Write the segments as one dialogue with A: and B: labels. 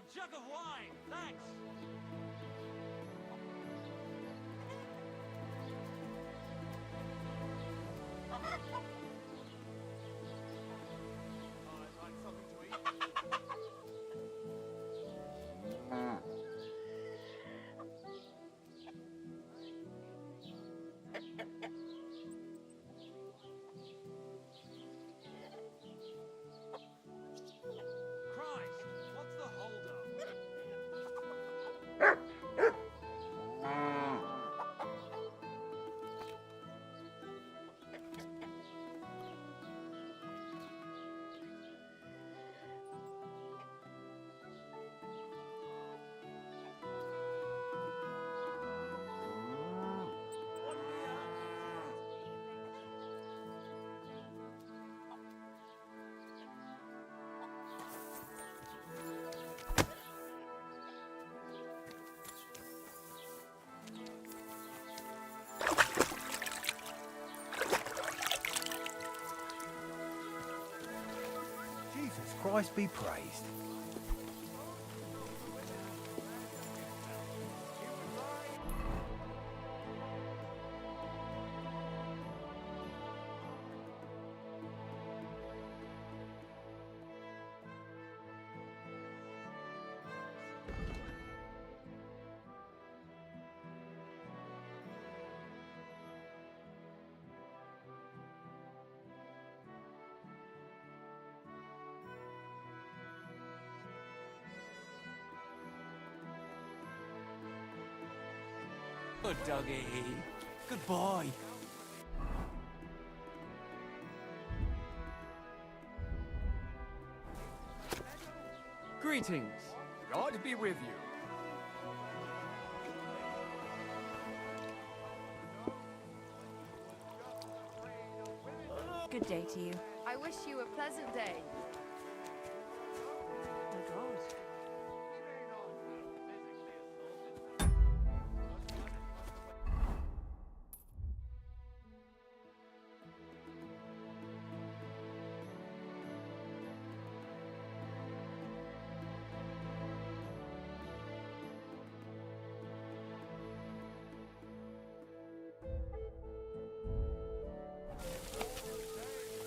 A: A jug of wine, thanks. I'd like something to eat. Christ, what's the holdup?
B: Jesus Christ be praised.
A: Good doggy. Good boy. Greetings.
C: God be with you.
D: Good day to you.
E: I wish you a pleasant day.
D: My God.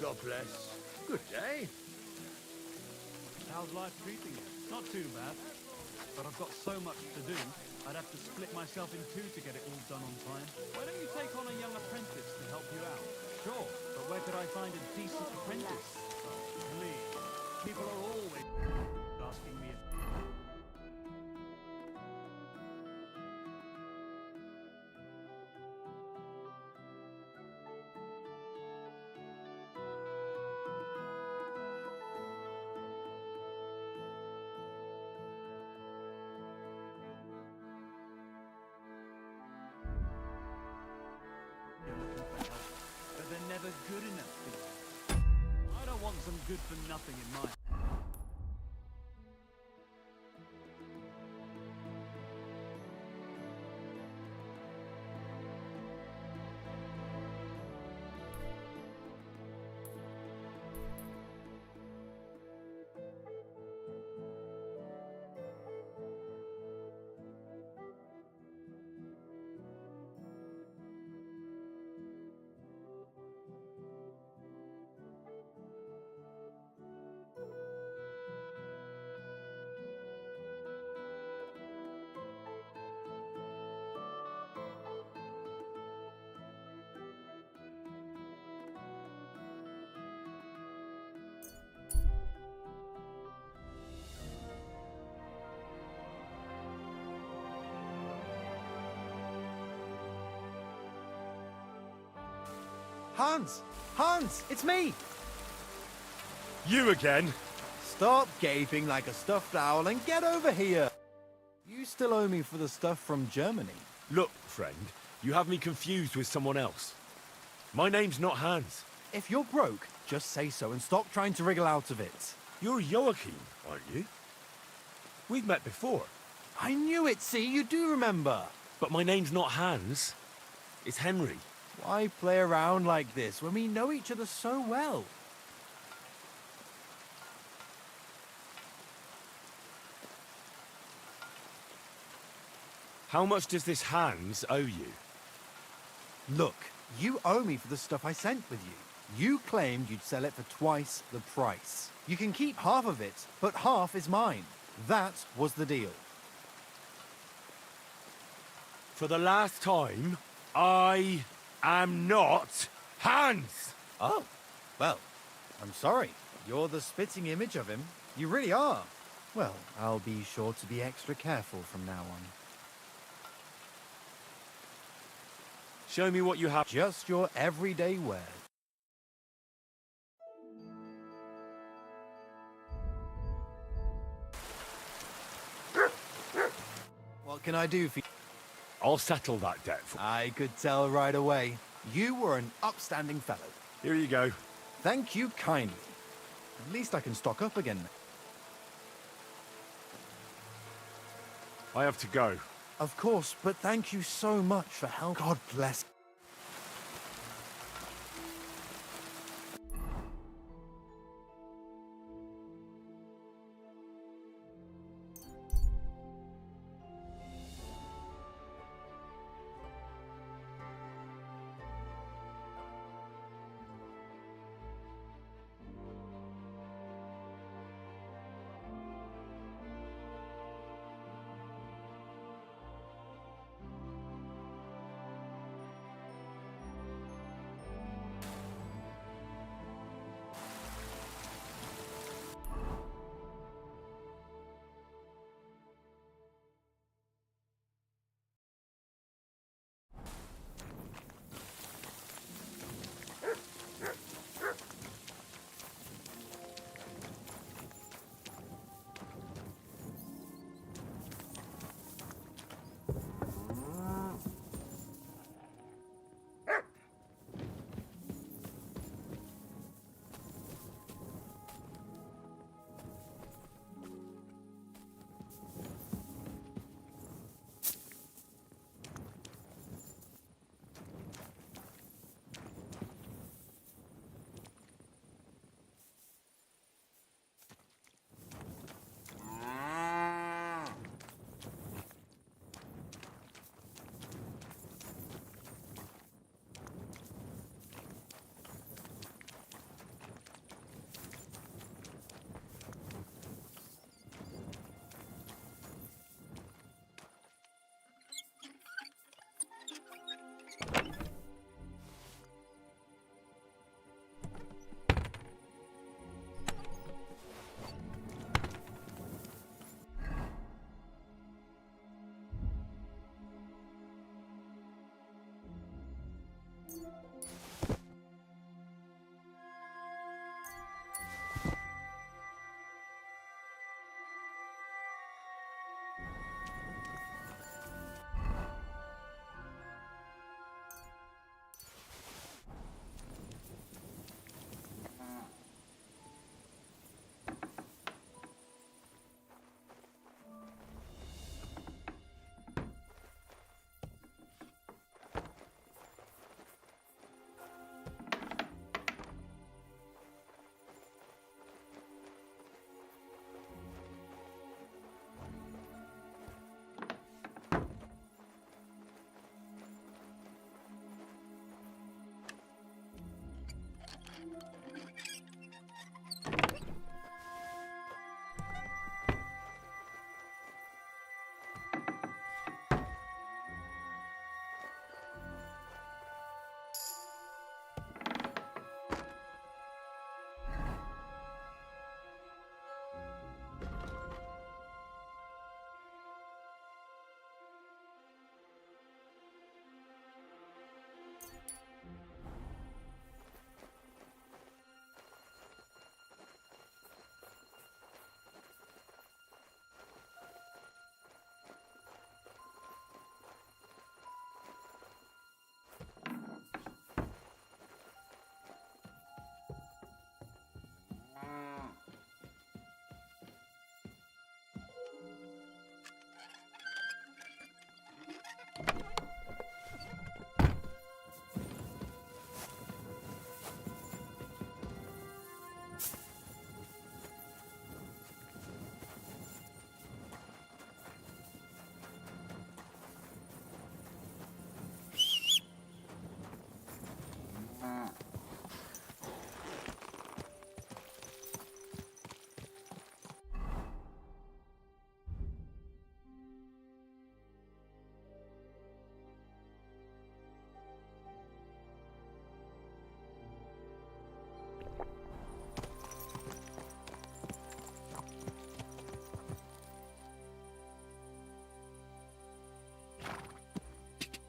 C: God bless. Good day.
A: How's life treating you? Not too bad. But I've got so much to do, I'd have to split myself in two to get it all done on time. Why don't you take on a young apprentice to help you out? Sure, but where could I find a decent apprentice? Oh, please. People are always asking me if... You're looking for help, but they're never good enough for you. I don't want some good for nothing in mind.
B: Hans! Hans! It's me!
C: You again?
B: Stop gaping like a stuffed owl and get over here! You still owe me for the stuff from Germany.
C: Look, friend, you have me confused with someone else. My name's not Hans.
B: If you're broke, just say so and stop trying to wriggle out of it.
C: You're Joachim, aren't you? We've met before.
B: I knew it, see? You do remember.
C: But my name's not Hans. It's Henry.
B: Why play around like this when we know each other so well?
C: How much does this Hans owe you?
B: Look, you owe me for the stuff I sent with you. You claimed you'd sell it for twice the price. You can keep half of it, but half is mine. That was the deal.
C: For the last time, I am not Hans!
B: Oh, well, I'm sorry. You're the spitting image of him. You really are. Well, I'll be sure to be extra careful from now on.
C: Show me what you have.
B: Just your everyday wear. What can I do for you?
C: I'll settle that debt for...
B: I could tell right away. You were an upstanding fellow.
C: Here you go.
B: Thank you kindly. At least I can stock up again.
C: I have to go.
B: Of course, but thank you so much for help. God bless.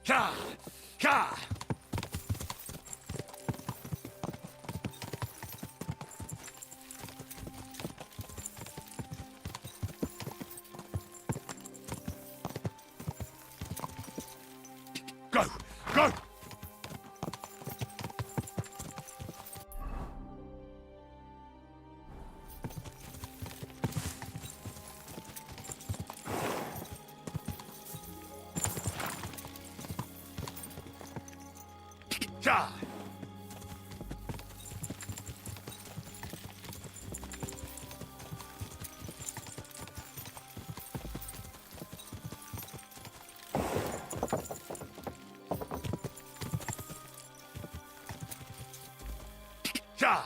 C: Ka! Ka! Go! Go! Ja! Ja!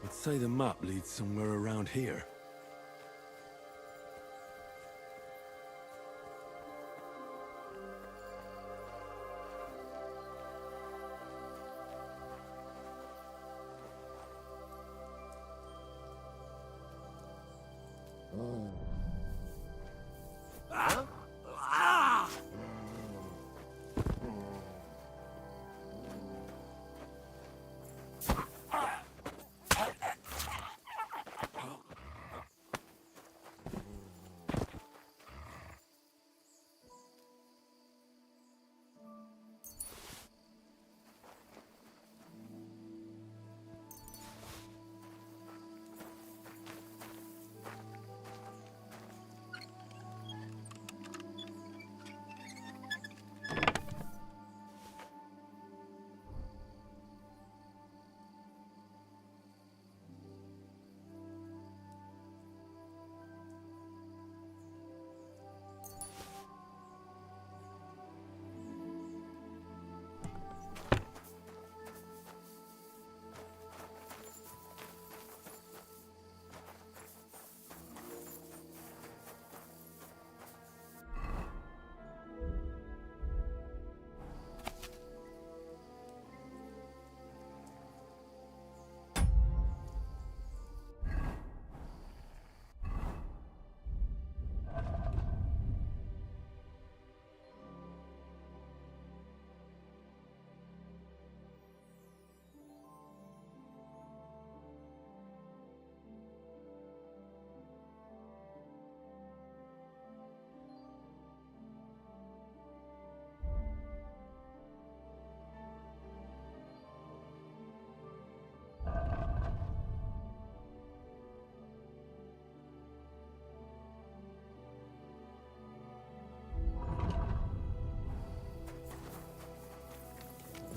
D: I'd say the map leads somewhere around here.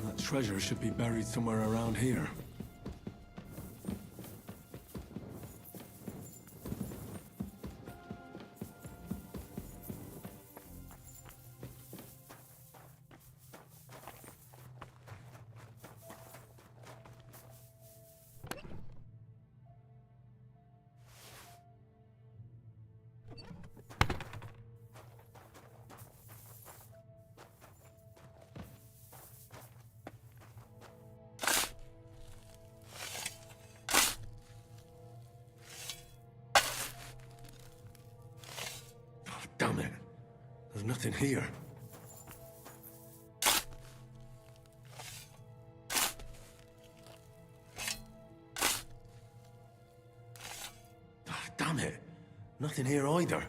D: That treasure should be buried somewhere around here. Damn it. There's nothing here. Damn it. Nothing here either.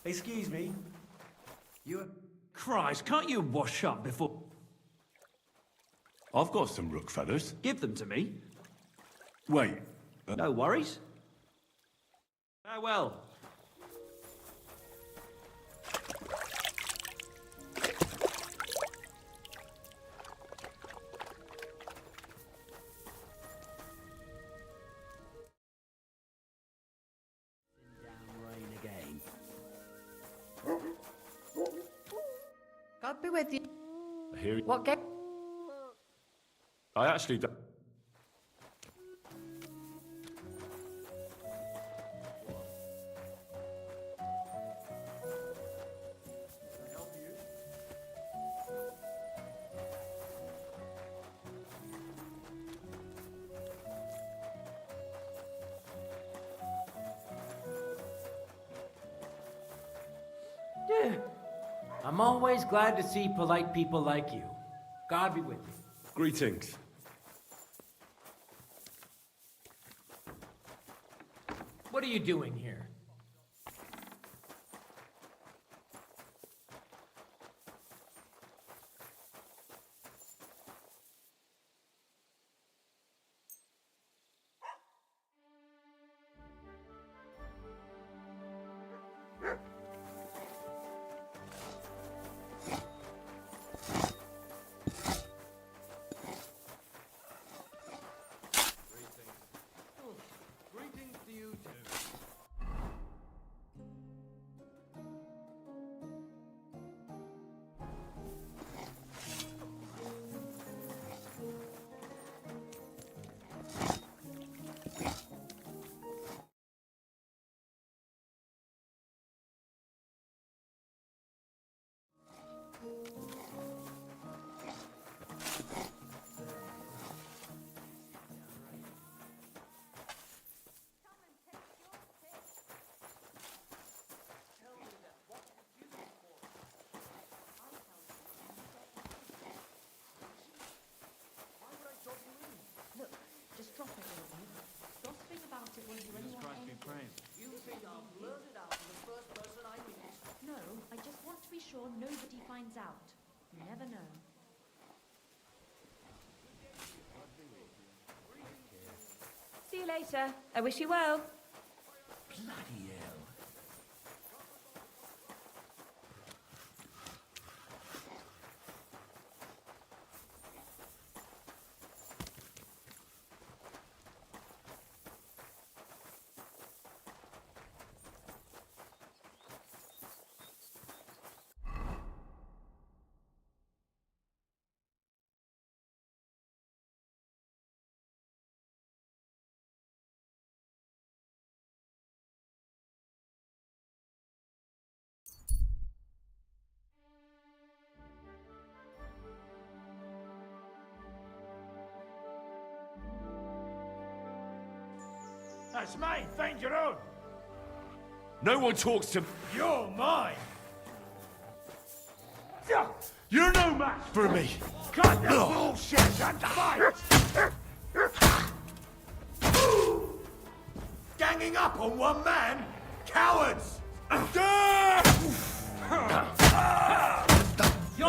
F: Excuse me.
G: Christ, can't you wash up before...
H: I've got some rook feathers.
G: Give them to me.
H: Wait.
G: No worries. Farewell.
E: God be with you.
C: I hear you.
E: What game?
C: I actually don't...
F: Yeah. I'm always glad to see polite people like you. God be with you.
C: Greetings.
F: What are you doing here?
A: Greetings to you too.
I: Look, just drop it, will you? Gossiping about it won't do anyone
A: Christ be
I: any
A: praised.
F: You think I'll blurt it out to the first person I meet?
I: No, I just want to be sure nobody finds out. You never know.
E: See you later. I wish you well.
F: Bloody hell.
H: That's mine. Find your own.
C: No one talks to...
H: You're mine. You're no match for me. Cut the bullshit and fight. Ganging up on one man? Cowards!
F: You're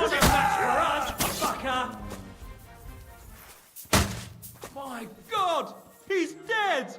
F: no match for us, fucker!
G: My God! He's dead!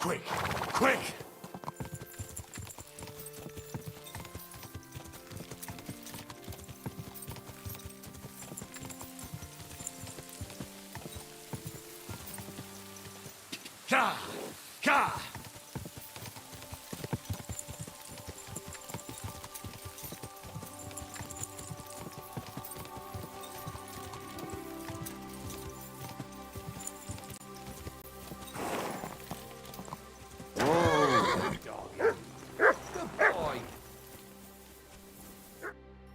H: Quick! Quick! Ka! Ka!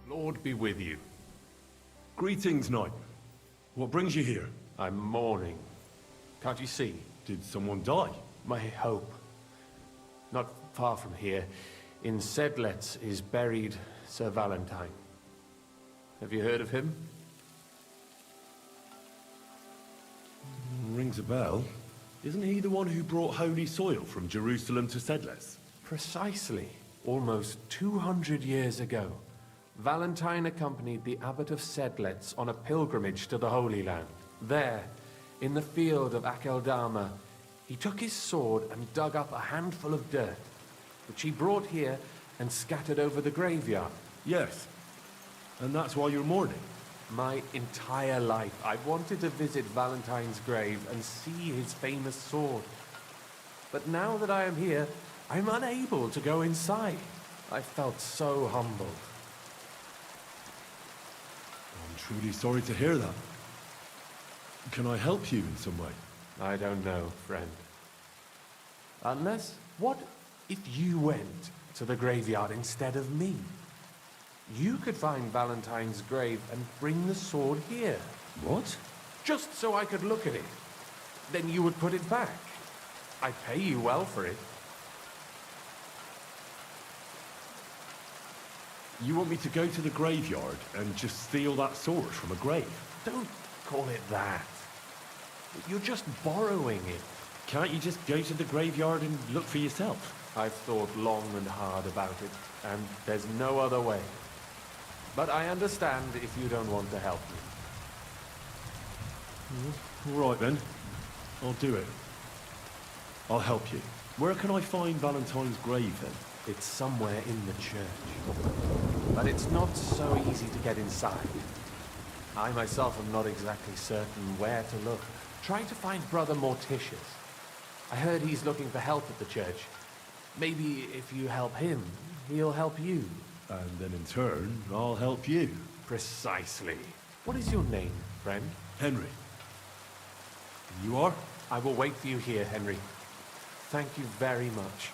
C: Lord be with you. Greetings, knight. What brings you here?
J: I'm mourning. Can't you see?
C: Did someone die?
J: My hope. Not far from here, in Sedlets, is buried Sir Valentine. Have you heard of him?
C: Rings a bell. Isn't he the one who brought holy soil from Jerusalem to Sedles?
J: Precisely. Almost 200 years ago, Valentine accompanied the abbot of Sedlets on a pilgrimage to the Holy Land. There, in the field of Akeldama, he took his sword and dug up a handful of dirt, which he brought here and scattered over the graveyard.
C: Yes. And that's why you're mourning?
J: My entire life, I've wanted to visit Valentine's grave and see his famous sword. But now that I am here, I'm unable to go inside. I felt so humbled.
C: I'm truly sorry to hear that. Can I help you in some way?
J: I don't know, friend. Unless, what if you went to the graveyard instead of me? You could find Valentine's grave and bring the sword here.
C: What?
J: Just so I could look at it. Then you would put it back. I'd pay you well for it.
C: You want me to go to the graveyard and just steal that sword from a grave?
J: Don't call it that. You're just borrowing it.
C: Can't you just go to the graveyard and look for yourself?
J: I've thought long and hard about it, and there's no other way. But I understand if you don't want to help me.
C: All right then. I'll do it. I'll help you. Where can I find Valentine's grave then?
J: It's somewhere in the church. But it's not so easy to get inside. I myself am not exactly certain where to look. Try to find Brother Morticius. I heard he's looking for help at the church. Maybe if you help him, he'll help you.
C: And then in turn, I'll help you.
J: Precisely. What is your name, friend?
C: Henry. You are?
J: I will wait for you here, Henry. Thank you very much.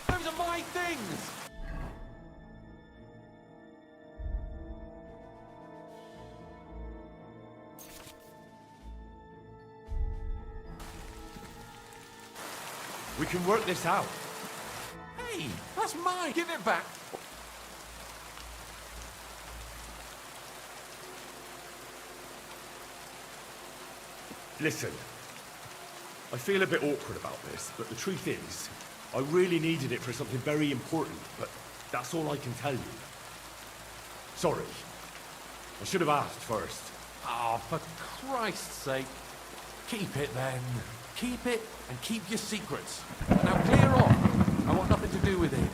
J: Those are my things!
C: We can work this out.
J: Hey, that's mine! Give it back!
C: Listen. I feel a bit awkward about this, but the truth is, I really needed it for something very important, but that's all I can tell you. Sorry. I should have asked first.
J: Oh, for Christ's sake. Keep it then. Keep it and keep your secrets. Now clear off. I want nothing to do with it.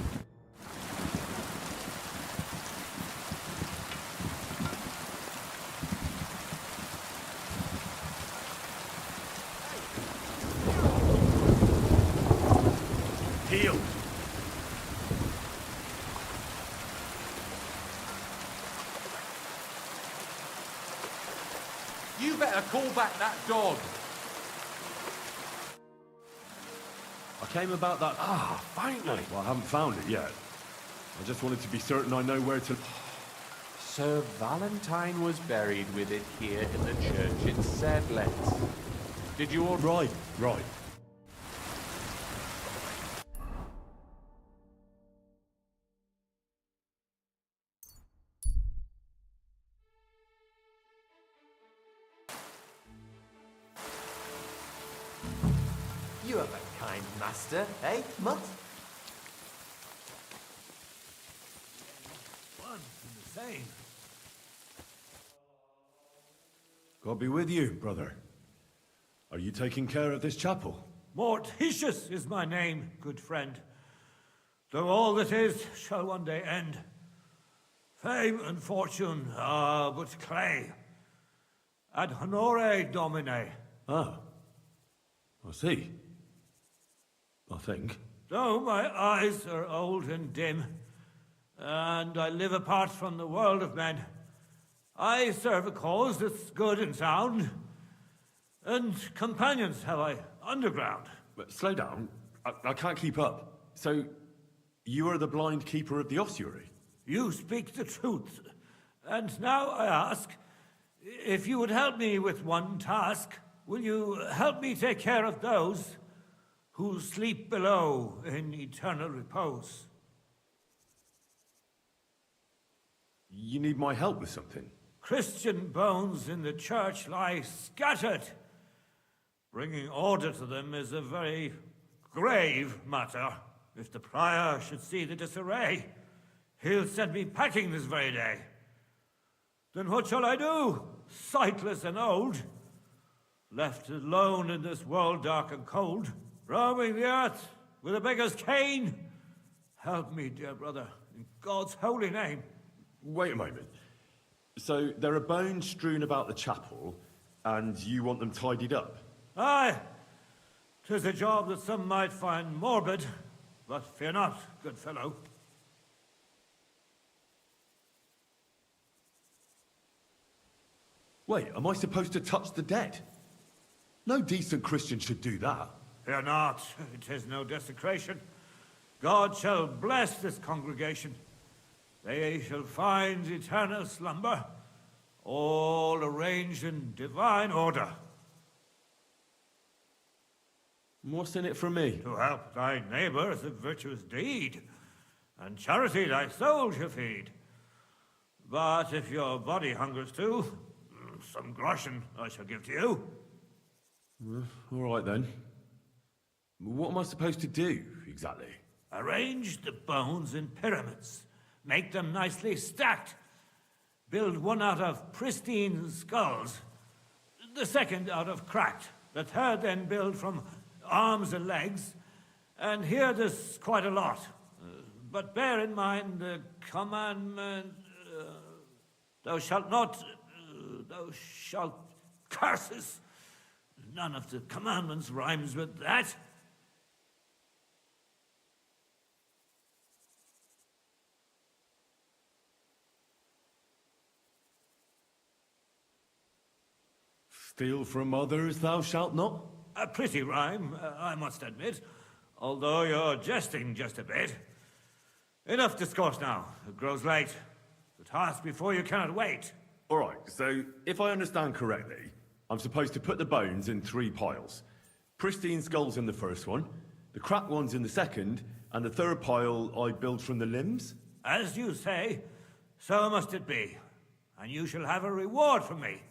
C: Heal!
J: You better call back that dog.
C: I came about that...
J: Ah, finally.
C: Well, I haven't found it yet. I just wanted to be certain I know where to...
J: Sir Valentine was buried with it here in the church in Sedlets. Did you all...
C: Right, right.
K: You have a kind master, eh, Mutt?
H: One and the same.
C: God be with you, brother. Are you taking care of this chapel?
H: Mortitius is my name, good friend. Though all that is shall one day end. Fame and fortune are but clay. Ad honore domine.
C: Ah. I see. I think.
H: Though my eyes are old and dim, and I live apart from the world of men, I serve a cause that's good and sound, and companions have I underground.
C: But slow down. I can't keep up. So, you are the blind keeper of the ossuary?
H: You speak the truth. And now I ask, if you would help me with one task, will you help me take care of those who sleep below in eternal repose?
C: You need my help with something?
H: Christian bones in the church lie scattered. Bringing order to them is a very grave matter. If the prior should see the disarray, he'll send me packing this very day. Then what shall I do, sightless and old? Left alone in this world dark and cold, roaming the earth with a beggar's cane? Help me, dear brother, in God's holy name.
C: Wait a moment. So, there are bones strewn about the chapel, and you want them tidied up?
H: Aye, 'tis a job that some might find morbid, but fear not, good fellow.
C: Wait, am I supposed to touch the dead? No decent Christian should do that.
H: Fear not, it is no desecration. God shall bless this congregation. They shall find eternal slumber, all arranged in divine order.
C: What's in it for me?
H: To help thy neighbour is a virtuous deed, and charity thy soul shall feed. But if your body hungers too, some groschen I shall give to you.
C: All right then. What am I supposed to do, exactly?
H: Arrange the bones in pyramids. Make them nicely stacked. Build one out of pristine skulls, the second out of cracked, the third then build from arms and legs, and here there's quite a lot. But bear in mind the commandment, thou shalt not, thou shalt curses. None of the commandments rhymes with that.
C: Steal from others, thou shalt not?
H: A pretty rhyme, I must admit, although you're jesting just a bit. Enough discourse now. It grows late. The task before you cannot wait.
C: All right, so if I understand correctly, I'm supposed to put the bones in 3 piles. Pristine skulls in the first one, the cracked ones in the second, and the third pile I build from the limbs?
H: As you say, so must it be. And you shall have a reward from me.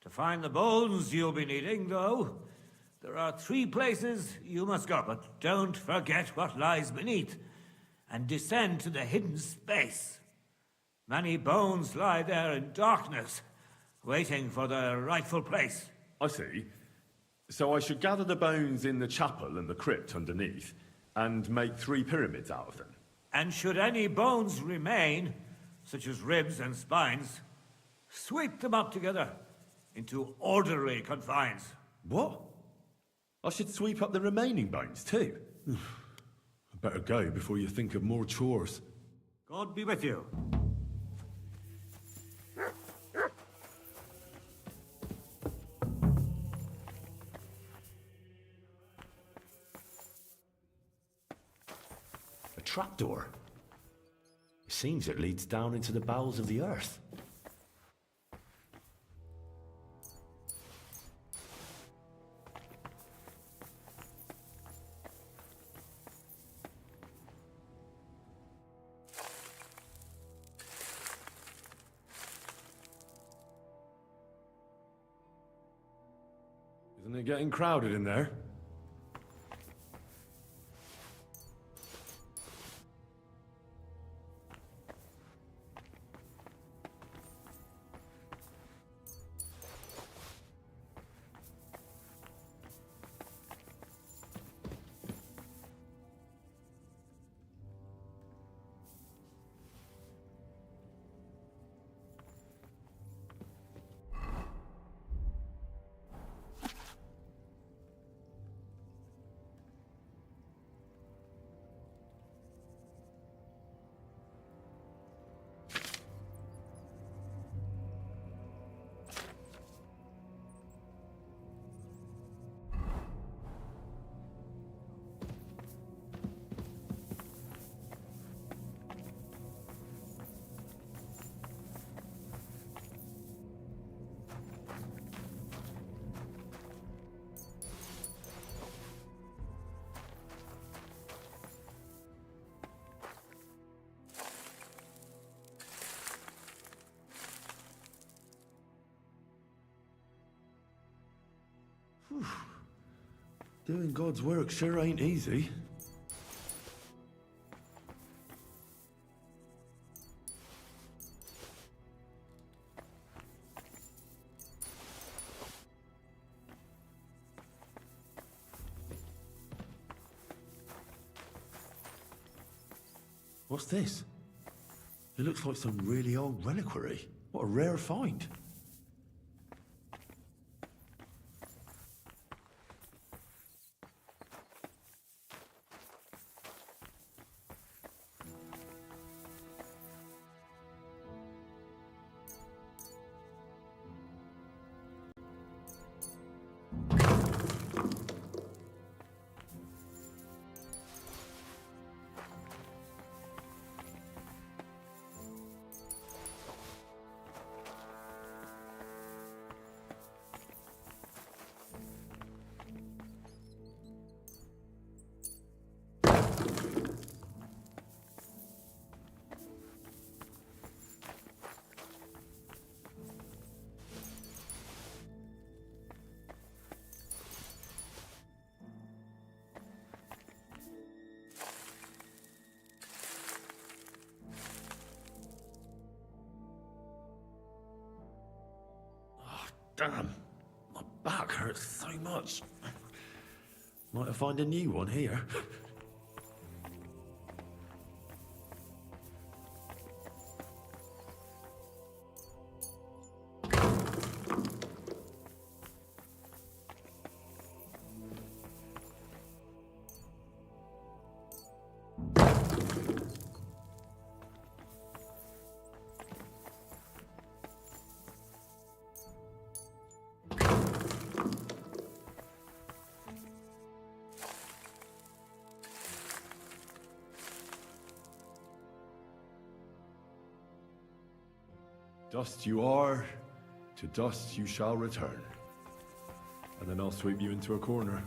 H: To find the bones you'll be needing, though, there are 3 places you must go. But don't forget what lies beneath, and descend to the hidden space. Many bones lie there in darkness, waiting for their rightful place.
C: I see. So I should gather the bones in the chapel and the crypt underneath, and make 3 pyramids out of them.
H: And should any bones remain, such as ribs and spines, sweep them up together into orderly confines.
C: What? I should sweep up the remaining bones too? I better go before you think of more chores.
H: God be with you.
C: A trapdoor? It seems it leads down into the bowels of the earth. Isn't it getting crowded in there?
D: Doing God's work sure ain't easy. What's this? It looks like some really old reliquary. What a rare find. Damn, my back hurts so much. Might have find a new one here. Dust you are, to dust you shall return. And then I'll sweep you into a corner.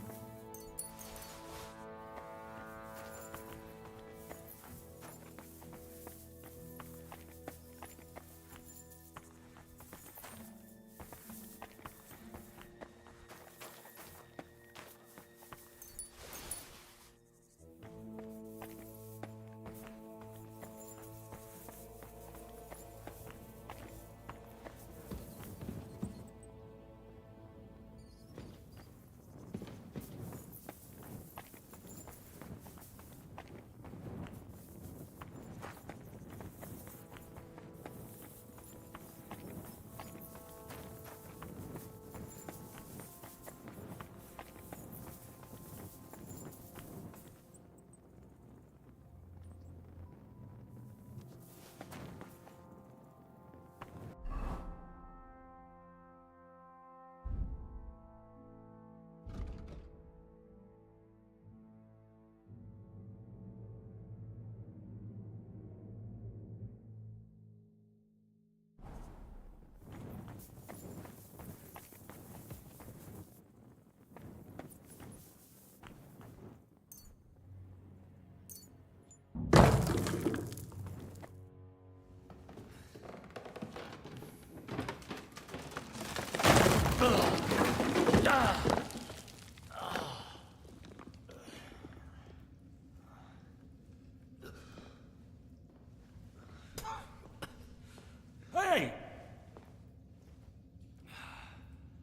H: Hey!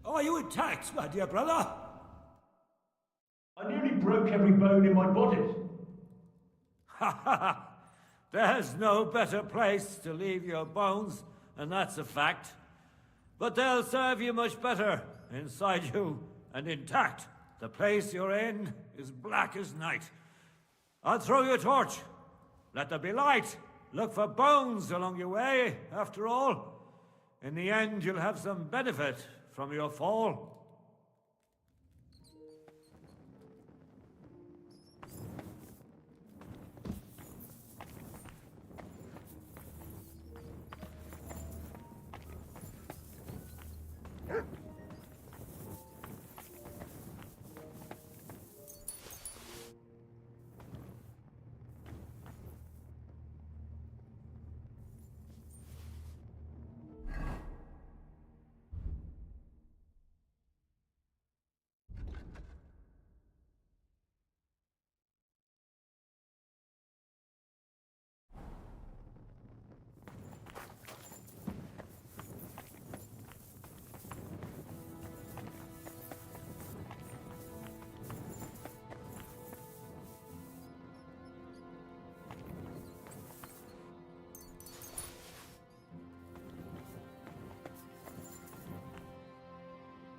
H: Are you intact, my dear brother?
C: I nearly broke every bone in my body.
H: Ha ha! There's no better place to leave your bones, and that's a fact. But they'll serve you much better inside you and intact. The place you're in is black as night. I'll throw you a torch. Let there be light. Look for bones along your way, after all. In the end, you'll have some benefit from your fall.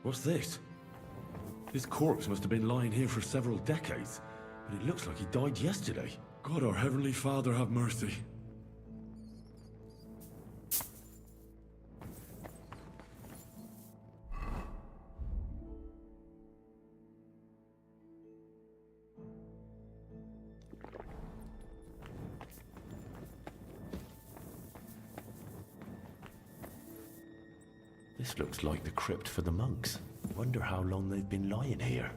D: What's this? This corpse must have been lying here for several decades, but it looks like he died yesterday. God, our Heavenly Father, have mercy. This looks like the crypt for the monks. Wonder how long they've been lying here.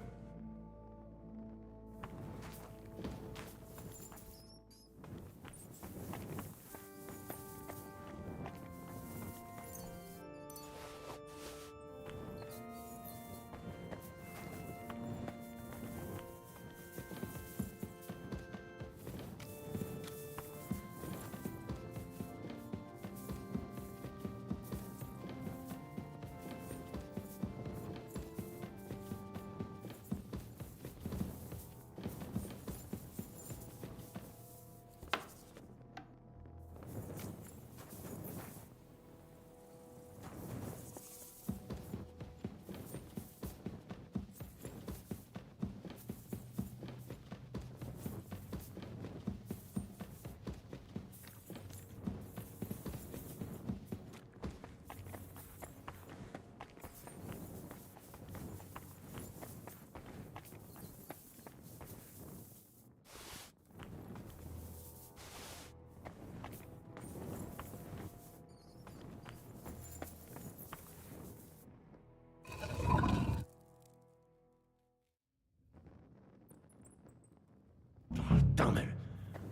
D: Damn it!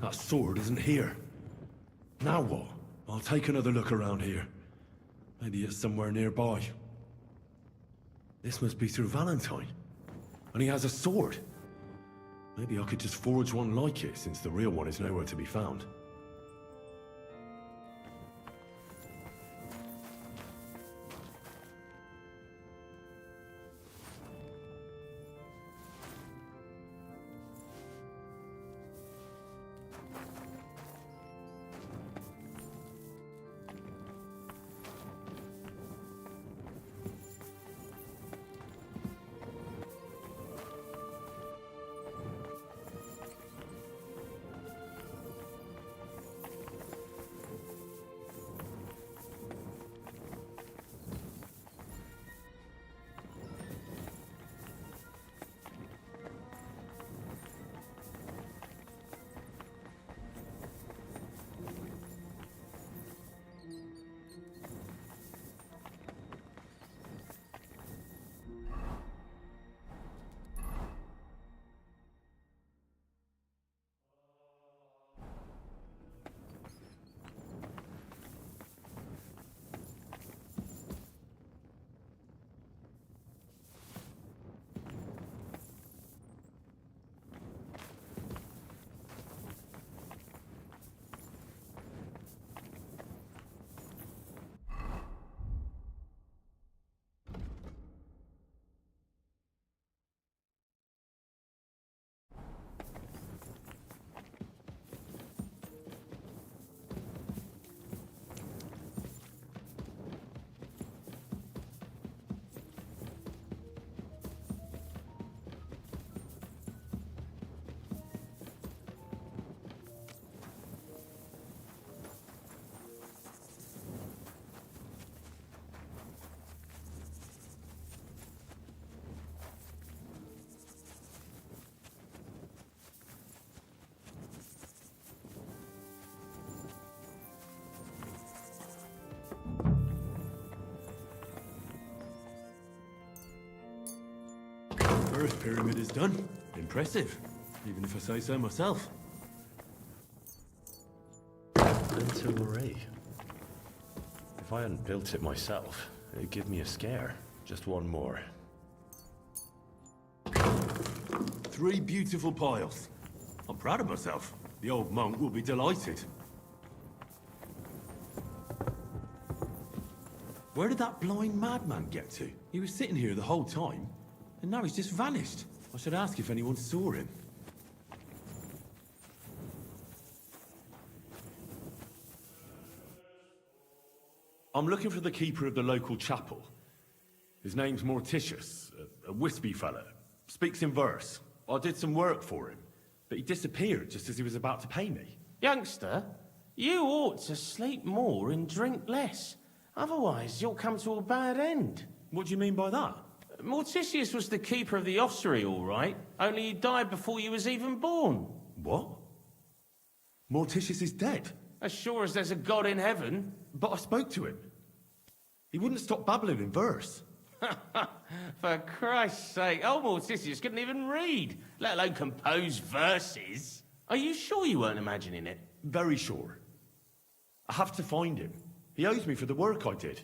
D: That sword isn't here. Now what? I'll take another look around here. Maybe it's somewhere nearby. This must be through Valentine. And he has a sword. Maybe I could just forge one like it, since the real one is nowhere to be found. First pyramid is done. Impressive, even if I say so myself. Mental array. If I hadn't built it myself, it'd give me a scare. Just one more. 3 beautiful piles. I'm proud of myself. The old monk will be delighted. Where did that blind madman get to? He was sitting here the whole time, and now he's just vanished. I should ask if anyone saw him. I'm looking for the keeper of the local chapel. His name's Morticius, a wispy fella. Speaks in verse. I did some work for him, but he disappeared just as he was about to pay me.
L: Youngster, you ought to sleep more and drink less. Otherwise, you'll come to a bad end.
D: What do you mean by that?
L: Morticius was the keeper of the ossuary, all right. Only he died before you was even born.
D: What? Morticius is dead?
L: As sure as there's a God in heaven.
D: But I spoke to him. He wouldn't stop babbling in verse.
L: For Christ's sake, old Morticius couldn't even read, let alone compose verses. Are you sure you weren't imagining it?
D: Very sure. I have to find him. He owes me for the work I did.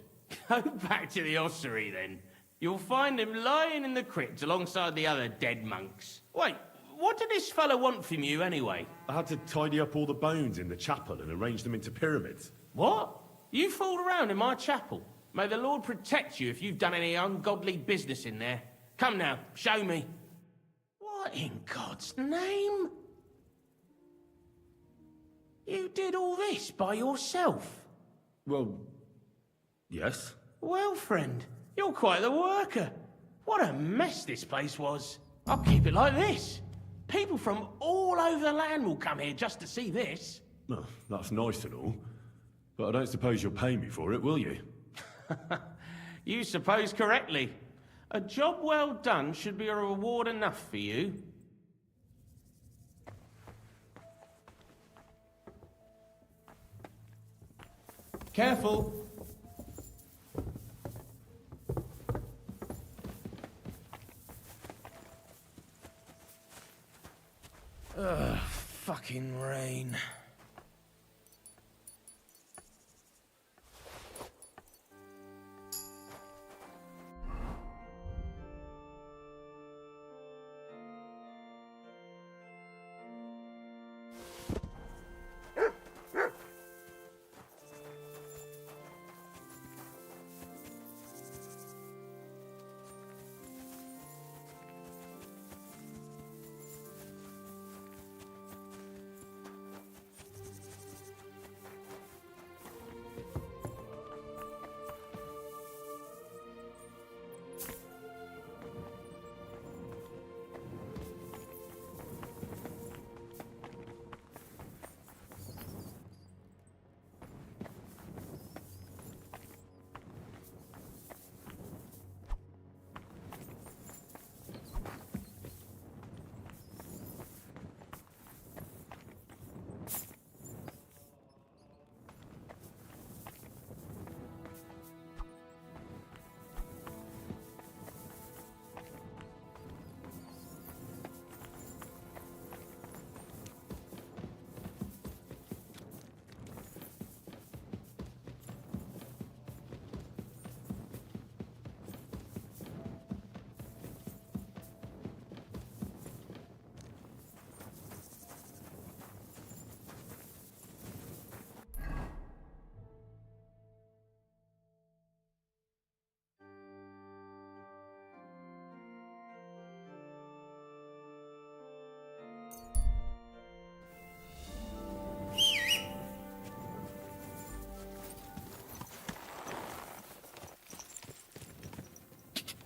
L: Go back to the ossuary, then. You'll find him lying in the crypt alongside the other dead monks. Wait, what did this fellow want from you, anyway?
D: I had to tidy up all the bones in the chapel and arrange them into pyramids.
L: What? You fooled around in my chapel? May the Lord protect you if you've done any ungodly business in there. Come now, show me. What in God's name? You did all this by yourself?
D: Well, yes.
L: Well, friend, you're quite the worker. What a mess this place was. I'll keep it like this. People from all over the land will come here just to see this.
D: Oh, that's nice and all. But I don't suppose you'll pay me for it, will you?
L: You suppose correctly. A job well done should be a reward enough for you.
F: Careful.
L: Ugh, fucking rain.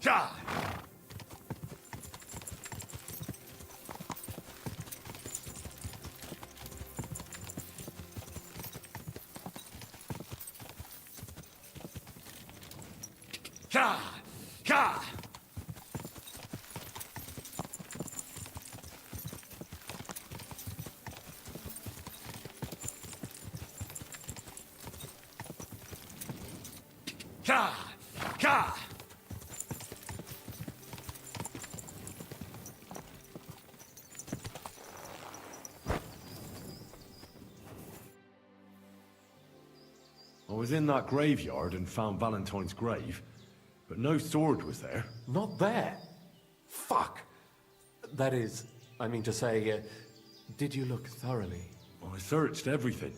C: Ja! Ja! Ja! Ja! Ja!
D: I was in that graveyard and found Valentine's grave, but no sword was there.
J: Not there? Fuck! That is, I mean to say, did you look thoroughly?
D: I searched everything.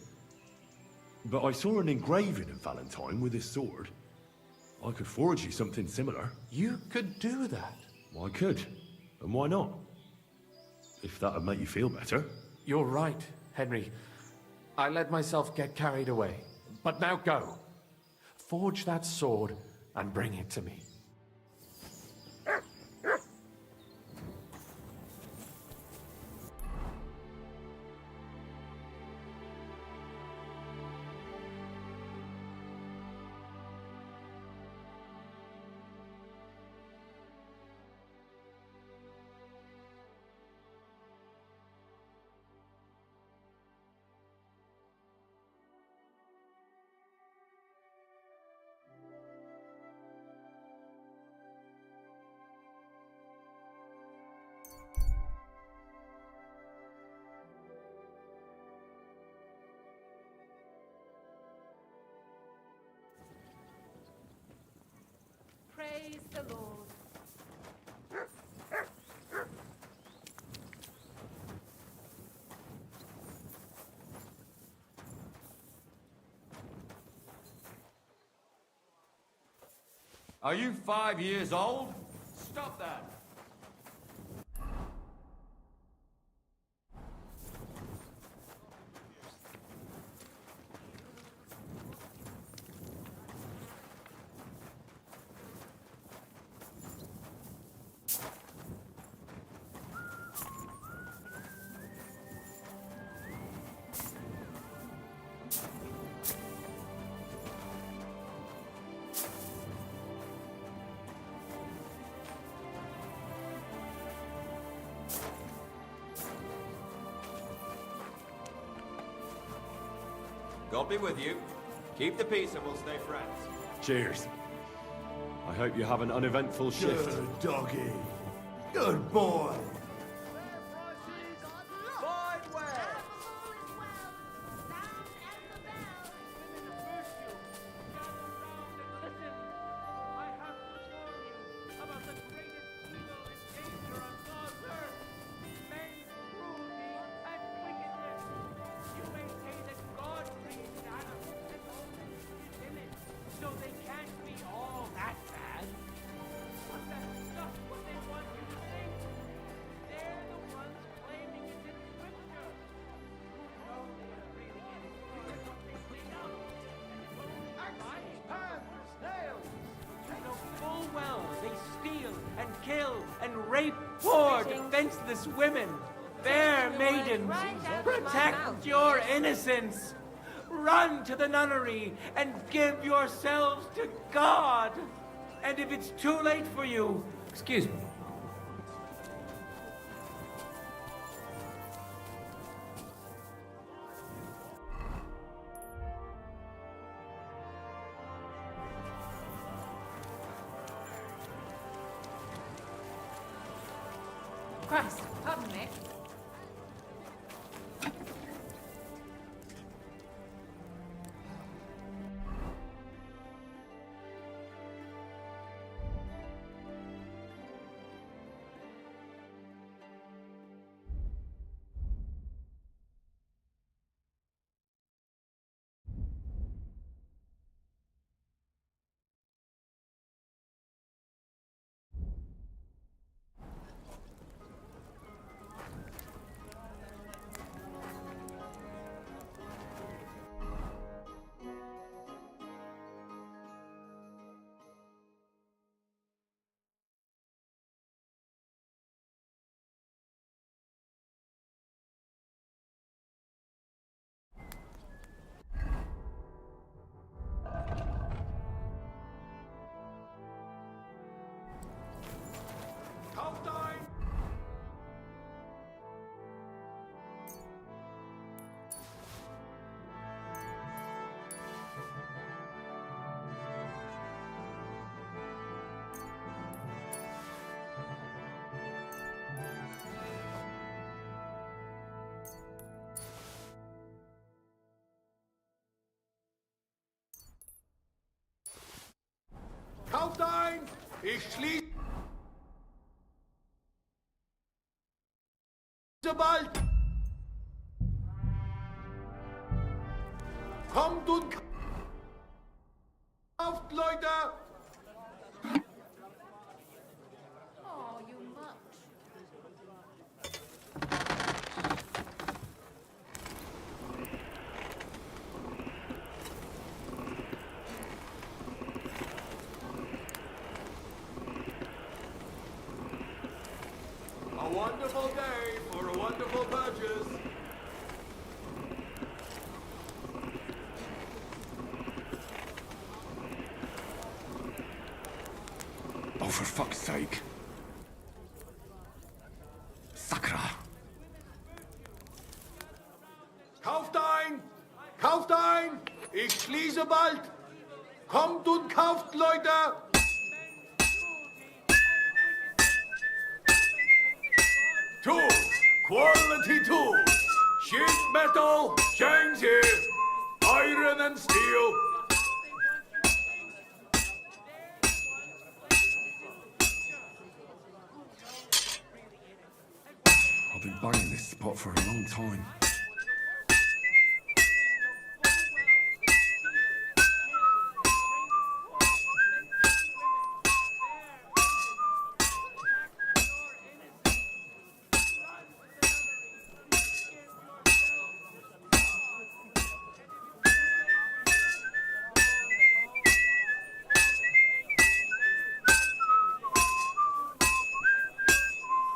D: But I saw an engraving of Valentine with his sword. I could forge you something similar.
J: You could do that?
D: I could. And why not? If that would make you feel better.
J: You're right, Henry. I let myself get carried away. But now go. Forge that sword and bring it to me.
I: the Lord.
M: Are you 5 years old? Stop that!
K: God be with you. Keep the peace and we'll stay friends.
C: Cheers. I hope you have an uneventful shift.
D: Good doggy. Good boy.
F: Rape poor, defenseless women, fair maidens. Protect your innocence. Run to the nunnery and give yourselves to God. And if it's too late for you, excuse me.
I: Christ, pardon me.
D: Kauft ein! Ich schließe bald! Kommt und kauft, Leute!
I: Oh, you much.
D: A wonderful day for a wonderful purchase.
C: Oh, for fuck's sake. Sakra.
D: Kauft ein! Kauft ein! Ich schließe bald! Kommt und kauft, Leute! Tools! Quality tools! Sheet metal! Chains here! Iron and steel! been banging this spot for a long time.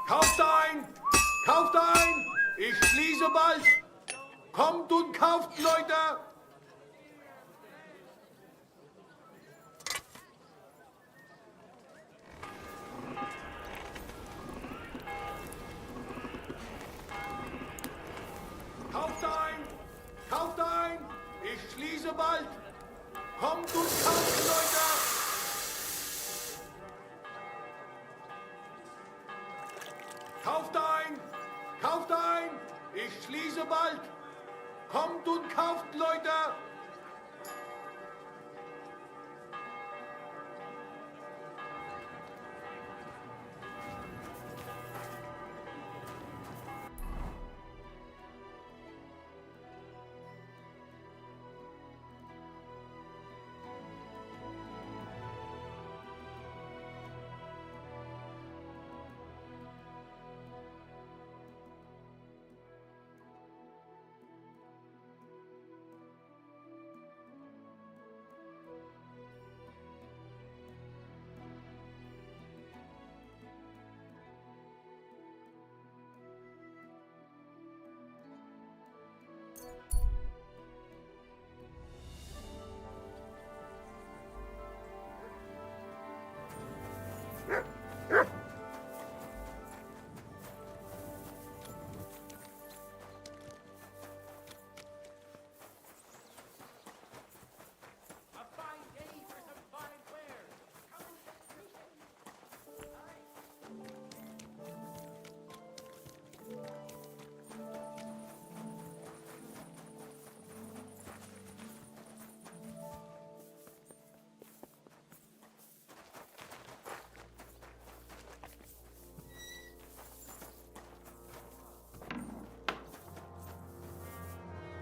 N: Kauft ein! Kauft ein! Ich schließe bald! Kommt und kauft, Leute! Kauft ein! Kauft ein! Ich schließe bald! Kommt und kauft, Leute! Kauft ein! Kauft ein! Ich schließe bald! Kommt und kauft, Leute!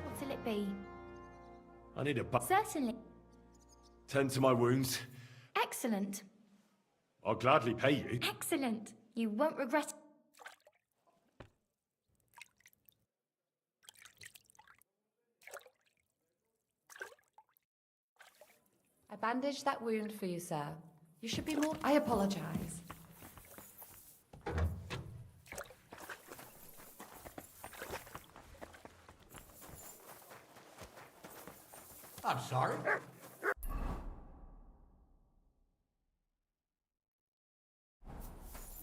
O: What'll it be?
C: I need a
O: Certainly.
C: tend to my wounds.
O: Excellent.
C: I'll gladly pay you.
O: Excellent. You won't regret.
I: I bandaged that wound for you, sir. You should be more. I apologize.
N: I'm sorry.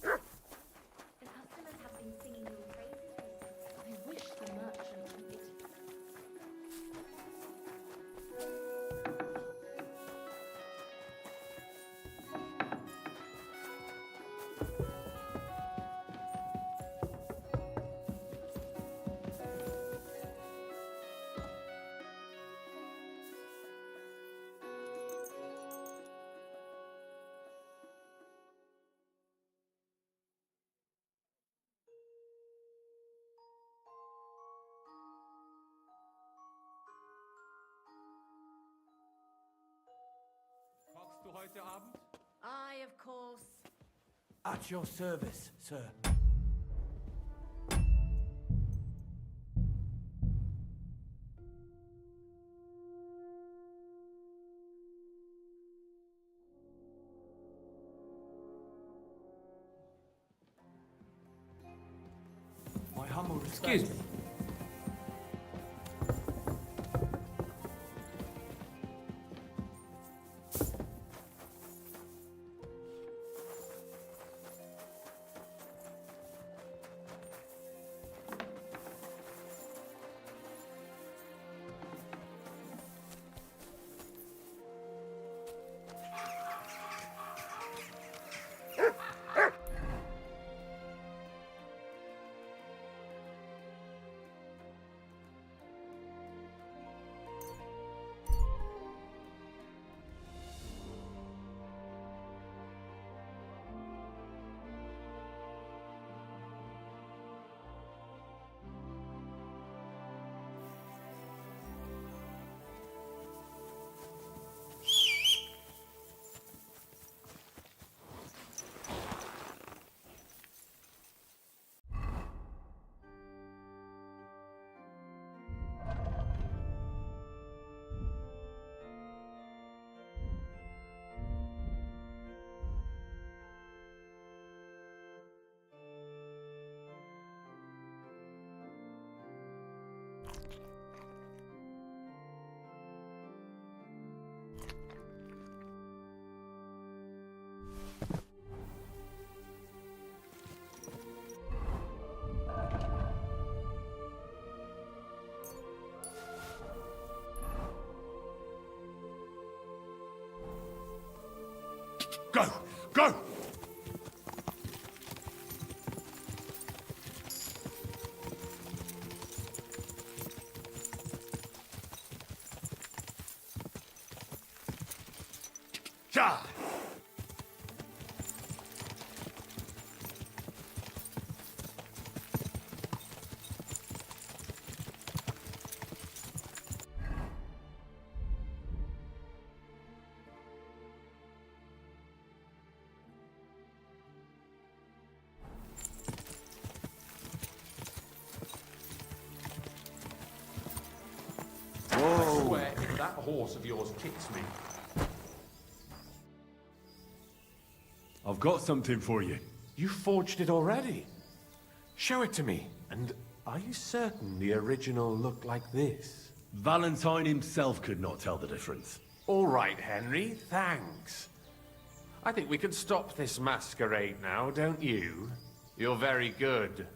O: The customers have been singing your praises recently.
I: I wish the merchant would.
M: Kochst du heute Abend?
I: Aye, of course.
F: At your service, sir. My humble respect.
L: Excuse me.
C: Go! Go! Ja!
J: I swear, if that horse of yours kicks me,
D: I've got something for you.
J: you forged it already. Show it to me. And are you certain the original looked like this?
D: Valentine himself could not tell the difference.
J: All right, Henry, thanks. I think we can stop this masquerade now, don't you? You're very good.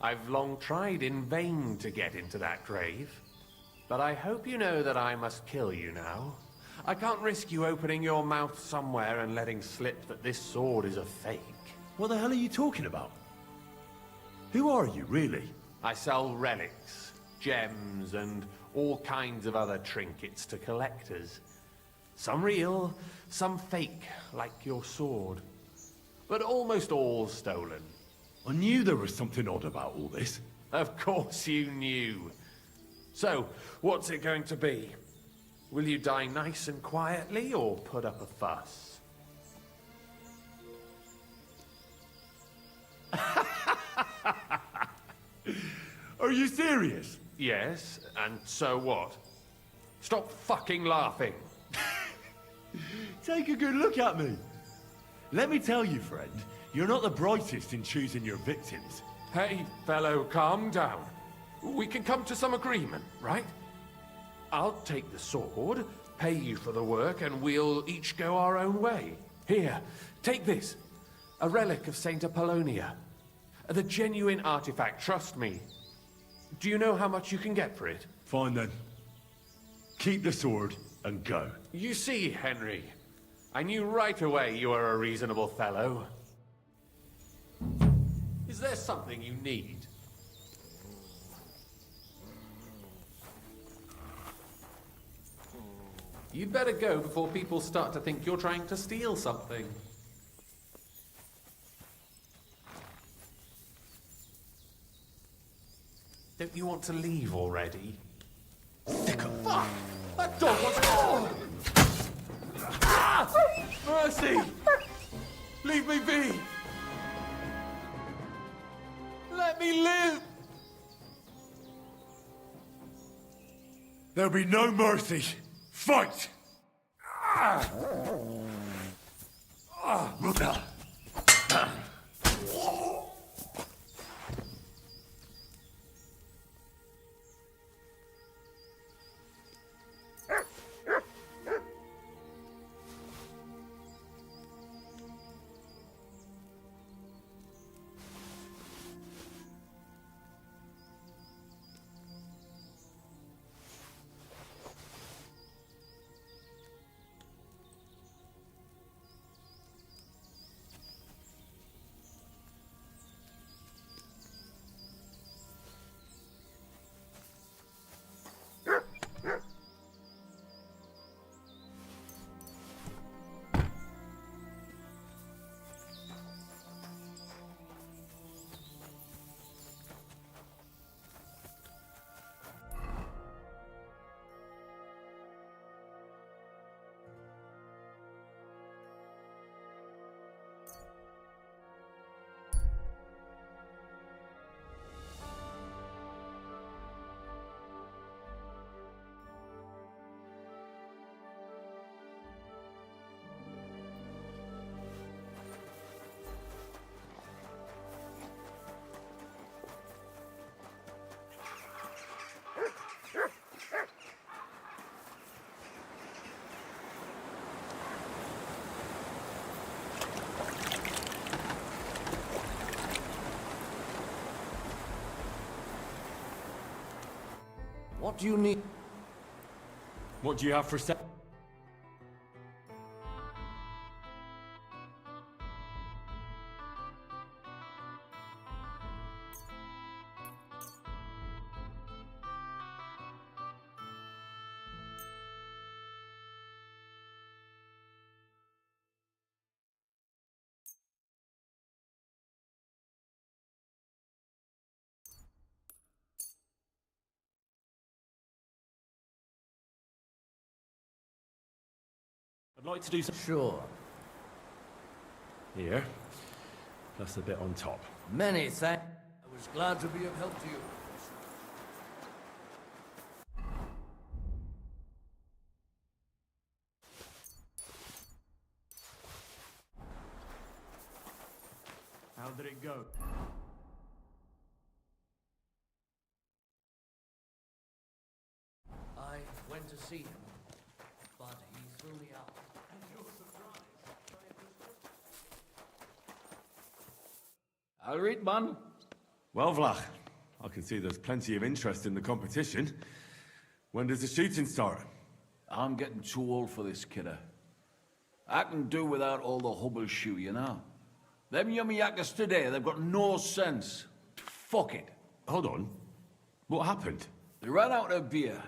J: I've long tried in vain to get into that grave. But I hope you know that I must kill you now. I can't risk you opening your mouth somewhere and letting slip that this sword is a fake.
D: What the hell are you talking about? Who are you, really?
J: I sell relics, gems, and all kinds of other trinkets to collectors. Some real, some fake, like your sword. But almost all stolen.
D: I knew there was something odd about all this.
J: Of course you knew. So, what's it going to be? Will you die nice and quietly, or put up a fuss?
D: Are you serious?
J: Yes, and so what? Stop fucking laughing.
D: Take a good look at me. Let me tell you, friend, you're not the brightest in choosing your victims.
J: Hey, fellow, calm down. We can come to some agreement, right? I'll take the sword, pay you for the work, and we'll each go our own way. Here, take this. A relic of Saint Apollonia. The genuine artifact, trust me. Do you know how much you can get for it?
D: Fine then. Keep the sword and go.
J: You see, Henry, I knew right away you were a reasonable fellow. Is there something you need? You'd better go before people start to think you're trying to steal something. Don't you want to leave already? Sick of fuck! That dog wants... Oh! Ah! Mercy! Leave me be! Let me live!
D: There'll be no mercy. Fight!
J: Ah!
D: Ah!
G: What do you need?
C: What do you have for sale?
D: I'd like to do some...
G: Sure.
D: Here. Plus a bit on top.
G: Many thanks. I was glad to be of help to you.
A: How did it go?
G: I went to see him, but he threw me out.
N: I'll read, man.
D: Well, Vlach, I can see there's plenty of interest in the competition. When does the shooting start?
N: I'm getting too old for this, kidder. I can do without all the hubble shoe, you know. Them yummy yakkers today, they've got no sense. Fuck it.
D: Hold on. What happened?
N: They ran out of beer,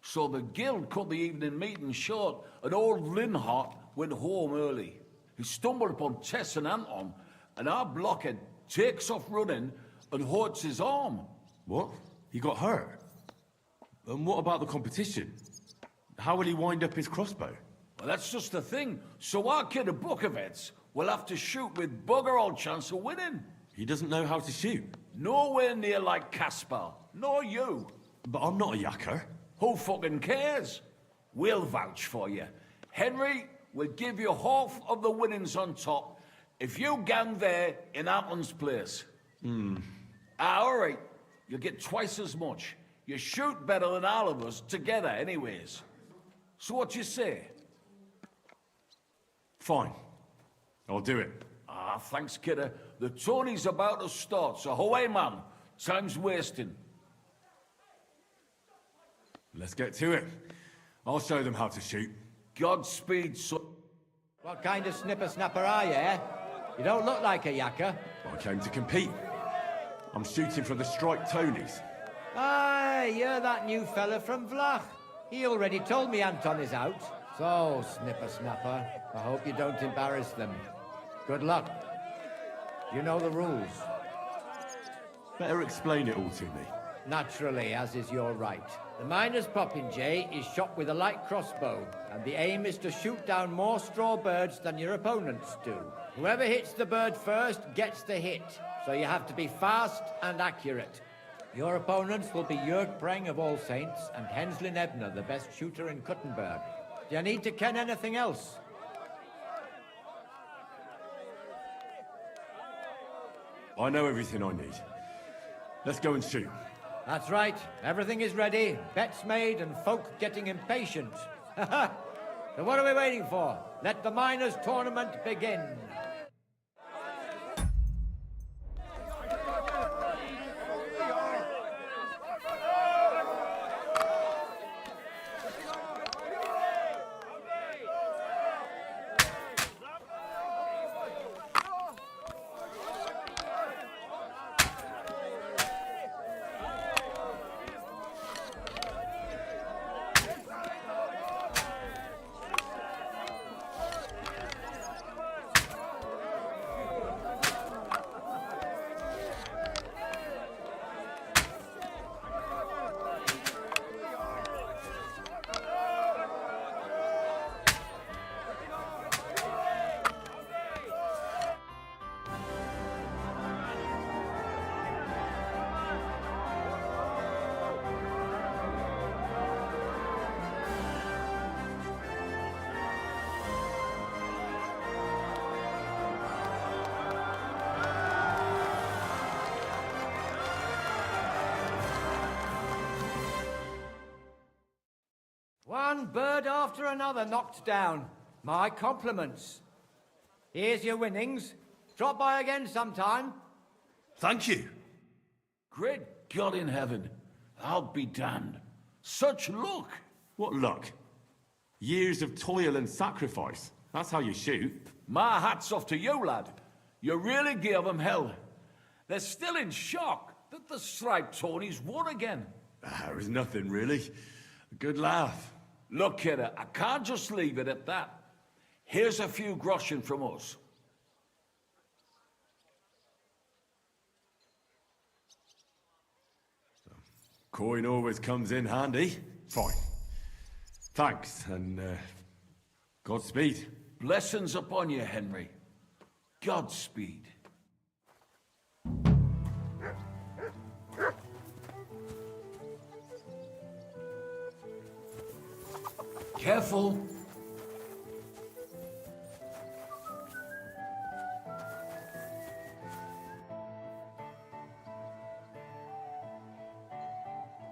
N: so the guild cut the evening meeting short, and old Linhart went home early. He stumbled upon Tess and Anton, and our blockhead takes off running and hurts his arm.
D: What? He got hurt? And what about the competition? How will he wind up his crossbow?
N: Well, that's just the thing. So our kid of Bukovets will have to shoot with bugger all chance of winning.
D: He doesn't know how to shoot?
N: Nowhere near like Caspar. Nor you.
D: But I'm not a yakker.
N: Who fucking cares? We'll vouch for you. Henry will give you half of the winnings on top if you gang there in Anton's place. All right. You'll get twice as much. You shoot better than all of us together anyways. So what you say?
D: Fine. I'll do it.
N: Ah, thanks, kidder. The tourney's about to start, so away, man. Time's wasting.
D: Let's get to it. I'll show them how to shoot.
N: Godspeed, son.
P: What kind of snipper-snapper are you, eh? You don't look like a yakker.
D: I came to compete. I'm shooting for the striped Tonys.
P: Aye, you're that new fella from Vlach. He already told me Anton is out. So, snipper-snapper, I hope you don't embarrass them. Good luck. You know the rules.
D: Better explain it all to me.
P: Naturally, as is your right. The miner's popinjay is shot with a light crossbow, and the aim is to shoot down more straw birds than your opponents do. Whoever hits the bird first gets the hit, so you have to be fast and accurate. Your opponents will be Jörg Preng of All Saints and Henslin Ebner, the best shooter in Kuttenberg. Do you need to ken anything else?
D: I know everything I need. Let's go and shoot.
P: That's right. Everything is ready. Bets made and folk getting impatient. So what are we waiting for? Let the miners' tournament begin. One bird after another knocked down. My compliments. Here's your winnings. Drop by again sometime.
D: Thank you.
N: Great God in heaven. I'll be damned. Such luck.
D: What luck? Years of toil and sacrifice. That's how you shoot.
N: My hat's off to you, lad. You really gave them hell. They're still in shock that the striped Tonys won again.
D: There was nothing, really. A good laugh.
N: Look, kidder, I can't just leave it at that. Here's a few groschen from us.
D: Coin always comes in handy. Fine. Thanks, and Godspeed.
N: Blessings upon you, Henry. Godspeed. Careful.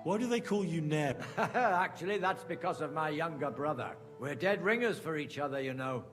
D: Why do they call you Neb?
P: Actually, that's because of my younger brother. We're dead ringers for each other, you know.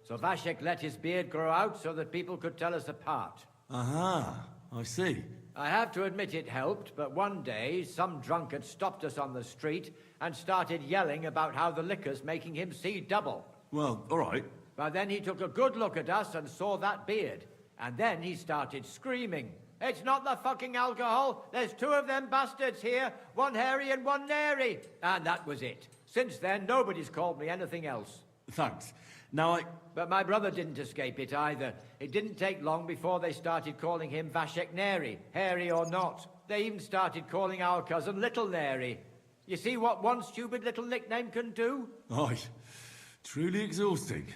P: So Vashek let his beard grow out so that people could tell us apart.
D: Aha, I see.
P: I have to admit it helped, but one day some drunkard stopped us on the street and started yelling about how the liquor's making him see double.
D: Well, all right.
P: But then he took a good look at us and saw that beard. And then he started screaming. It's not the fucking alcohol. There's two of them bastards here, one hairy and one nary. And that was it. Since then, nobody's called me anything else.
D: Thanks. Now
P: But my brother didn't escape it either. It didn't take long before they started calling him Vashek Neri, hairy or not. They even started calling our cousin Little Neri. You see what one stupid little nickname can do?
D: Aye. Truly exhausting.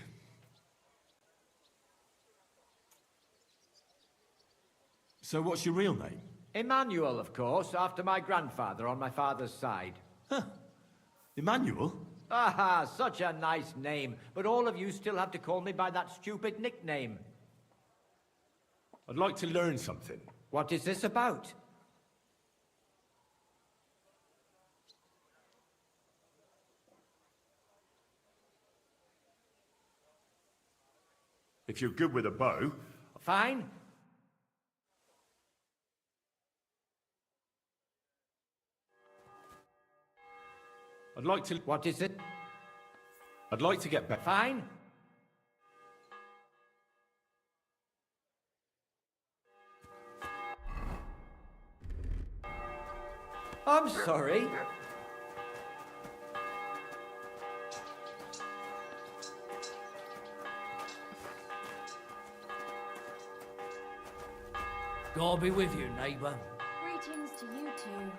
D: So what's your real name?
P: Emmanuel, of course, after my grandfather on my father's side.
D: Huh. Emmanuel?
P: Ah, such a nice name. But all of you still have to call me by that stupid nickname.
C: I'd like to learn something.
P: What is this about?
C: If you're good with a bow...
P: Fine.
C: I'd like to...
P: What is it?
C: I'd like to get better.
P: Fine. I'm sorry.
G: God be with you, neighbour.
O: Greetings to you two.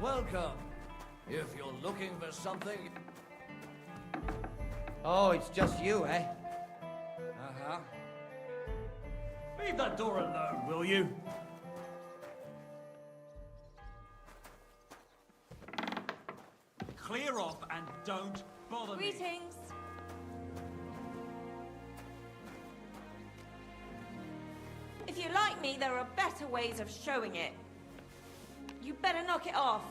G: Welcome. If you're looking for something...
P: Oh, it's just you, eh?
G: Uh-huh. Leave that door alone, will you?
A: Clear off and don't bother me.
E: Greetings. If you like me, there are better ways of showing it. You better knock it off.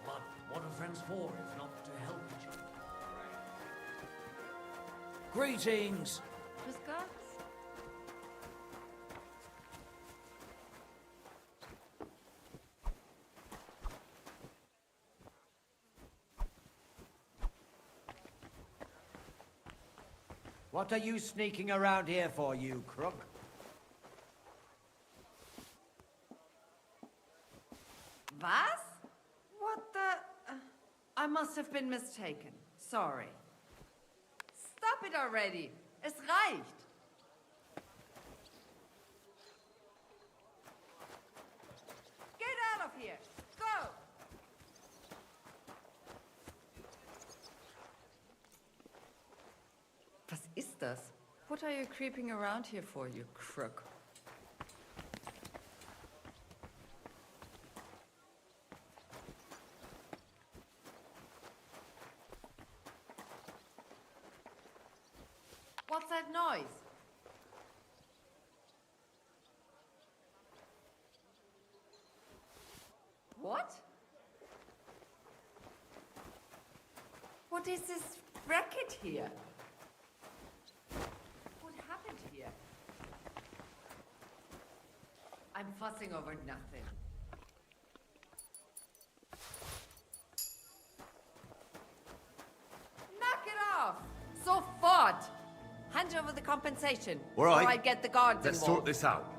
G: But what are friends for if not to help each other? Greetings.
I: Grüß Gott.
P: What are you sneaking around here for, you crook?
I: Was? What the... I must have been mistaken. Sorry. Stop it already. Es reicht. Get out of here. Go. Was ist das? What are you creeping around here for, you crook? What's that noise? What? What is this racket here? What happened here? I'm fussing over nothing. Knock it off! Sofort! Hand over the compensation.
C: All right.
I: Or I get the guards
C: Let's
I: involved.
C: sort this out.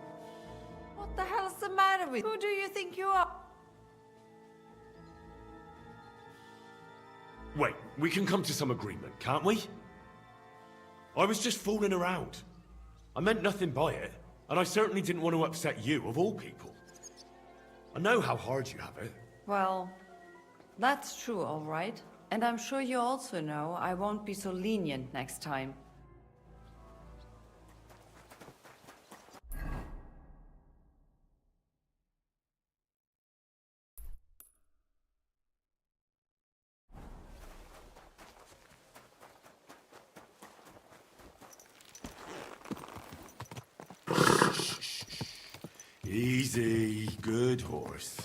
I: What the hell's the matter with you? Who do you think you are?
C: Wait, we can come to some agreement, can't we? I was just fooling around. I meant nothing by it, and I certainly didn't want to upset you, of all people. I know how hard you have it.
Q: Well, that's true, all right. And I'm sure you also know I won't be so lenient next time.
C: Easy, good horse.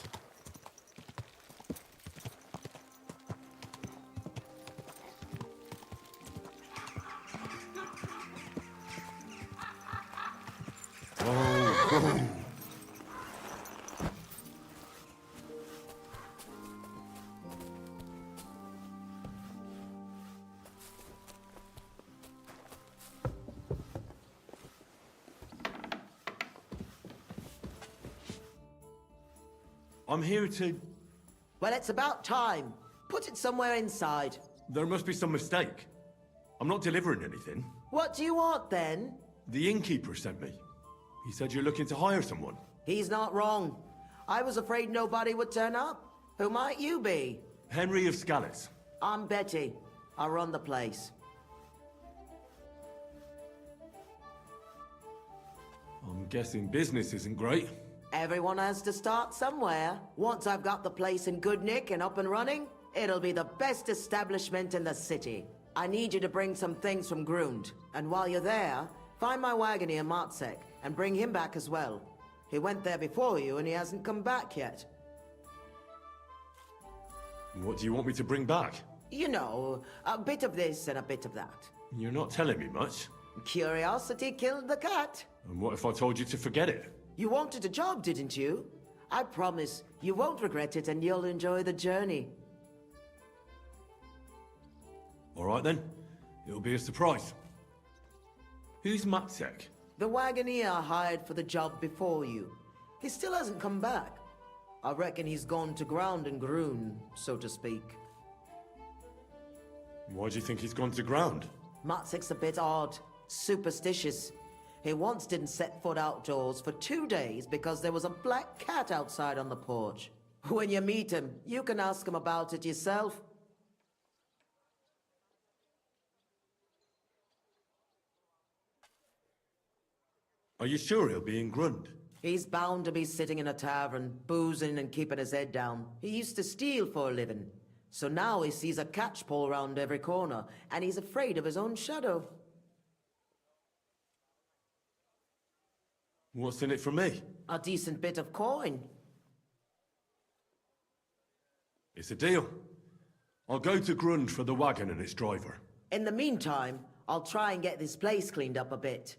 C: Oh. I'm here to...
R: Well, it's about time. Put it somewhere inside.
C: There must be some mistake. I'm not delivering anything.
R: What do you want, then?
C: The innkeeper sent me. He said you're looking to hire someone.
R: He's not wrong. I was afraid nobody would turn up. Who might you be?
C: Henry of Scallis.
R: I'm Betty. I run the place.
C: I'm guessing business isn't great.
R: Everyone has to start somewhere. Once I've got the place in good nick and up and running, it'll be the best establishment in the city. I need you to bring some things from Grund. And while you're there, find my wagoner Matsek and bring him back as well. He went there before you and he hasn't come back yet.
C: What do you want me to bring back?
R: You know, a bit of this and a bit of that.
C: You're not telling me much.
R: Curiosity killed the cat.
C: And what if I told you to forget it?
R: You wanted a job, didn't you? I promise you won't regret it and you'll enjoy the journey.
C: All right then. It'll be a surprise. Who's Matsek?
R: The wagoner I hired for the job before you. He still hasn't come back. I reckon he's gone to ground and Grun, so to speak.
C: Why do you think he's gone to ground?
R: Matsek's a bit odd, superstitious. He once didn't set foot outdoors for 2 days because there was a black cat outside on the porch. When you meet him, you can ask him about it yourself.
C: Are you sure he'll be in Grund?
R: He's bound to be sitting in a tavern, boozing and keeping his head down. He used to steal for a living. So now he sees a catchpole round every corner, and he's afraid of his own shadow.
C: What's in it for me?
R: A decent bit of coin.
C: It's a deal. I'll go to Grund for the wagon and its driver.
R: In the meantime, I'll try and get this place cleaned up a bit.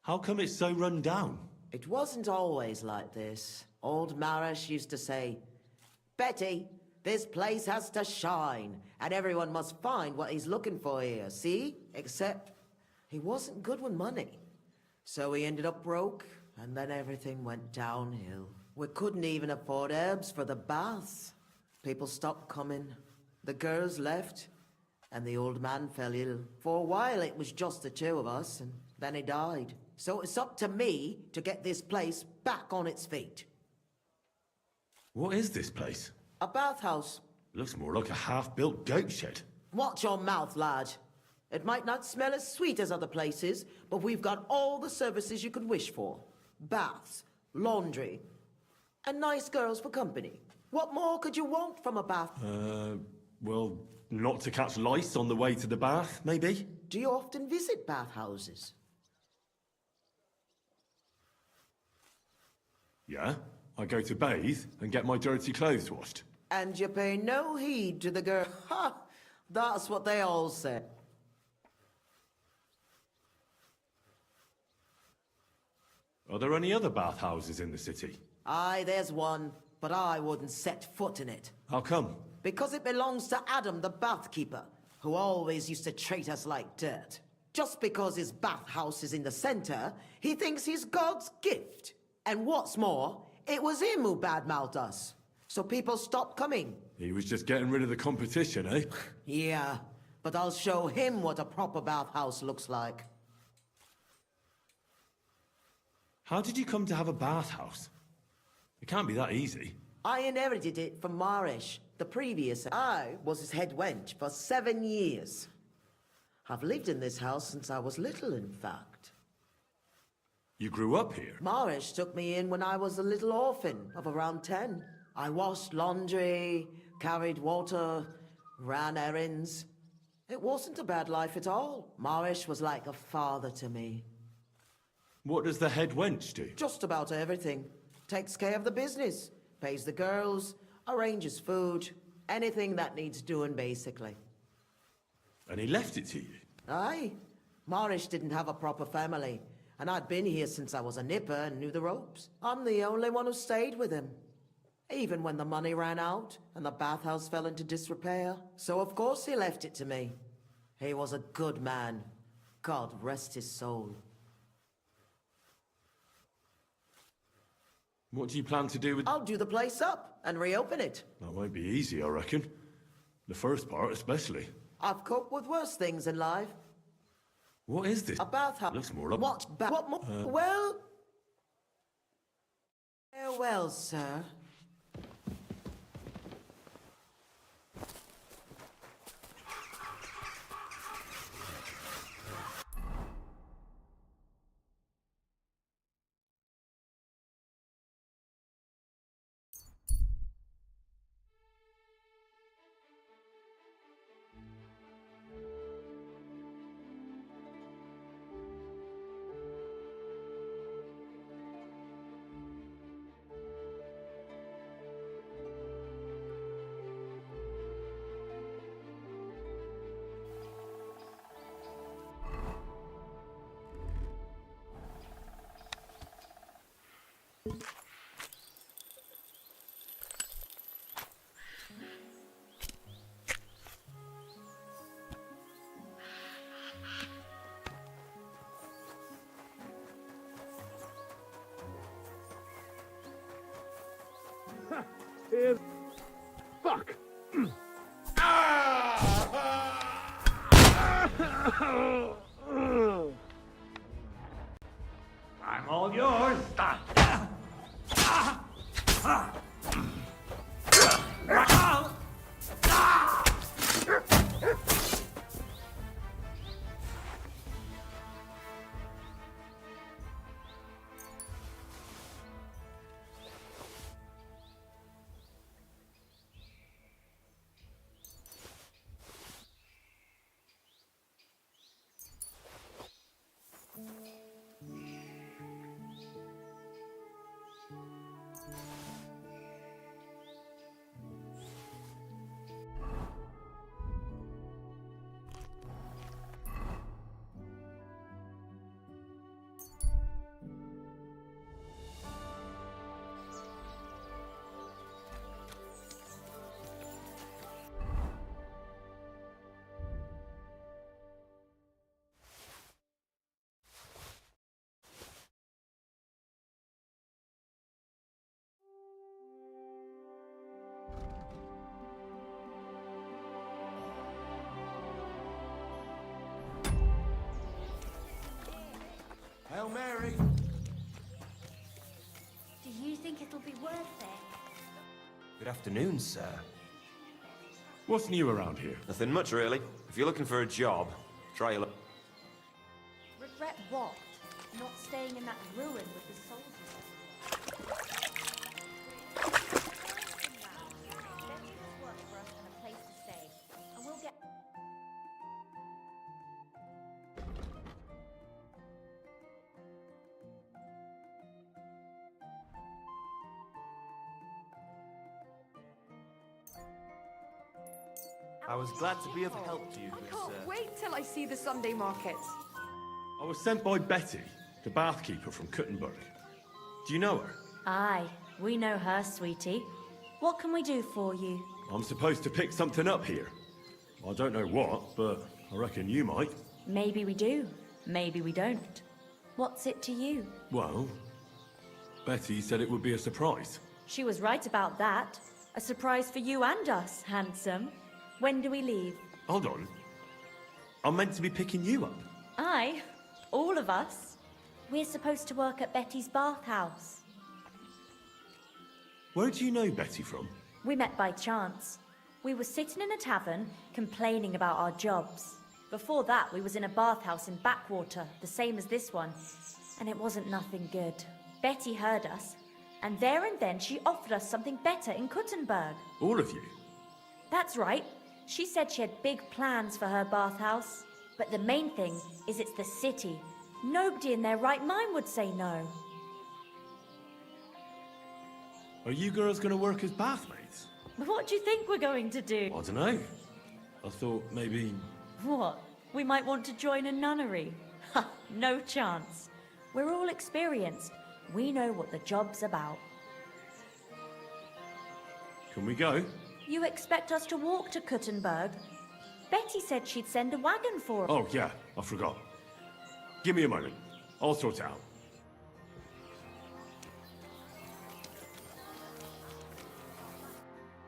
C: How come it's so run down?
R: It wasn't always like this. Old Marish used to say, Betty, this place has to shine, and everyone must find what he's looking for here, see? Except, he wasn't good with money. So he ended up broke, and then everything went downhill. We couldn't even afford herbs for the baths. People stopped coming. The girls left, and the old man fell ill. For a while it was just the two of us, and then he died. So it's up to me to get this place back on its feet.
C: What is this place?
R: A bathhouse.
C: Looks more like a half-built goat shed.
R: Watch your mouth, lad. It might not smell as sweet as other places, but we've got all the services you could wish for. Baths, laundry, and nice girls for company. What more could you want from a bath?
C: Well, not to catch lice on the way to the bath, maybe?
R: Do you often visit bathhouses?
C: Yeah, I go to bathe and get my dirty clothes washed.
R: And you pay no heed to the girl. Ha! That's what they all say.
C: Are there any other bathhouses in the city?
R: Aye, there's one. but I wouldn't set foot in it.
D: How come?
R: Because it belongs to Adam, the bathkeeper, who always used to treat us like dirt. Just because his bathhouse is in the center, he thinks he's God's gift. And what's more, it was him who badmouthed us. So people stopped coming.
D: He was just getting rid of the competition, eh?
R: Yeah, but I'll show him what a proper bathhouse looks like.
D: How did you come to have a bathhouse? It can't be that easy.
R: I inherited it from Marish, the previous. I was his head wench for 7 years. I've lived in this house since I was little, in fact.
D: You grew up here?
R: Marish took me in when I was a little orphan of around 10. I washed laundry, carried water, ran errands. It wasn't a bad life at all. Marish was like a father to me.
D: What does the head wench do?
R: Just about everything. Takes care of the business, pays the girls, arranges food, anything that needs doing, basically.
D: And he left it to you?
R: Aye. Marish didn't have a proper family, and I'd been here since I was a nipper and knew the ropes. I'm the only one who stayed with him. Even when the money ran out and the bathhouse fell into disrepair. So of course he left it to me. He was a good man. God rest his soul.
D: What do you plan to do with...
R: I'll do the place up and reopen it.
D: That won't be easy, I reckon. The first part especially.
R: I've coped with worse things in life.
D: What is this?
R: A bathhouse.
D: Looks more up...
R: What more? Well... Farewell, sir.
D: Fuck!
H: I'm all yours.
K: Hail Mary!
O: Do you think it'll be worth it?
K: Good afternoon, sir.
D: What's new around here?
K: Nothing much, really. If you're looking for a job, try your luck.
I: Regret what? Not staying in that ruin with the soldiers. Work for us and a place to stay. And we'll get...
S: I was glad to be of help to you, good sir.
T: Wait till I see the Sunday market.
D: I was sent by Betty, the bathkeeper from Kuttenberg. Do you know her?
O: Aye.
E: We know her, sweetie. What can we do for you?
D: I'm supposed to pick something up here. I don't know what, but I reckon you might.
E: Maybe we do. Maybe we don't. What's it to you?
D: Well, Betty said it would be a surprise.
E: She was right about that. A surprise for you and us, handsome. When do we leave?
D: Hold on. I'm meant to be picking you up.
E: Aye. All of us. We're supposed to work at Betty's bathhouse.
D: Where do you know Betty from?
E: We met by chance. We were sitting in a tavern, complaining about our jobs. Before that, we was in a bathhouse in Backwater, the same as this one. And it wasn't nothing good. Betty heard us, and there and then she offered us something better in Kuttenberg.
D: All of you?
E: That's right. She said she had big plans for her bathhouse. But the main thing is it's the city. Nobody in their right mind would say no.
D: Are you girls going to work as bathmaids?
E: What do you think we're going to do?
D: I don't know. I thought maybe...
E: What? We might want to join a nunnery? Ha! No chance. We're all experienced. We know what the job's about.
D: Can we go?
E: You expect us to walk to Kuttenberg? Betty said she'd send a wagon for us.
D: Oh, yeah, I forgot. Give me a moment. I'll sort it out.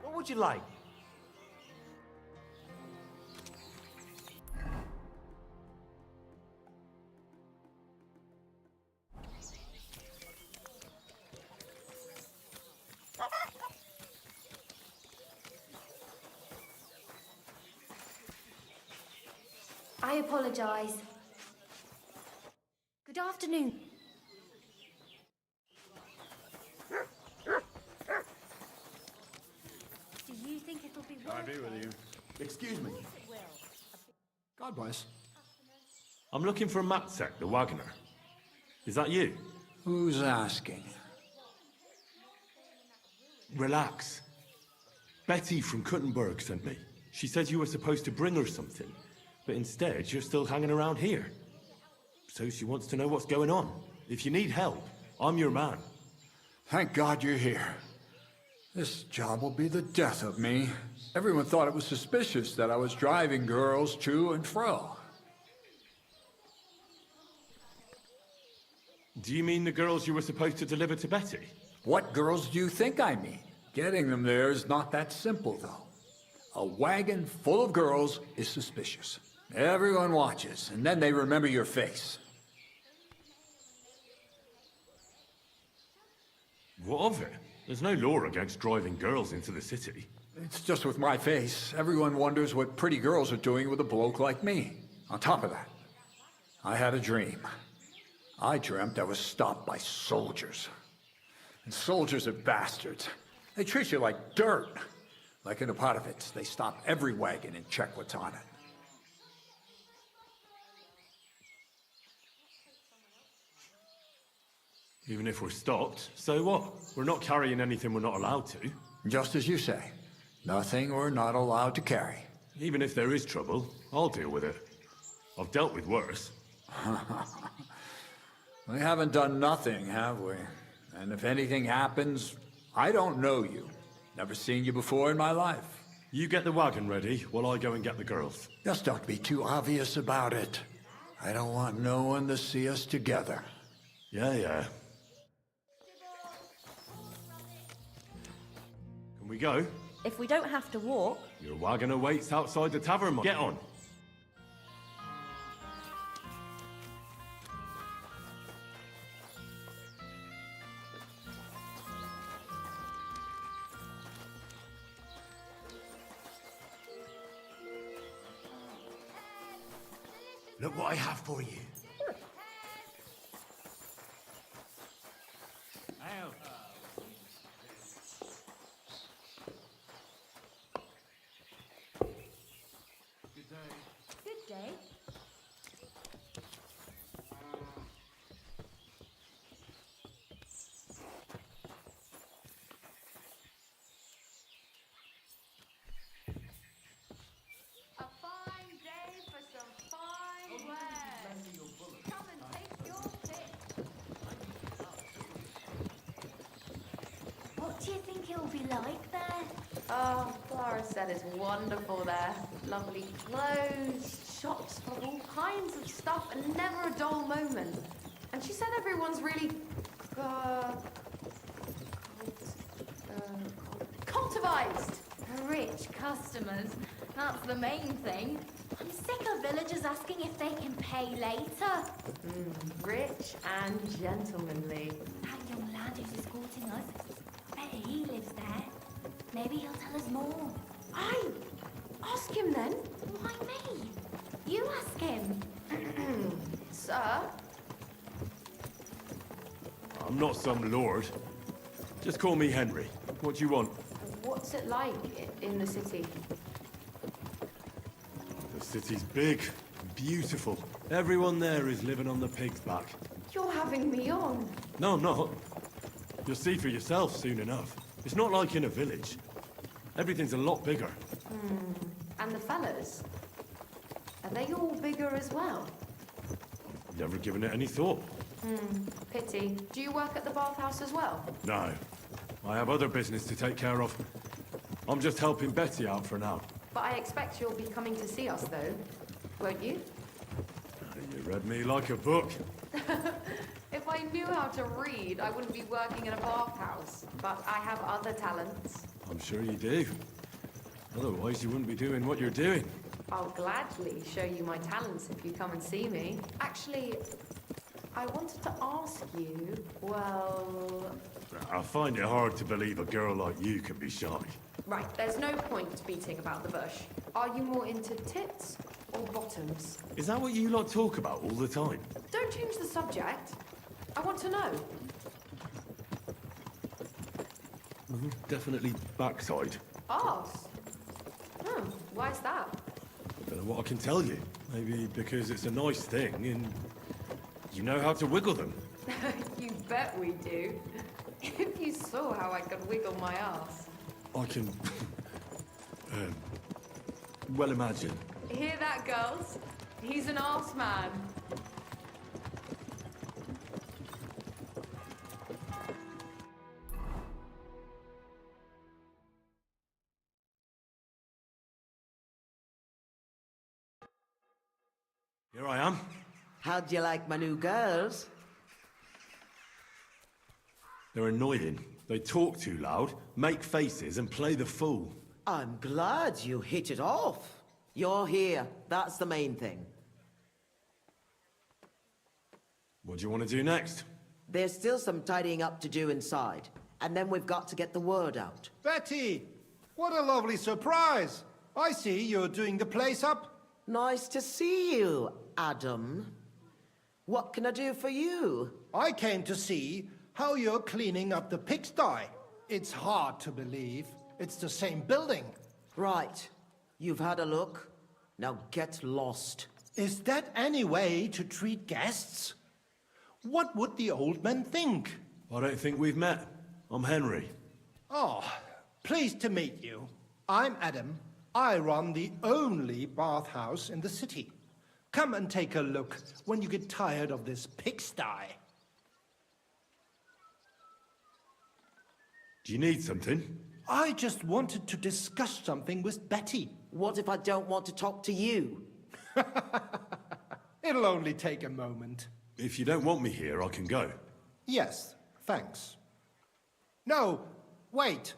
F: What would you like?
I: I apologize. Good afternoon. Do you think it'll be
C: I agree with you. Excuse me.
D: God bless. I'm looking for Matzek, the wagoner. Is that you?
N: Who's asking?
D: Relax. Betty from Kuttenberg sent me. She said you were supposed to bring her something, but instead you're still hanging around here. So she wants to know what's going on. If you need help, I'm your man.
N: Thank God you're here. This job will be the death of me. Everyone thought it was suspicious that I was driving girls to and fro.
D: Do you mean the girls you were supposed to deliver to Betty?
N: What girls do you think I mean? Getting them there is not that simple, though. A wagon full of girls is suspicious. Everyone watches, and then they remember your face.
D: What of it? There's no law against driving girls into the city.
N: It's just with my face. Everyone wonders what pretty girls are doing with a bloke like me. On top of that, I had a dream. I dreamt I was stopped by soldiers. And soldiers are bastards. They treat you like dirt. Like in Apotovitz, they stop every wagon and check what's on it.
D: Even if we're stopped, so what? We're not carrying anything we're not allowed to.
N: Just as you say. Nothing we're not allowed to carry.
D: Even if there is trouble, I'll deal with it. I've dealt with worse.
N: We haven't done nothing, have we? And if anything happens, I don't know you. Never seen you before in my life.
D: You get the wagon ready while I go and get the girls.
N: Just don't be too obvious about it. I don't want no one to see us together.
D: Yeah. Can we go?
E: If we don't have to walk...
D: Your wagon awaits outside the tavern. Get on. Look what I have for you.
E: Good day.
T: A fine day for some fine wear.
O: it'll be like there?
Q: Oh, Clara said it's wonderful there. Lovely clothes, shops for all kinds of stuff, and never a dull moment. And she said everyone's really cultivized.
O: Rich customers. That's the main thing. I'm sick of villagers asking if they can pay later.
Q: Rich and gentlemanly.
O: That young lad who's escorting us, I bet he lives there. Maybe he'll tell us more.
Q: Aye, ask him then.
O: Why me? You ask him.
Q: Sir?
D: I'm not some lord. Just call me Henry. What do you want?
Q: What's it like in the city?
D: The city's big, and beautiful. Everyone there is living on the pig's back.
Q: You're having me on.
D: No, I'm not. You'll see for yourself soon enough. It's not like in a village. Everything's a lot bigger.
Q: And the fellas? Are they all bigger as well?
D: Never given it any thought.
Q: Pity. Do you work at the bathhouse as well?
D: No. I have other business to take care of. I'm just helping Betty out for now.
Q: But I expect you'll be coming to see us, though. Won't you?
D: You read me like a book.
Q: If I knew how to read, I wouldn't be working in a bathhouse. But I have other talents.
D: I'm sure you do. Otherwise, you wouldn't be doing what you're doing.
Q: I'll gladly show you my talents if you come and see me. Actually, I wanted to ask you, well...
D: I find it hard to believe a girl like you can be shy.
Q: Right, there's no point beating about the bush. Are you more into tits or bottoms?
D: Is that what you lot talk about all the time?
Q: Don't change the subject. I want to know.
D: Definitely backside.
Q: Arse? Why's that?
D: Don't know what I can tell you. Maybe because it's a nice thing and you know how to wiggle them.
Q: You bet we do. If you saw how I could wiggle my ass.
D: I can... well imagine.
Q: Hear that, girls? He's an arse man.
D: Here I am.
R: How'd you like my new girls?
D: They're annoying. They talk too loud, make faces, and play the fool.
R: I'm glad you hit it off. You're here. That's the main thing.
D: What do you want to do next?
R: There's still some tidying up to do inside. And then we've got to get the word out.
B: Betty! What a lovely surprise! I see you're doing the place up.
R: Nice to see you, Adam. What can I do for you?
B: I came to see how you're cleaning up the pigsty. It's hard to believe. It's the same building.
R: Right. You've had a look. Now get lost.
B: Is that any way to treat guests? What would the old man think?
D: I don't think we've met. I'm Henry.
B: Oh, pleased to meet you. I'm Adam. I run the only bathhouse in the city. Come and take a look when you get tired of this pigsty.
D: Do you need something?
B: I just wanted to discuss something with Betty.
R: What if I don't want to talk to you?
B: It'll only take a moment.
D: If you don't want me here, I can go.
B: Yes, thanks. No, wait.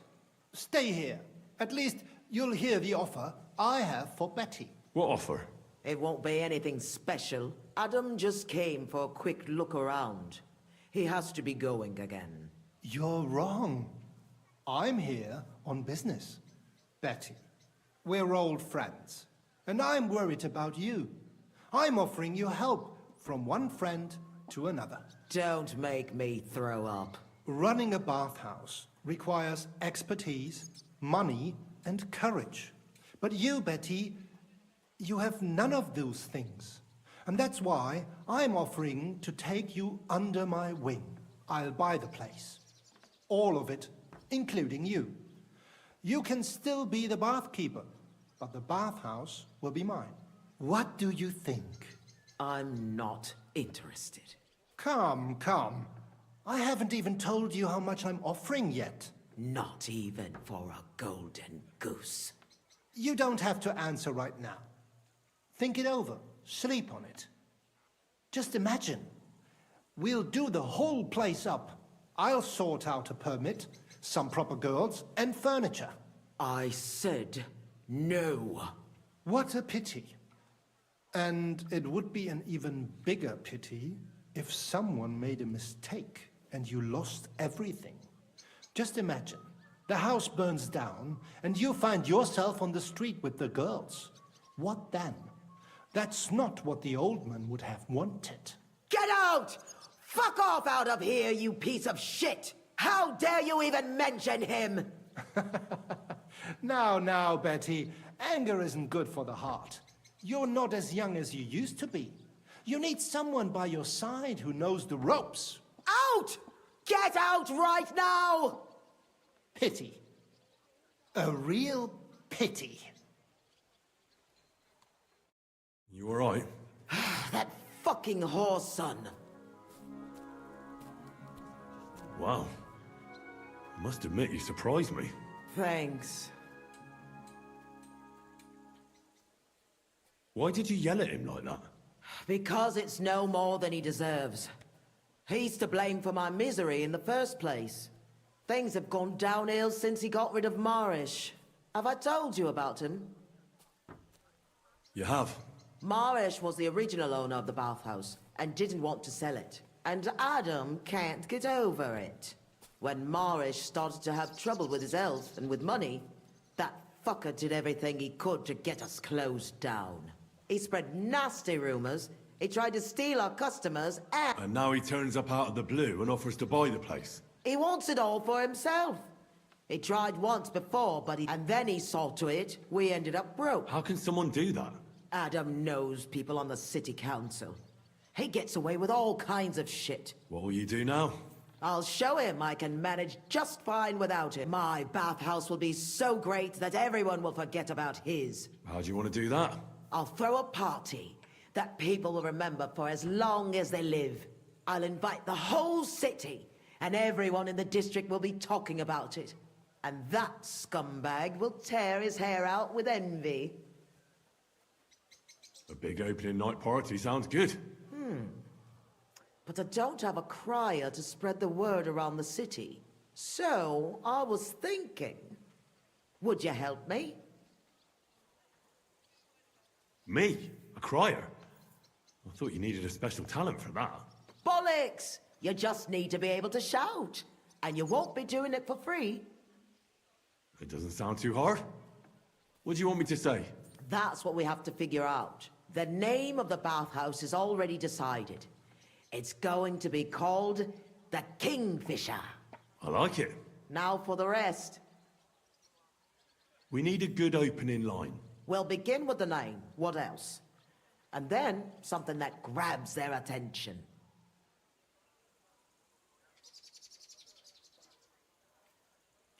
B: Stay here. At least you'll hear the offer I have for Betty.
D: What offer?
R: It won't be anything special. Adam just came for a quick look around. He has to be going again.
B: You're wrong. I'm here on business. Betty, we're old friends, and I'm worried about you. I'm offering you help from one friend to another.
R: Don't make me throw up.
B: Running a bathhouse requires expertise, money, and courage. But you, Betty, you have none of those things. And that's why I'm offering to take you under my wing. I'll buy the place. All of it, including you. You can still be the bathkeeper, but the bathhouse will be mine. What do you think?
R: I'm not interested.
B: Come, come. I haven't even told you how much I'm offering yet.
R: Not even for a golden goose.
U: You don't have to answer right now. Think it over. Sleep on it. Just imagine. We'll do the whole place up. I'll sort out a permit, some proper girls, and furniture.
R: I said no.
U: What a pity. And it would be an even bigger pity if someone made a mistake and you lost everything. Just imagine, the house burns down and you find yourself on the street with the girls. What then? That's not what the old man would have wanted.
R: Get out! Fuck off out of here, you piece of shit! How dare you even mention him?
U: Now, Betty, anger isn't good for the heart. You're not as young as you used to be. You need someone by your side who knows the ropes.
R: Out! Get out right now!
U: Pity. A real pity.
D: You alright?
R: That fucking whore's son.
D: Wow. I must admit, you surprised me.
R: Thanks.
D: Why did you yell at him like that?
R: Because it's no more than he deserves. He's to blame for my misery in the first place. Things have gone downhill since he got rid of Marish. Have I told you about him?
D: You have.
R: Marish was the original owner of the bathhouse and didn't want to sell it. And Adam can't get over it. When Marish started to have trouble with his health and with money, that fucker did everything he could to get us closed down. He spread nasty rumors, he tried to steal our customers,
D: And now he turns up out of the blue and offers to buy the place.
R: he wants it all for himself. He tried once before, and then he saw to it we ended up broke.
D: How can someone do that?
R: Adam knows people on the city council. He gets away with all kinds of shit.
D: What will you do now?
R: I'll show him I can manage just fine without him. My bathhouse will be so great that everyone will forget about his.
D: How do you want to do that?
R: I'll throw a party that people will remember for as long as they live. I'll invite the whole city, and everyone in the district will be talking about it. And that scumbag will tear his hair out with envy.
D: A big opening night party sounds good.
R: But I don't have a crier to spread the word around the city. So, I was thinking, would you help me?
D: Me? A crier? I thought you needed a special talent for that.
R: Bollocks! You just need to be able to shout. And you won't be doing it for free.
D: It doesn't sound too hard. What do you want me to say?
R: That's what we have to figure out. The name of the bathhouse is already decided. It's going to be called the Kingfisher.
D: I like it.
R: Now for the rest.
D: We need a good opening line.
R: We'll begin with the name. What else? And then something that grabs their attention.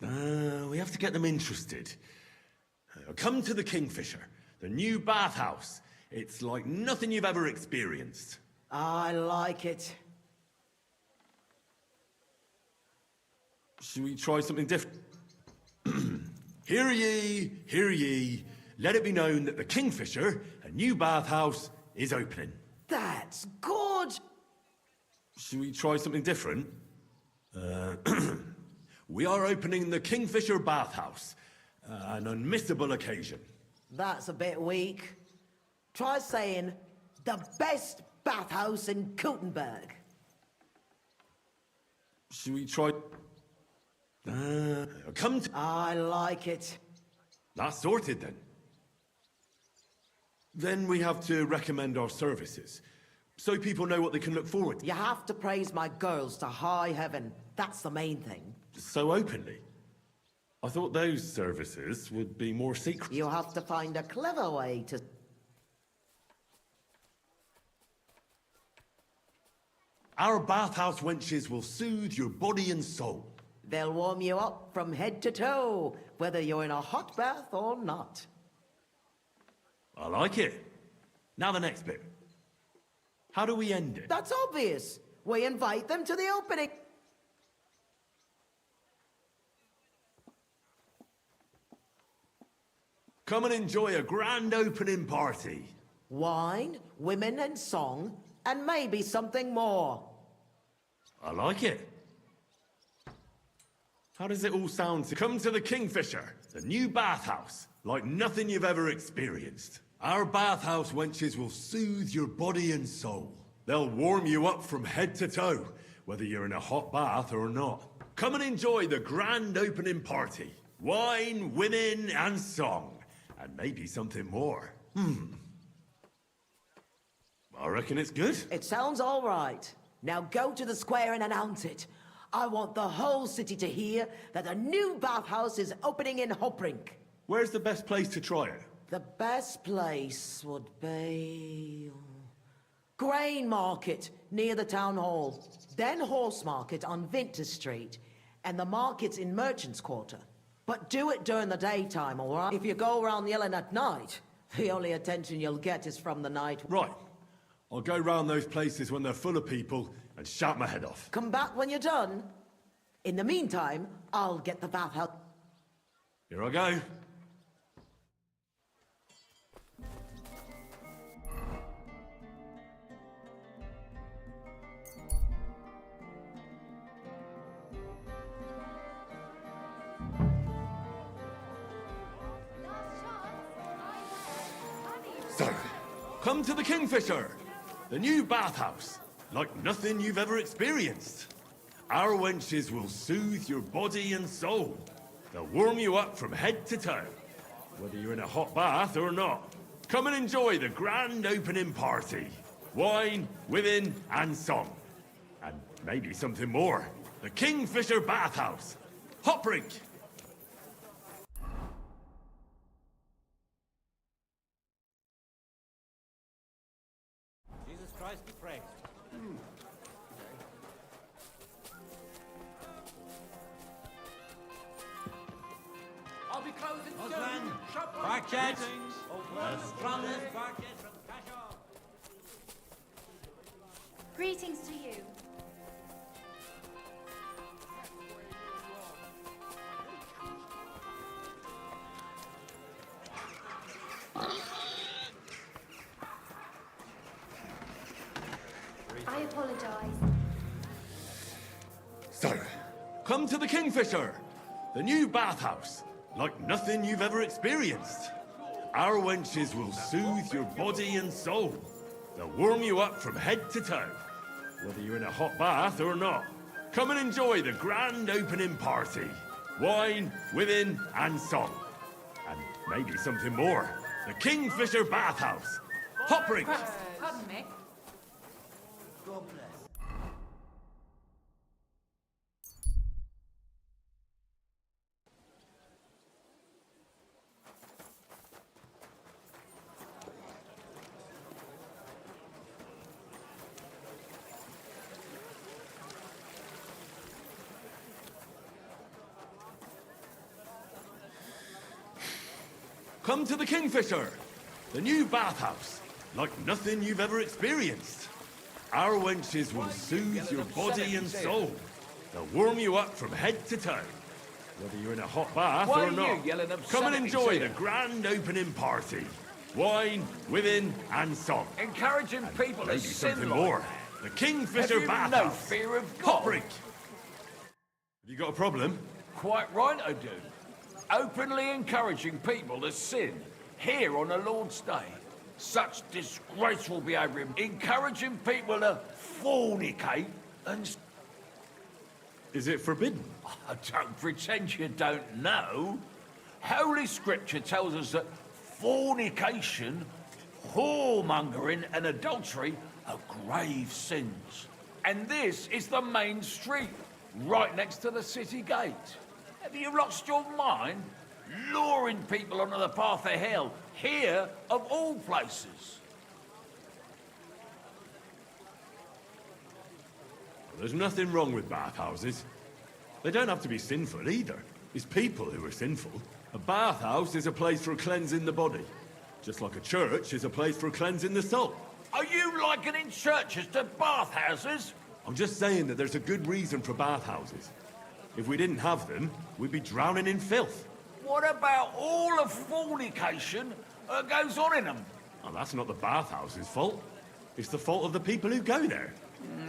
D: We have to get them interested. Come to the Kingfisher, the new bathhouse. It's like nothing you've ever experienced.
R: I like it.
D: Should we try something different? Hear ye, hear ye. Let it be known that the Kingfisher, a new bathhouse, is opening.
R: That's good!
D: Should we try something different? We are opening the Kingfisher bathhouse. An unmissable occasion.
R: That's a bit weak. Try saying, the best bathhouse in Gutenberg.
D: Should we try... come to...
R: I like it.
D: That's sorted, then. Then we have to recommend our services, so people know what they can look forward to.
R: You have to praise my girls to high heaven. That's the main thing.
D: So openly? I thought those services would be more secret.
R: You have to find a clever way to...
D: Our bathhouse wenches will soothe your body and soul.
R: They'll warm you up from head to toe, whether you're in a hot bath or not.
D: I like it. Now the next bit. How do we end it?
R: That's obvious. We invite them to the opening.
D: Come and enjoy a grand opening party.
R: Wine, women and song, and maybe something more.
D: I like it. How does it all sound to come to the Kingfisher, the new bathhouse, like nothing you've ever experienced? Our bathhouse wenches will soothe your body and soul. They'll warm you up from head to toe, whether you're in a hot bath or not. Come and enjoy the grand opening party. Wine, women, and song. And maybe something more. I reckon it's good.
R: It sounds all right. Now go to the square and announce it. I want the whole city to hear that a new bathhouse is opening in Hoprink.
D: Where's the best place to try it?
R: The best place would be... Grain Market, near the town hall. Then Horse Market on Vinter Street. And the markets in Merchants Quarter. But do it during the daytime, all right? If you go around yelling at night, the only attention you'll get is from the night.
D: Right. I'll go round those places when they're full of people and shout my head off.
R: Come back when you're done. In the meantime, I'll get the bathhouse.
D: Here I go. So, come to the Kingfisher, the new bathhouse, like nothing you've ever experienced. Our wenches will soothe your body and soul. They'll warm you up from head to toe, whether you're in a hot bath or not. Come and enjoy the grand opening party. Wine, women, and song. And maybe something more. The Kingfisher Bathhouse. Hoprink!
P: Jesus Christ be praised.
F: I'll be closing soon.
P: Osman,
F: Shop
P: Barchet.
A: Greetings.
P: The strongest Barchet from Cashel.
O: Greetings to you. I apologize.
D: So, come to the Kingfisher, the new bathhouse, like nothing you've ever experienced. Our wenches will soothe your body and soul. They'll warm you up from head to toe, whether you're in a hot bath or not. Come and enjoy the grand opening party. Wine, women, and song. And maybe something more. The Kingfisher Bathhouse. Hoprink!
Q: Pardon me.
P: God bless.
D: Come to the Kingfisher, the new bathhouse, like nothing you've ever experienced. Our wenches will soothe your body and soul. They'll warm you up from head to toe, whether you're in a hot bath
N: Why
D: or
N: are you
D: not.
N: yelling
D: Come and
N: obscenities
D: enjoy
N: here?
D: the grand opening party. Wine, women, and song.
N: Encouraging people to
D: Maybe
N: sin
D: something
N: like
D: more.
N: that.
D: The Kingfisher
N: Have you no
D: Bathhouse.
N: fear of God?
D: Hoprink! Have you got a problem?
N: Quite right I do. Openly encouraging people to sin here on the Lord's Day. Such disgraceful behaviour. Encouraging people to fornicate and...
D: Is it forbidden?
N: Oh, don't pretend you don't know. Holy Scripture tells us that fornication, whoremongering and adultery are grave sins. And this is the main street, right next to the city gate. Have you lost your mind? Luring people onto the path of hell, here of all places.
D: There's nothing wrong with bathhouses. They don't have to be sinful either. It's people who are sinful. A bathhouse is a place for cleansing the body, just like a church is a place for cleansing the soul.
N: Are you likening churches to bathhouses?
D: I'm just saying that there's a good reason for bathhouses. If we didn't have them, we'd be drowning in filth.
N: what about all the fornication that goes on in them?
D: Well, that's not the bathhouse's fault. It's the fault of the people who go there.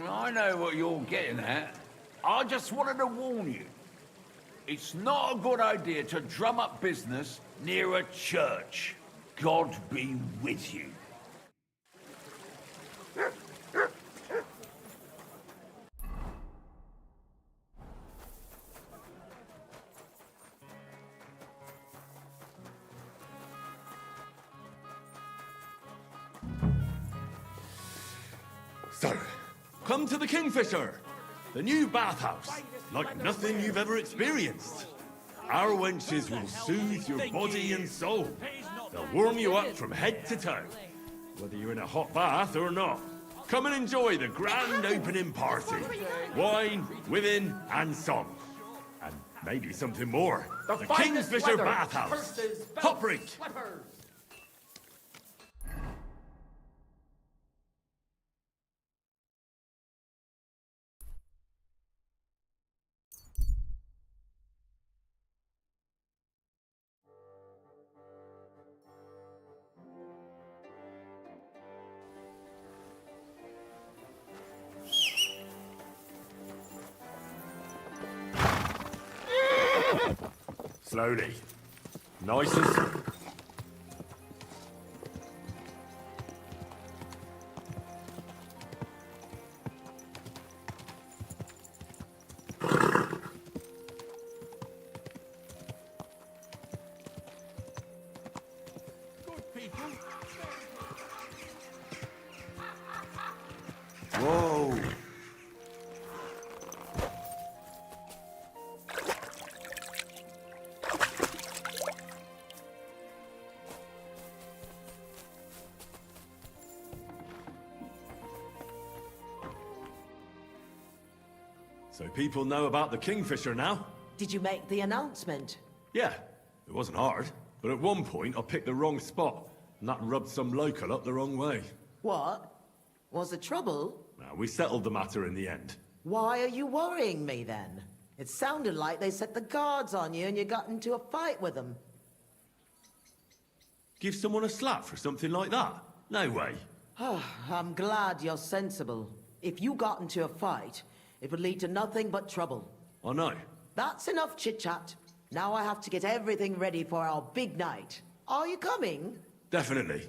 N: I know what you're getting at. I just wanted to warn you. It's not a good idea to drum up business near a church. God be with you.
D: So, come to the Kingfisher, the new bathhouse, like nothing you've ever experienced. Our wenches will soothe your body and soul. They'll warm you up from head to toe, whether you're in a hot bath or not. Come and enjoy the grand opening party. Wine, women, and song. And maybe something more. The Kingfisher Bathhouse. Hopbrink. Slowly. Nice and... Whoa. So people know about the Kingfisher now?
R: Did you make the announcement?
D: Yeah, it wasn't hard. But at one point I picked the wrong spot, and that rubbed some local up the wrong way.
R: What? Was it trouble?
D: Now, we settled the matter in the end.
R: Why are you worrying me then? It sounded like they set the guards on you and you got into a fight with them.
D: Give someone a slap for something like that? No way.
R: I'm glad you're sensible. If you got into a fight, it would lead to nothing but trouble.
D: I know.
R: That's enough chit-chat. Now I have to get everything ready for our big night. Are you coming?
D: Definitely.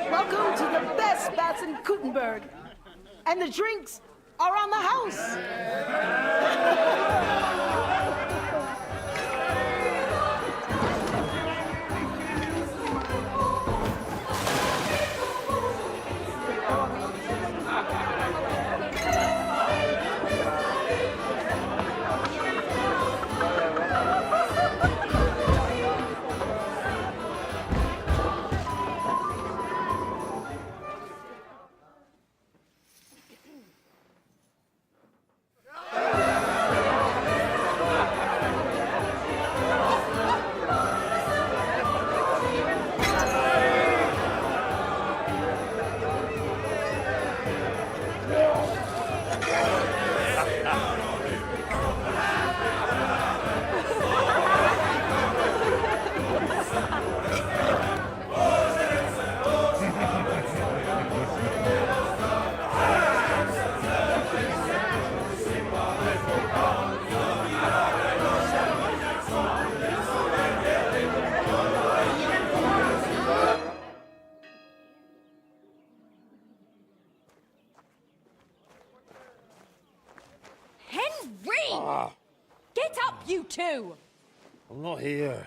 M: Welcome to the best bats in Gutenberg. And the drinks are on the house.
T: Henry! Get up, you two!
H: I'm not here.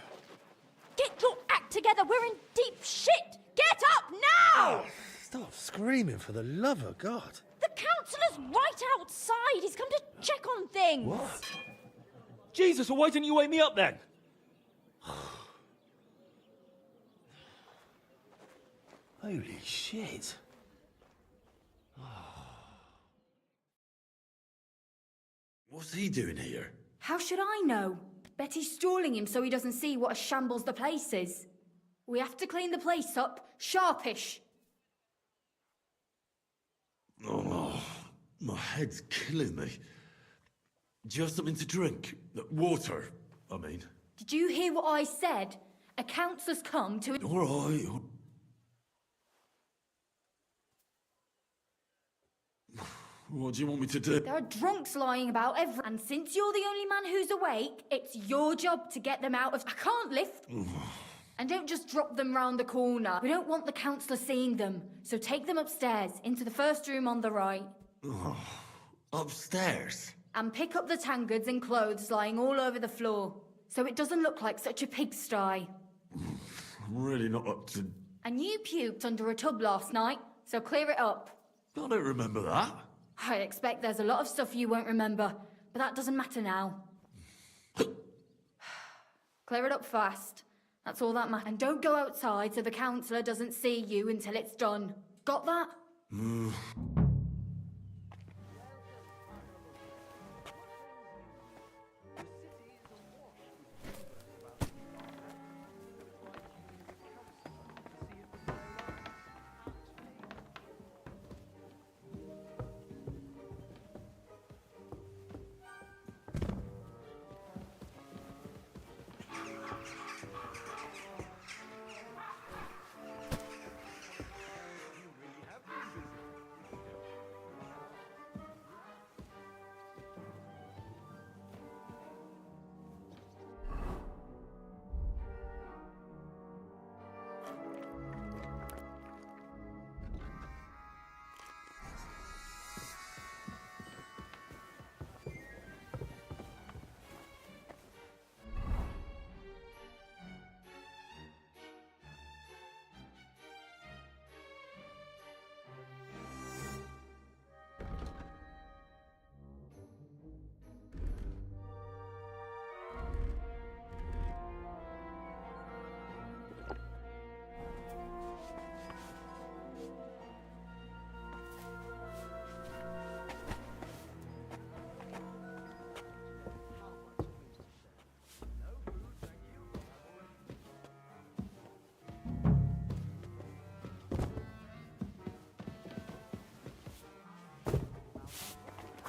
I: back together. We're in deep shit. Get up now!
L: Stop screaming, for the love of God.
I: The councillor's right outside. He's come to check on things.
L: What?
V: Jesus, well, why didn't you wake me up then?
L: Holy shit.
D: What's he doing here?
W: How should I know? Betty's stalling him so he doesn't see what a shambles the place is. We have to clean the place up, sharpish.
D: Oh, my head's killing me. Do you have something to drink? Water, I mean.
W: Did you hear what I said? A councillor's come to...
D: All right. What do you want me to do?
W: There are drunks lying about everywhere, and since you're the only man who's awake, it's your job to get them out of... I can't lift... And don't just drop them round the corner. We don't want the councillor seeing them, so take them upstairs, into the first room on the right.
D: Upstairs?
W: And pick up the tankards and clothes lying all over the floor, so it doesn't look like such a pigsty.
D: I'm really not up to...
W: And you puked under a tub last night, so clear it up.
D: I don't remember that.
W: I expect there's a lot of stuff you won't remember, but that doesn't matter now. Clear it up fast. That's all that matters. And don't go outside so the councillor doesn't see you until it's done. Got that?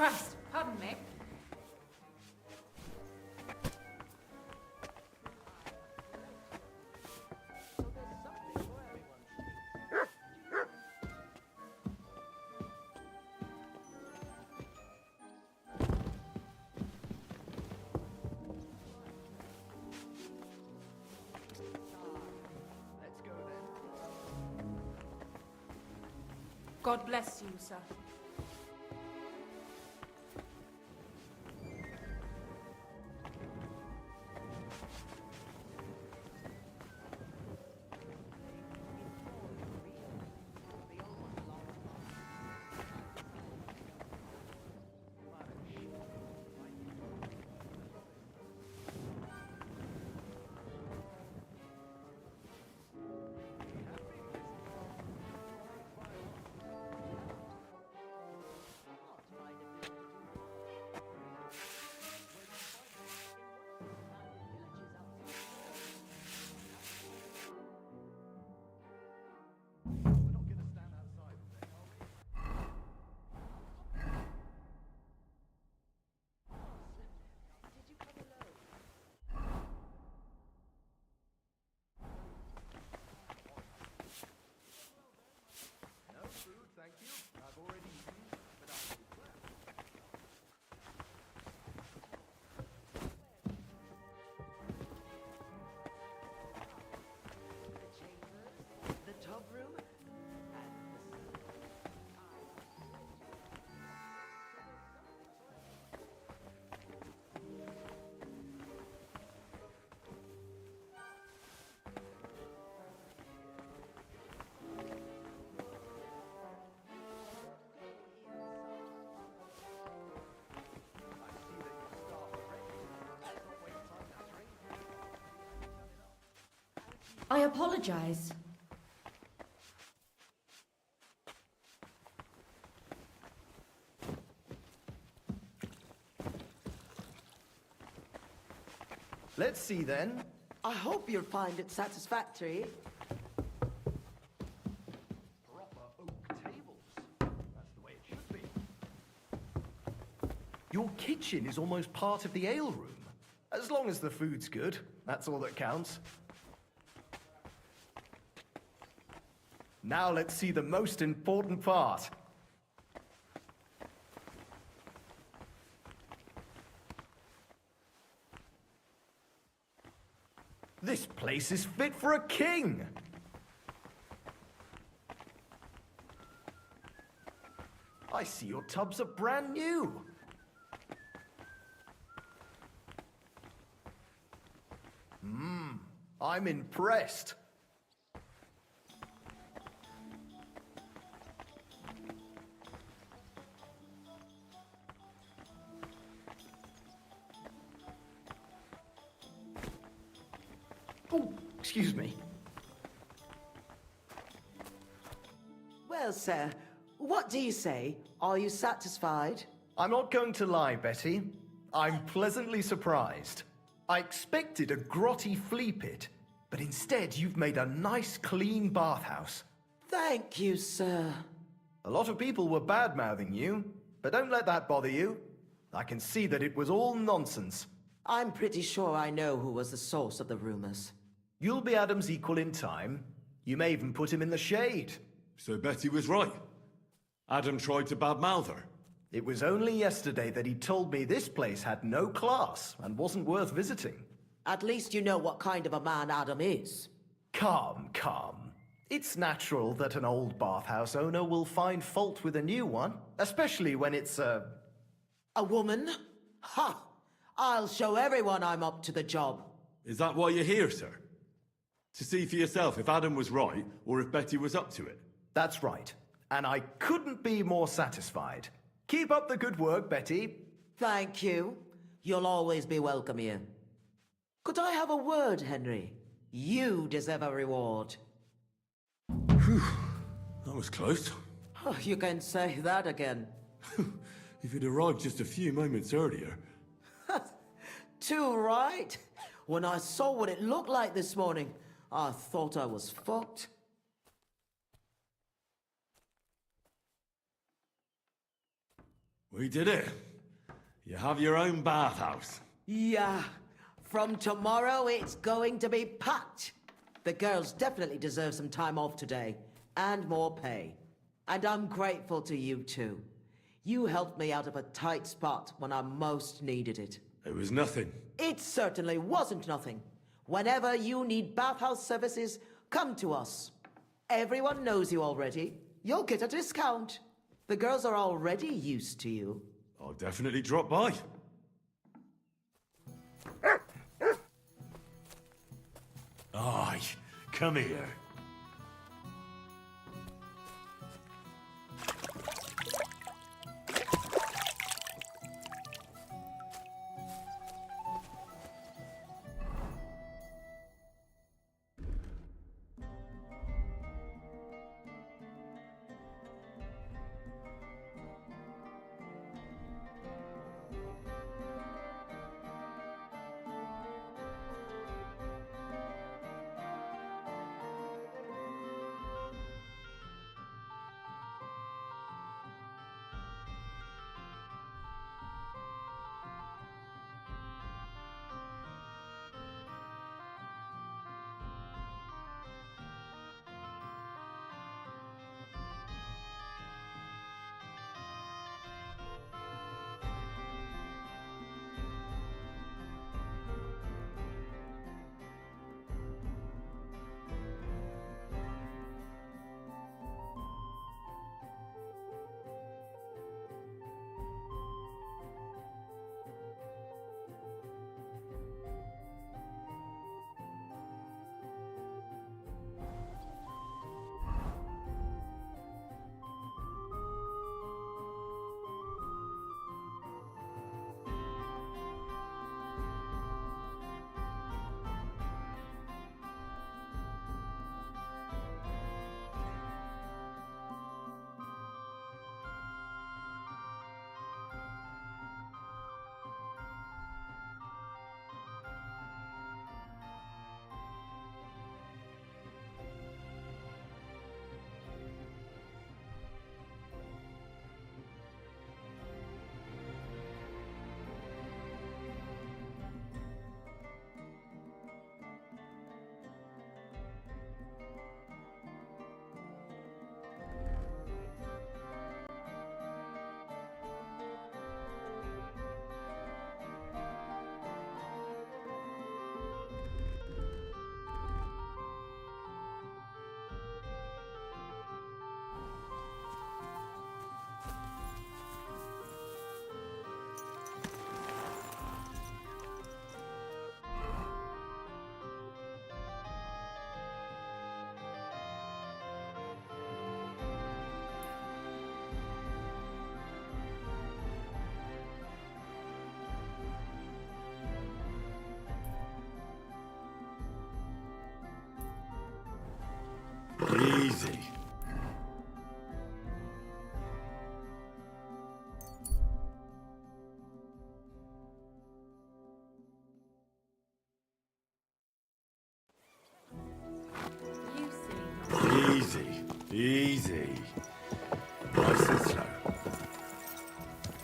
Q: Christ, pardon me. God bless you, sir.
E: I apologize.
B: Let's see then.
R: I hope you'll find it satisfactory.
B: Proper oak tables. That's the way it should be. Your kitchen is almost part of the ale room. As long as the food's good, that's all that counts. Now let's see the most important part. This place is fit for a king! I see your tubs are brand new. I'm impressed. Oh, excuse me.
R: Well, sir, what do you say? Are you satisfied?
B: I'm not going to lie, Betty. I'm pleasantly surprised. I expected a grotty flea pit, but instead you've made a nice, clean bathhouse.
R: Thank you, sir.
B: A lot of people were bad-mouthing you, but don't let that bother you. I can see that it was all nonsense.
R: I'm pretty sure I know who was the source of the rumors.
B: You'll be Adam's equal in time. You may even put him in the shade.
D: So Betty was right. Adam tried to badmouth her.
B: It was only yesterday that he told me this place had no class and wasn't worth visiting.
R: At least you know what kind of a man Adam is.
B: Calm, calm. It's natural that an old bathhouse owner will find fault with a new one, especially when it's
R: a woman? Ha! I'll show everyone I'm up to the job.
D: Is that why you're here, sir? To see for yourself if Adam was right or if Betty was up to it?
B: That's right. And I couldn't be more satisfied. Keep up the good work, Betty.
R: Thank you. You'll always be welcome here. Could I have a word, Henry? You deserve a reward.
D: Phew, that was close.
R: Oh, you can say that again.
D: If you'd arrived just a few moments earlier.
R: Too right. When I saw what it looked like this morning, I thought I was fucked.
D: We did it. You have your own bathhouse.
R: Yeah. From tomorrow, it's going to be packed. The girls definitely deserve some time off today, and more pay. And I'm grateful to you too. You helped me out of a tight spot when I most needed it.
D: It was nothing.
R: It certainly wasn't nothing. Whenever you need bathhouse services, come to us. Everyone knows you already. You'll get a discount. The girls are already used to you.
D: I'll definitely drop by. Aye, come here.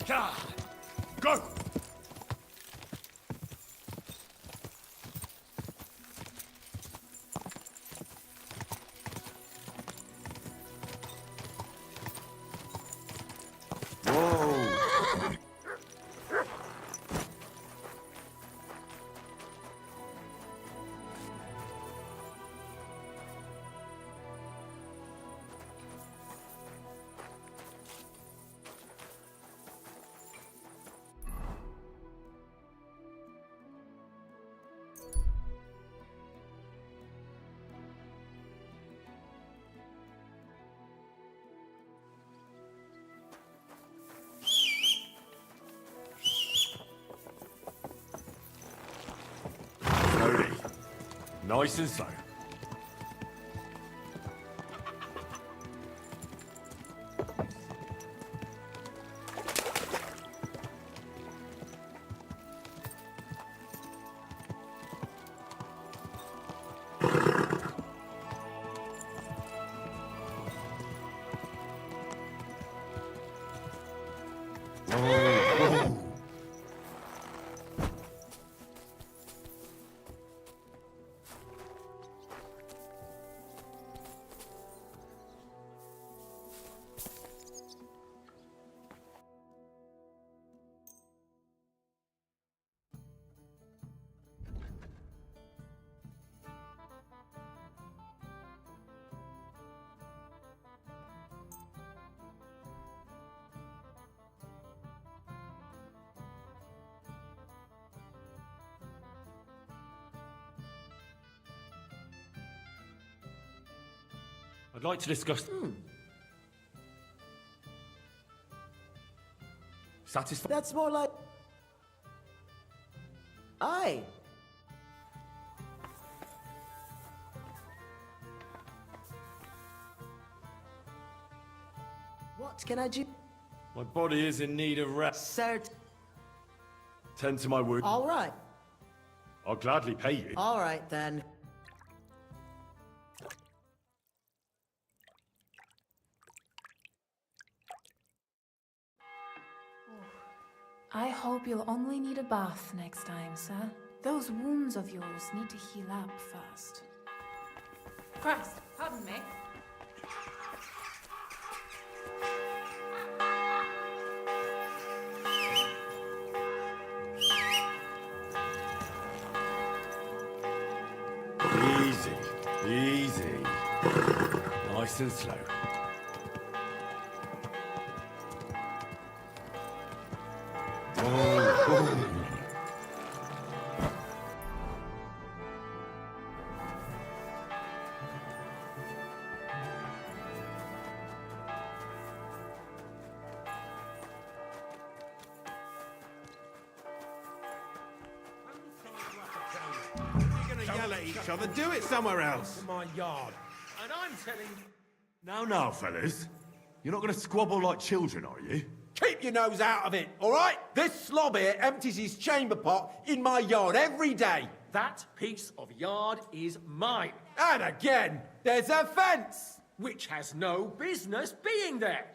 C: Go! Slowly. Nice and slow. I'd like to discuss... Satisfied?
R: That's more like... Aye. What can I do?
C: My body is in need of rest.
R: Cert.
C: Tend to my wound.
R: All right.
C: I'll gladly pay you.
R: All right, then.
G: I hope you'll only need a bath next time, sir. Those wounds of yours need to heal up first.
W: Christ, pardon me.
C: Easy, easy. Nice and slow.
J: Yell at each other, do it somewhere else.
L: My yard.
F: And I'm telling...
C: Now, fellas. You're not going to squabble like children, are you?
J: Keep your nose out of it, all right? This slob here empties his chamber pot in my yard every day.
F: That piece of yard is mine.
J: And again, there's a fence.
F: Which has no business being there.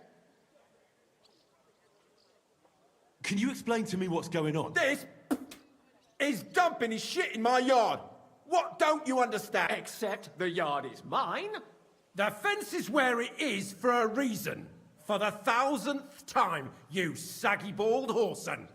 C: Can you explain to me what's going on?
J: This is dumping his shit in my yard. What don't you understand?
F: Except the yard is mine.
J: The fence is where it is for a reason. For the 1000th time, you saggy bald whoreson.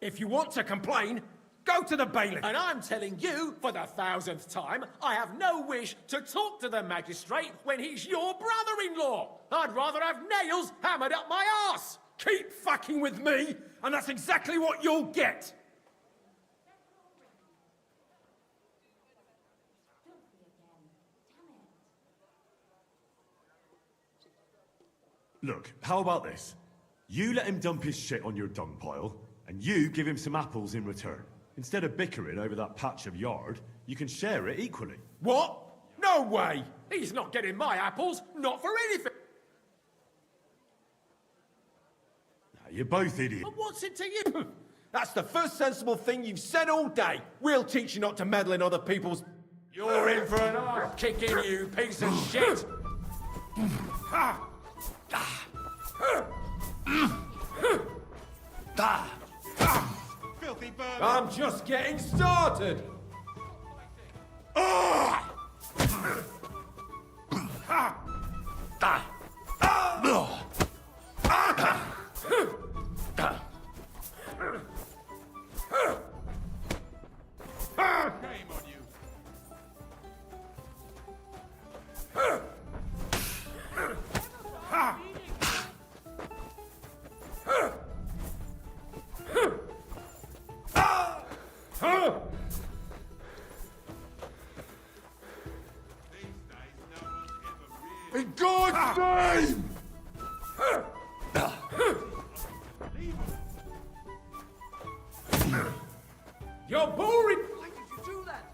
J: If you want to complain, go to the bailiff.
F: And I'm telling you, for the 1000th time, I have no wish to talk to the magistrate when he's your brother-in-law. I'd rather have nails hammered up my arse.
J: Keep fucking with me, and that's exactly what you'll get.
C: Look, how about this? You let him dump his shit on your dung pile, and you give him some apples in return. Instead of bickering over that patch of yard, you can share it equally.
J: What? No way!
F: He's not getting my apples, not for anything.
C: You're both idiots.
F: But what's it to you?
J: That's the first sensible thing you've said all day. We'll teach you not to meddle in other people's...
F: You're in for an arse kicking, you piece of shit.
J: Filthy bird! I'm just getting started!
C: In God's name!
J: You're boring!
F: Why did you do that?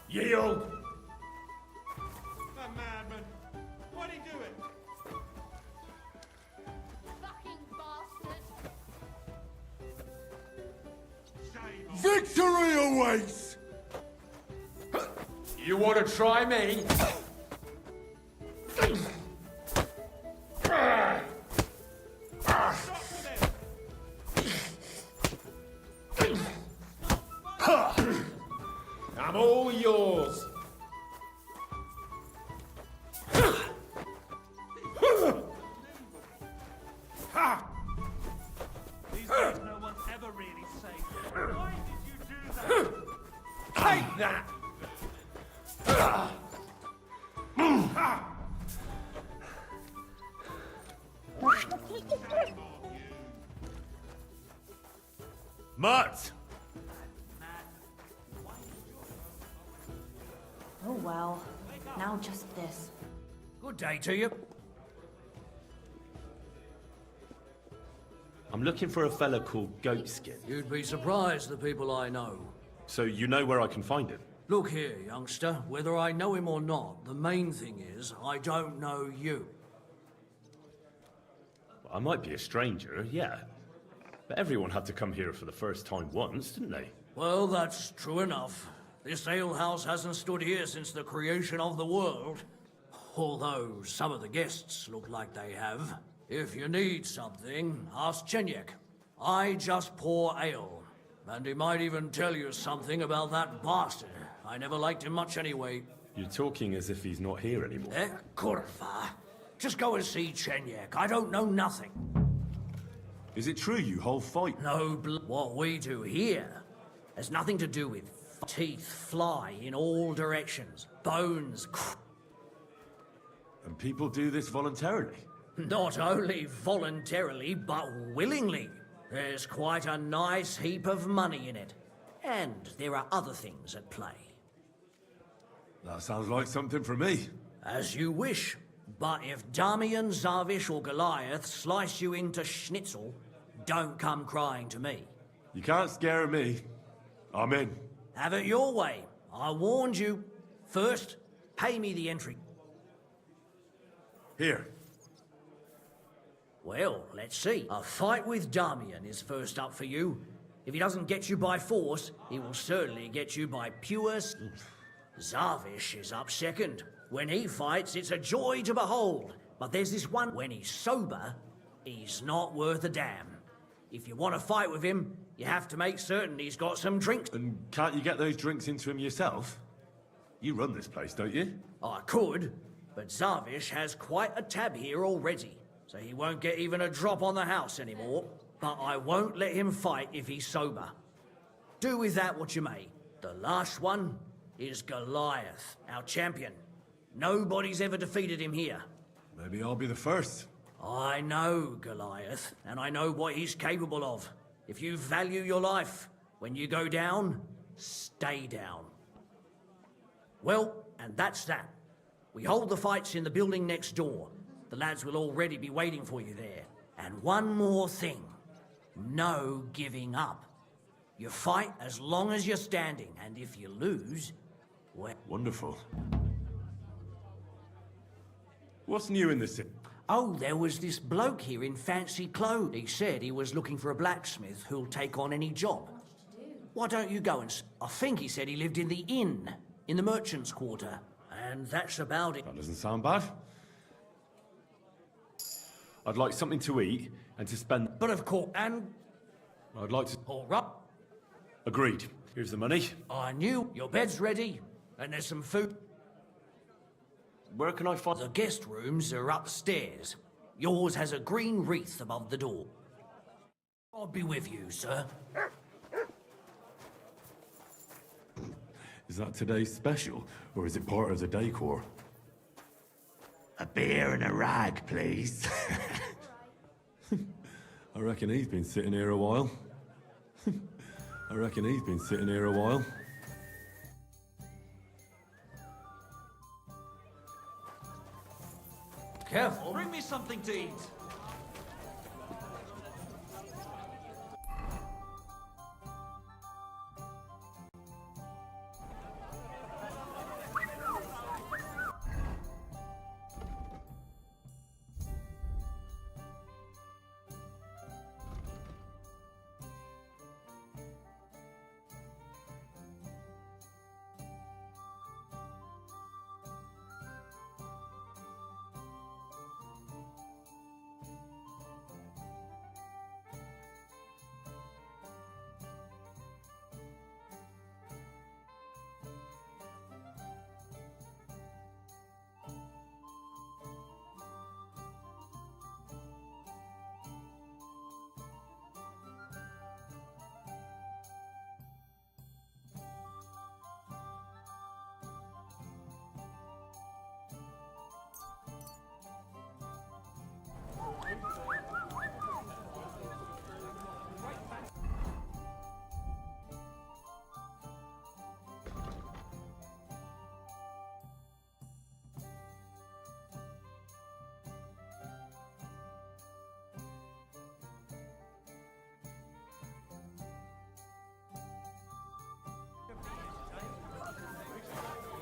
J: Yield!
F: That madman. Why'd he do it?
O: Fucking bastard!
C: Victory awaits!
J: You want to try me? I'm all yours.
A: These days, no one's ever really safe. Why did you do that?
J: Take that!
C: Mutt!
E: Oh well. Now just this.
H: Good day to you.
C: I'm looking for a fella called Goatskin.
K: You'd be surprised the people I know.
C: So you know where I can find him?
K: Look here, youngster. Whether I know him or not, the main thing is I don't know you.
C: I might be a stranger, yeah. But everyone had to come here for the first time once, didn't they?
K: Well, that's true enough. This alehouse hasn't stood here since the creation of the world. Although some of the guests look like they have. If you need something, ask Chenyek. I just pour ale. And he might even tell you something about that bastard. I never liked him much anyway.
C: You're talking as if he's not here anymore.
K: Kurva. Just go and see Chenyek. I don't know nothing.
C: Is it true you hold fight?
K: No, what we do here has nothing to do with teeth fly in all directions, bones.
C: And people do this voluntarily?
K: Not only voluntarily, but willingly. There's quite a nice heap of money in it. And there are other things at play.
C: That sounds like something for me.
K: As you wish. But if Damian, Zavish, or Goliath slice you into schnitzel, don't come crying to me.
C: You can't scare me. I'm in.
K: Have it your way. I warned you. First, pay me the entry.
C: Here.
K: Well, let's see. A fight with Damian is first up for you. If he doesn't get you by force, he will certainly get you by pure... Zavish is up second. When he fights, it's a joy to behold. But there's this one, when he's sober, he's not worth a damn. If you want to fight with him, you have to make certain he's got some drinks.
C: And can't you get those drinks into him yourself? You run this place, don't you?
K: I could, but Zavish has quite a tab here already, so he won't get even a drop on the house anymore. But I won't let him fight if he's sober. Do with that what you may. The last one is Goliath, our champion. Nobody's ever defeated him here.
C: Maybe I'll be the first.
K: I know Goliath, and I know what he's capable of. If you value your life, when you go down, stay down. Well, and that's that. We hold the fights in the building next door. The lads will already be waiting for you there. And one more thing. No giving up. You fight as long as you're standing, and if you lose, well...
C: Wonderful. What's new in the city?
K: Oh, there was this bloke here in fancy clothes. He said he was looking for a blacksmith who'll take on any job. Why don't you go and... I think he said he lived in the inn, in the merchant's quarter. And that's about it.
C: That doesn't sound bad. I'd like something to eat and to spend...
K: But of course, and...
C: I'd like to...
K: All right.
C: Agreed. Here's the money.
K: I knew your bed's ready, and there's some food.
C: Where can I find...
K: The guest rooms are upstairs. Yours has a green wreath above the door. I'll be with you, sir.
D: Is that today's special, or is it part of the decor?
P: A beer and a rag, please.
D: I reckon he's been sitting here a while. I reckon he's been sitting here a while.
K: Careful.
A: Bring me something to eat.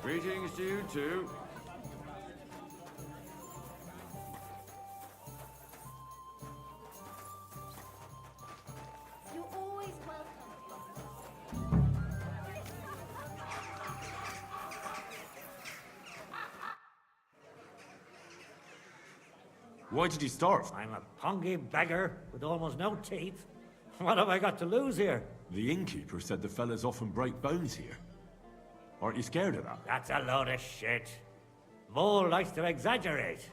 N: Greetings to you too.
O: You're always welcome.
C: Why did you starve?
H: I'm a pungy beggar with almost no teeth. What have I got to lose here?
C: The innkeeper said the fellas often break bones here. Aren't you scared of that?
H: That's a load of shit. Mole likes to exaggerate.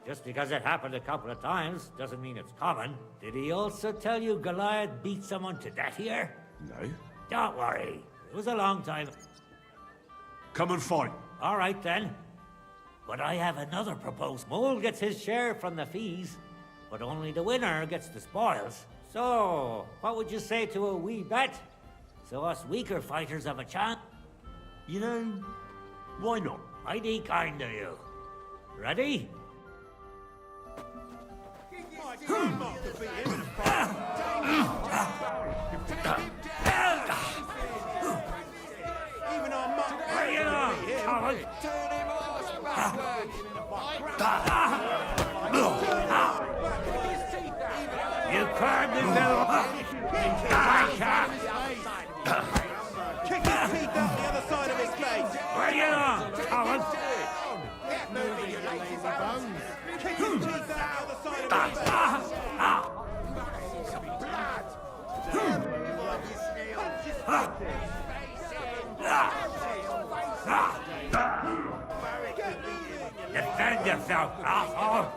H: Just because it happened a couple of times doesn't mean it's common. Did he also tell you Goliath beat someone to death here?
C: No.
H: Don't worry. It was a long time.
C: Come and fight.
H: All right, then. But I have another proposal. Mole gets his share from the fees, but only the winner gets the spoils. So, what would you say to a wee bet? So us weaker fighters have a chance?
C: You know, why not?
H: Mighty kind of you. Ready? Bring it on, coward! You carved the middle.
J: Kick his teeth out the other side of his face.
H: Bring it on, coward!
J: Get moving, you lazy bones. Kick his teeth out the other side of his face.
H: Defend yourself, asshole!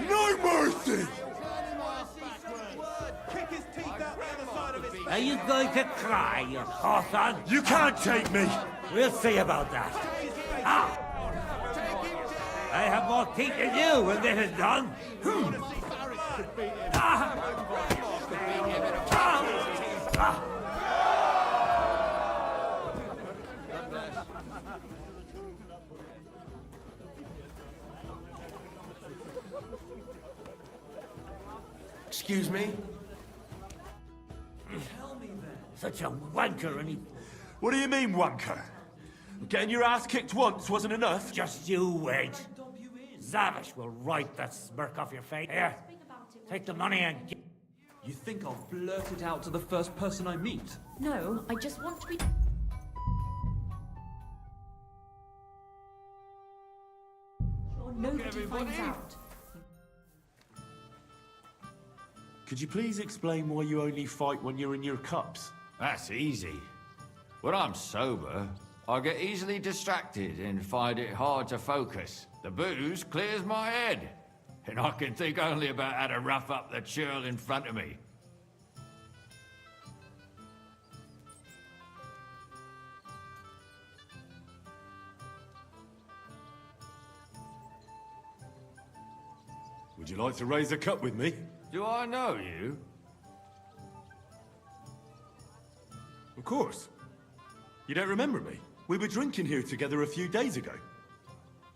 C: No mercy!
H: Are you going to cry, you hawthorn?
C: You can't take me!
H: We'll see about that. Ah! I have more teeth than you when this is done. Ah! Ah!
J: Excuse me?
H: Such a wanker, and he...
C: What do you mean, wanker? Getting your ass kicked once wasn't enough?
H: Just you wait. Zavish will wipe that smirk off your face. Here, take the money and get...
S: You think I'll blurt it out to the first person I meet?
I: No, I just want to be... Nobody finds out.
D: Could you please explain why you only fight when you're in your cups?
M: That's easy. When I'm sober, I get easily distracted and find it hard to focus. The booze clears my head, and I can think only about how to rough up the churl in front of me.
D: Would you like to raise a cup with me?
M: Do I know you?
D: Of course. You don't remember me? We were drinking here together a few days ago.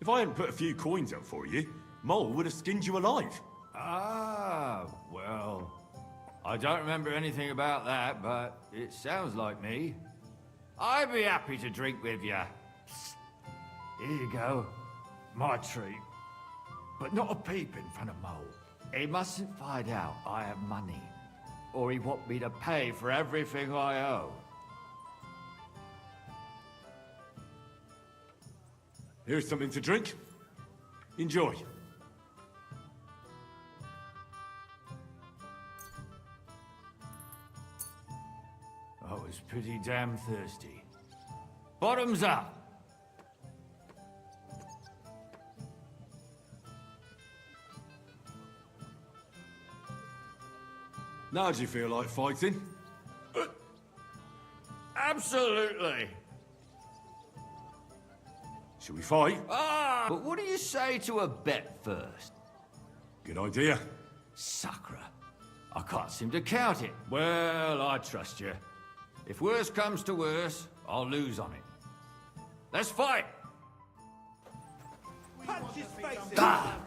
D: If I hadn't put a few coins up for you, Mole would have skinned you alive.
M: Ah, well, I don't remember anything about that, but it sounds like me. I'd be happy to drink with you. Here you go. My treat. But not a peep in front of Mole. He mustn't find out I have money, or he want me to pay for everything I owe.
D: Here's something to drink. Enjoy.
M: I was pretty damn thirsty. Bottoms up!
D: Now do you feel like fighting?
M: Absolutely!
D: Shall we fight?
M: Ah! But what do you say to a bet first?
D: Good idea.
M: Sacre. I can't seem to count it. Well, I trust you. If worse comes to worse, I'll lose on it. Let's fight!
J: Punch his face in.
M: Ah!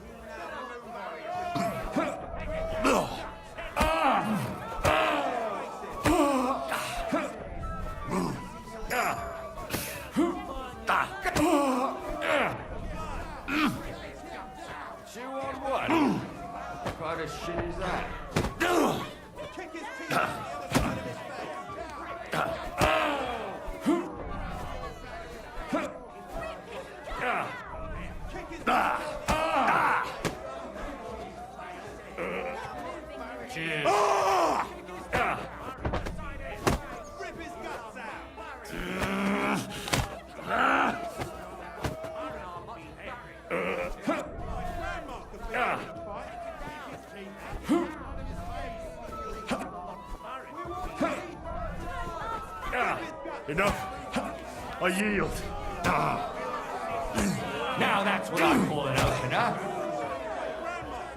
M: Two on one? What kind of shit is that?
J: Kick his teeth on the other side of his
M: Cheers.
J: Rip his guts
D: Enough. I yield.
M: Now that's what I call an opener.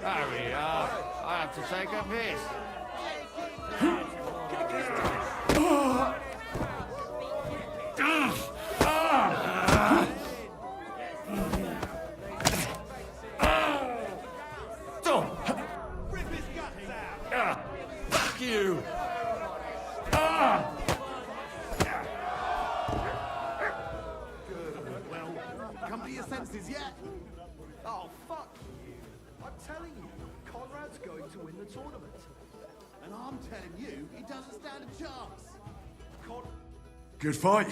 M: Hurry up. I have to take a piss.
J: Rip his guts out.
M: Fuck you.
B: Well, come to your senses yet?
T: Oh, fuck you. I'm telling you, Conrad's going to win the tournament.
B: And I'm telling you, he doesn't stand a chance.
D: Good fight.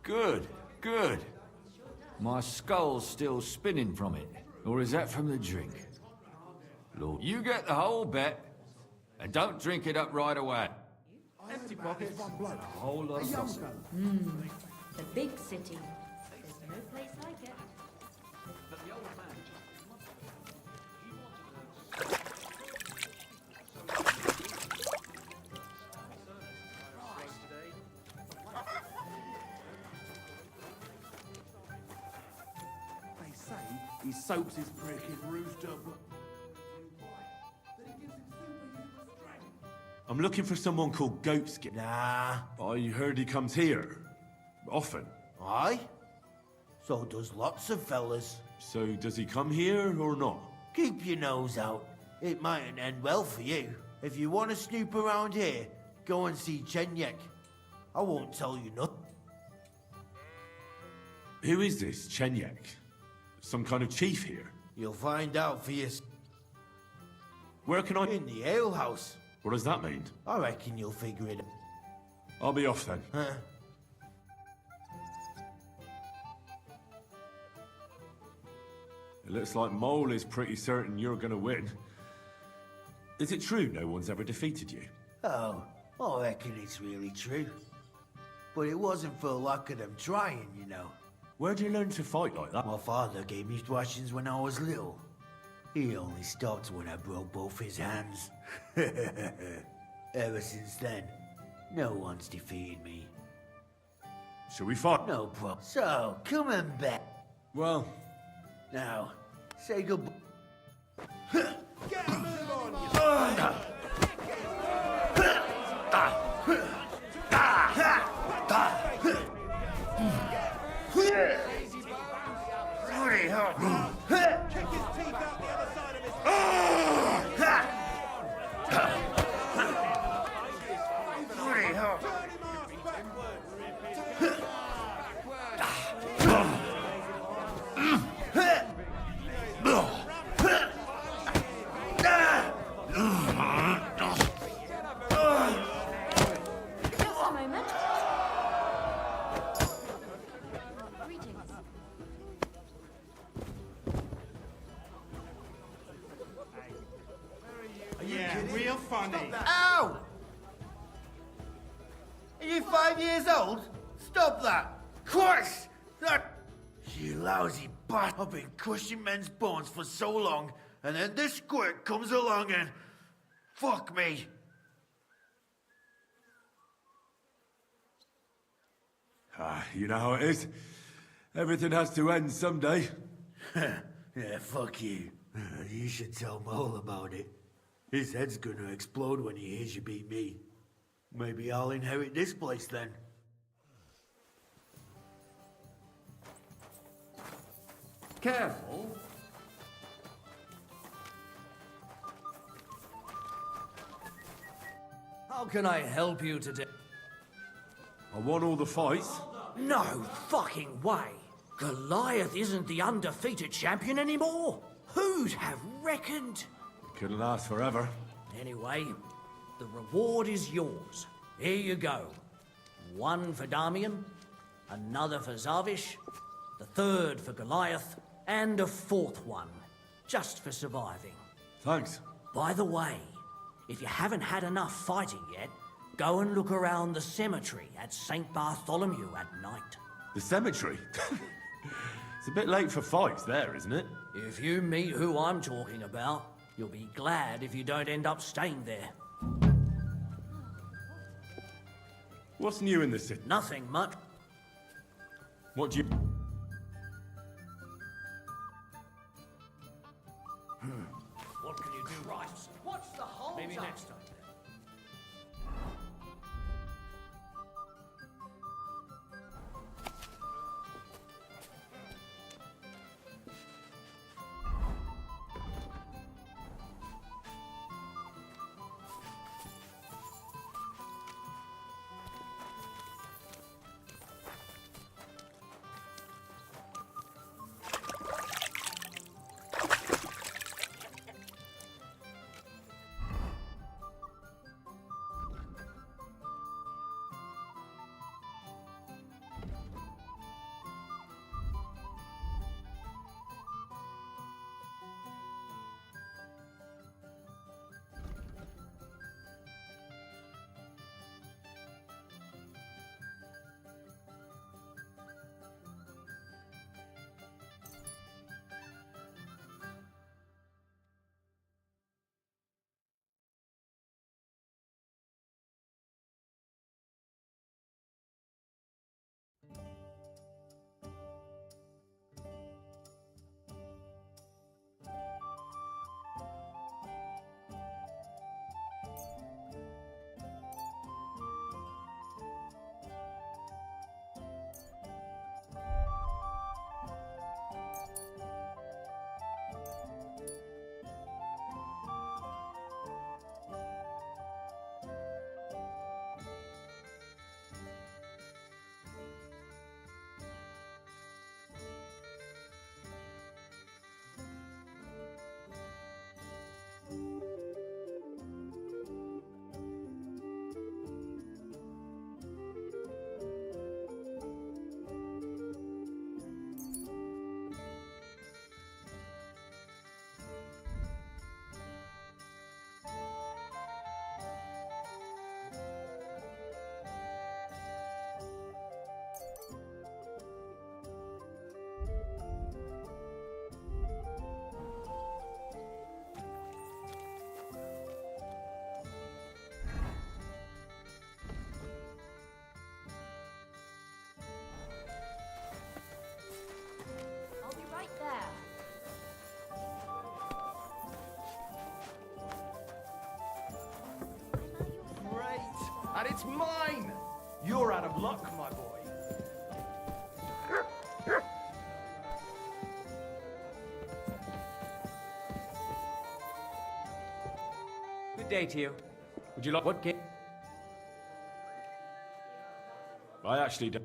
M: Good, good. My skull's still spinning from it. Or is that from the drink? Lord, you get the whole bet, and don't drink it up right away.
S: Empty pockets, one bloke, a whole lot of gossip.
E: The big city. There's no place like it.
S: But the old man
B: They say he soaks his freaking rooster.
D: I'm looking for someone called Goatskin.
L: Nah.
D: I heard he comes here. Often.
L: Aye? So does lots of fellas.
D: So does he come here or not?
L: Keep your nose out. It mightn't end well for you. If you want to snoop around here, go and see Chenyek. I won't tell you nothing.
D: Who is this Chenyek? Some kind of chief here?
L: You'll find out for yourself.
D: Where can I...
L: In the alehouse.
D: What does that mean?
L: I reckon you'll figure it out.
D: I'll be off then.
L: Huh?
D: It looks like Mole is pretty certain you're gonna win.
C: Is it true no one's ever defeated you?
L: Oh, I reckon it's really true. But it wasn't for lack of them trying, you know.
C: Where'd you learn to fight like that?
L: My father gave me thrashings when I was little. He only stopped when I broke both his hands. Ever since then, no one's defeated me.
C: Shall we fight?
L: No problem. So, come and bet.
C: Well...
L: Now, say goodbye.
T: Get a move on, you
L: Bloody hell.
T: Kick his teeth out the other side of his
L: Bloody hell.
E: Just a moment. Greetings.
T: Yeah, real funny.
L: Ow! Are you 5 years old? Stop that! Christ! That... You lousy bat! I've been crushing men's bones for so long, and then this squirt comes along and... Fuck me!
C: You know how it is. Everything has to end someday.
L: Yeah, fuck you. You should tell Mole about it. His head's gonna explode when he hears you beat me. Maybe I'll inherit this place then.
K: Careful. How can I help you today?
C: I won all the fights.
K: No fucking way. Goliath isn't the undefeated champion anymore. Who'd have reckoned?
C: Couldn't last forever.
K: Anyway, the reward is yours. Here you go. One for Damian, another for Zavish, the third for Goliath, and a fourth one, just for surviving.
C: Thanks.
K: By the way, if you haven't had enough fighting yet, go and look around the cemetery at St. Bartholomew at night.
C: The cemetery? It's a bit late for fights there, isn't it?
K: If you meet who I'm talking about, you'll be glad if you don't end up staying there.
C: What's new in the city?
K: Nothing much.
C: What do you...
K: What can you do right? What's the whole Maybe next time.
T: It's mine! You're out of luck, my boy.
F: Good day to you.
C: Would you like...
F: What game?
C: I actually don't...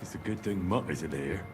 D: It's a good thing Mutt isn't here.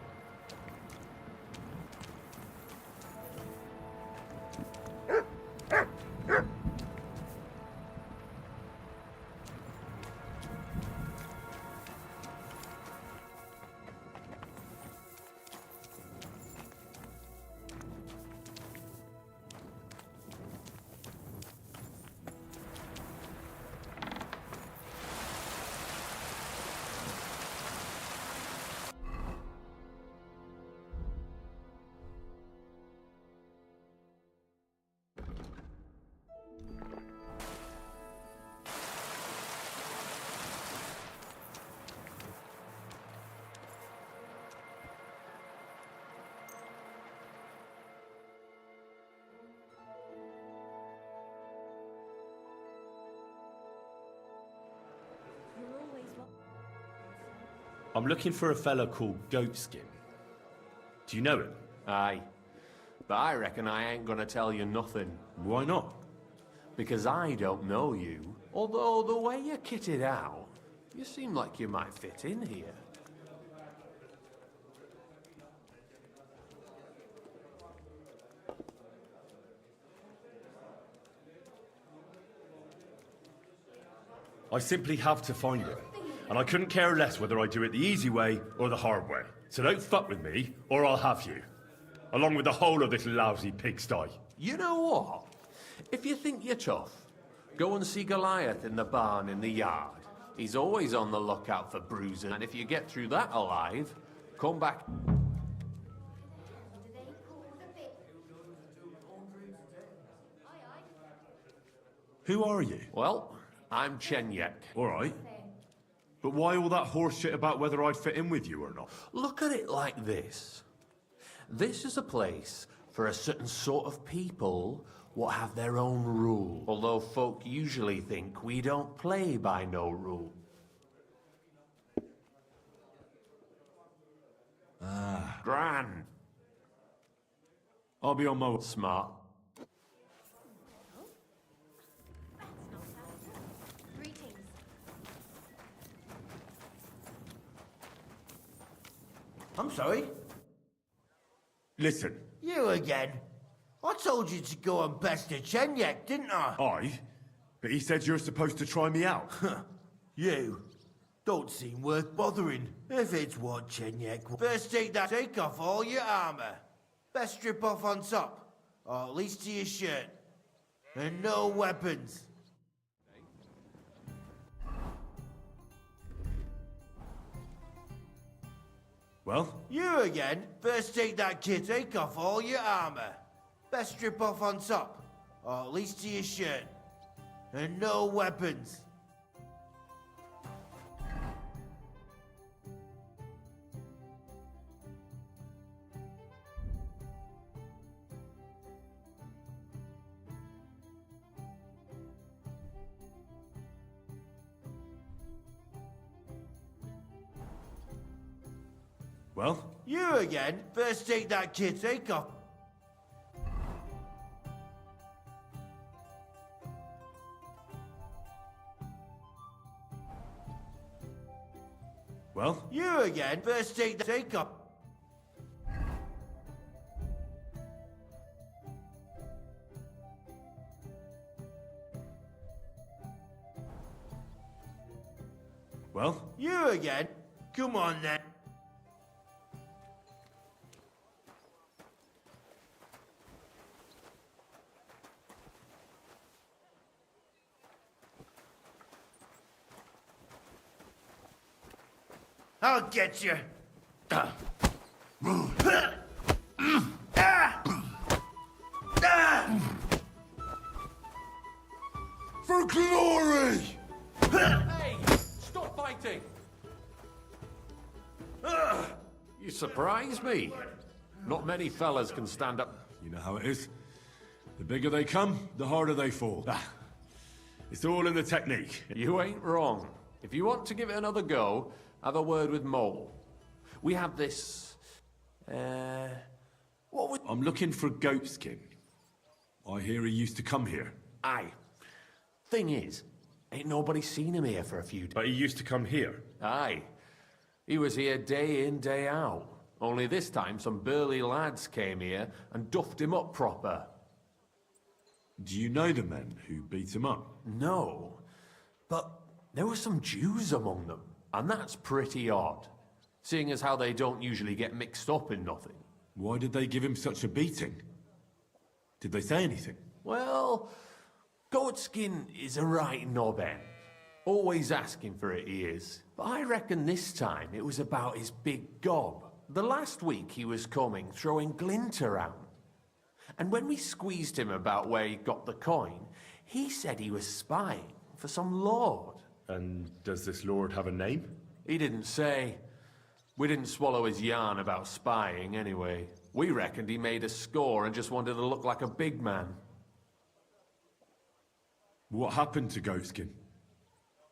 C: I'm looking for a fella called Goatskin. Do you know him?
Q: Aye. But I reckon I ain't gonna tell you nothing.
C: Why not?
Q: Because I don't know you. Although the way you're kitted out, you seem like you might fit in here.
C: I simply have to find him. And I couldn't care less whether I do it the easy way or the hard way. So don't fuck with me, or I'll have you. Along with the whole of this lousy pigsty.
Q: You know what? If you think you're tough, go and see Goliath in the barn in the yard. He's always on the lookout for bruising, and if you get through that alive, come back.
C: Who are you?
Q: Well, I'm Chenyek.
C: All right. But why all that horse shit about whether I'd fit in with you or not?
Q: Look at it like this. This is a place for a certain sort of people what have their own rule. Although folk usually think we don't play by no rule.
C: Ah.
Q: Gran.
D: I'll be on my way.
Q: Smart.
I: Greetings.
L: I'm sorry?
C: Listen.
L: You again? I told you to go and pester Chenyek, didn't I?
C: I? But he said you're supposed to try me out.
L: You? Don't seem worth bothering. If it's what Chenyek wants. First take off all your armor. Best strip off on top. Or at least to your shirt. And no weapons.
C: Well?
L: You again? First take off all your armor. Best strip off on top. Or at least to your shirt. And no weapons.
C: Well?
L: You again? First take off.
C: Well?
L: You again? First take off.
C: Well?
L: You again? Come on then. I'll get you.
D: For glory!
Q: Hey! Stop fighting! You surprise me. Not many fellas can stand up.
D: You know how it is. The bigger they come, the harder they fall. It's all in the technique.
Q: You ain't wrong. If you want to give it another go, have a word with Mole. We have this... what was...
D: I'm looking for Goatskin. I hear he used to come here.
Q: Aye. Thing is, ain't nobody seen him here for a few days.
C: But he used to come here.
Q: Aye. He was here day in, day out. Only this time some burly lads came here and duffed him up proper.
D: Do you know the men who beat him up?
Q: No. But there were some Jews among them. And that's pretty odd, seeing as how they don't usually get mixed up in nothing.
D: Why did they give him such a beating? Did they say anything?
Q: Well, Goatskin is a right knobhead. Always asking for it, he is. But I reckon this time it was about his big gob. The last week he was coming, throwing glint around. And when we squeezed him about where he got the coin, he said he was spying for some lord.
C: And does this lord have a name?
Q: He didn't say. We didn't swallow his yarn about spying, anyway. We reckoned he made a score and just wanted to look like a big man.
D: What happened to Goatskin?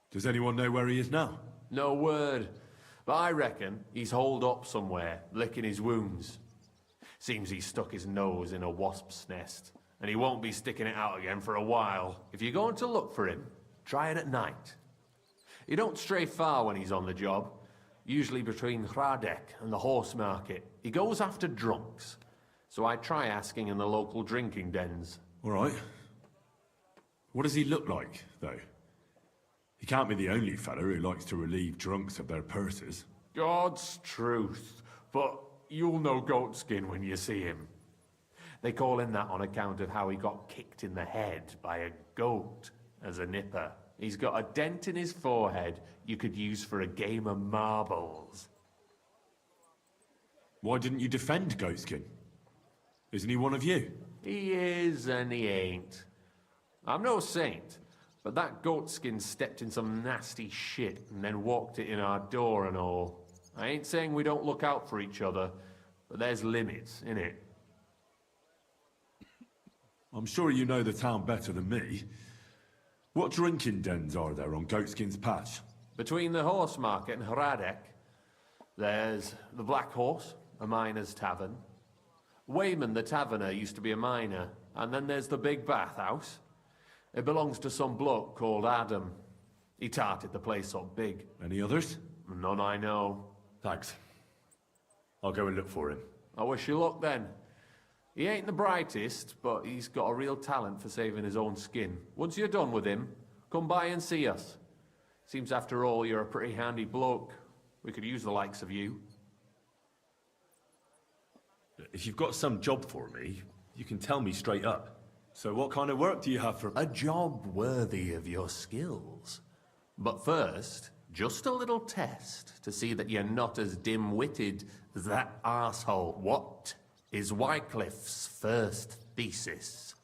D: Does anyone know where he is now?
Q: No word. But I reckon he's holed up somewhere, licking his wounds. Seems he stuck his nose in a wasp's nest, and he won't be sticking it out again for a while. If you're going to look for him, try it at night. He don't stray far when he's on the job. Usually between Hradek and the horse market. He goes after drunks. So I try asking in the local drinking dens.
D: All right. What does he look like, though? He can't be the only fella who likes to relieve drunks of their purses.
Q: God's truth. But you'll know Goatskin when you see him. They call him that on account of how he got kicked in the head by a goat as a nipper. He's got a dent in his forehead you could use for a game of marbles.
D: Why didn't you defend Goatskin? Isn't he one of you?
Q: He is and he ain't. I'm no saint, but that Goatskin stepped in some nasty shit and then walked it in our door and all. I ain't saying we don't look out for each other, but there's limits, innit?
D: I'm sure you know the town better than me. What drinking dens are there on Goatskin's patch?
Q: Between the horse market and Hradek, there's the Black Horse, a miner's tavern. Wayman the taverner used to be a miner, and then there's the big bathhouse. It belongs to some bloke called Adam. He tarted the place up big.
D: Any others?
Q: None I know.
D: Thanks. I'll go and look for him.
Q: I wish you luck then. He ain't the brightest, but he's got a real talent for saving his own skin. Once you're done with him, come by and see us. Seems after all you're a pretty handy bloke. We could use the likes of you.
D: If you've got some job for me, you can tell me straight up. So what kind of work do you have for...
Q: A job worthy of your skills. But first, just a little test to see that you're not as dim-witted as that arsehole. What is Wycliffe's first thesis?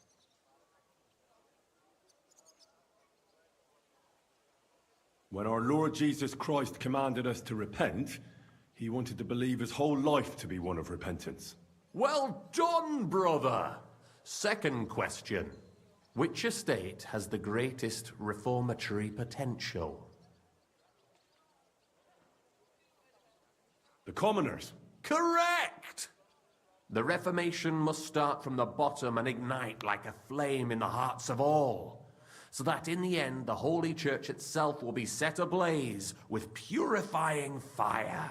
D: When our Lord Jesus Christ commanded us to repent, he wanted the believer's whole life to be one of repentance.
Q: Well done, brother! Second question. Which estate has the greatest reformatory potential?
D: The commoners.
Q: Correct! The Reformation must start from the bottom and ignite like a flame in the hearts of all, so that in the end the Holy Church itself will be set ablaze with purifying fire.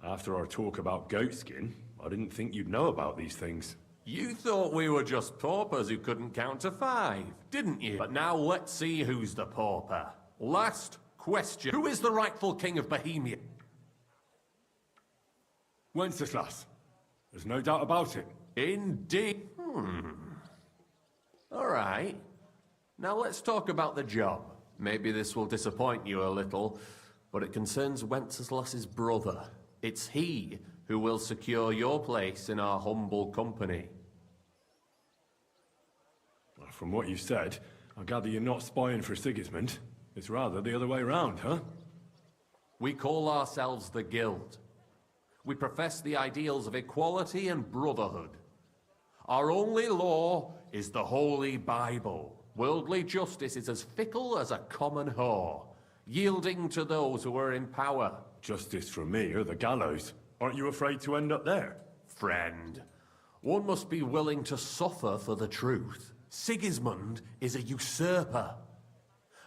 D: After our talk about goatskin, I didn't think you'd know about these things.
Q: You thought we were just paupers who couldn't count to 5, didn't you? But now let's see who's the pauper. Last question. Who is the rightful king of Bohemia?
D: Wenceslas. There's no doubt about it.
Q: Indeed. All right. Now let's talk about the job. Maybe this will disappoint you a little, but it concerns Wenceslas's brother. It's he who will secure your place in our humble company.
D: Well, from what you said, I gather you're not spying for Sigismund. It's rather the other way around, huh?
Q: We call ourselves the Guild. We profess the ideals of equality and brotherhood. Our only law is the Holy Bible. Worldly justice is as fickle as a common whore, yielding to those who are in power.
D: Justice for me or the gallows. Aren't you afraid to end up there?
Q: Friend, one must be willing to suffer for the truth. Sigismund is a usurper.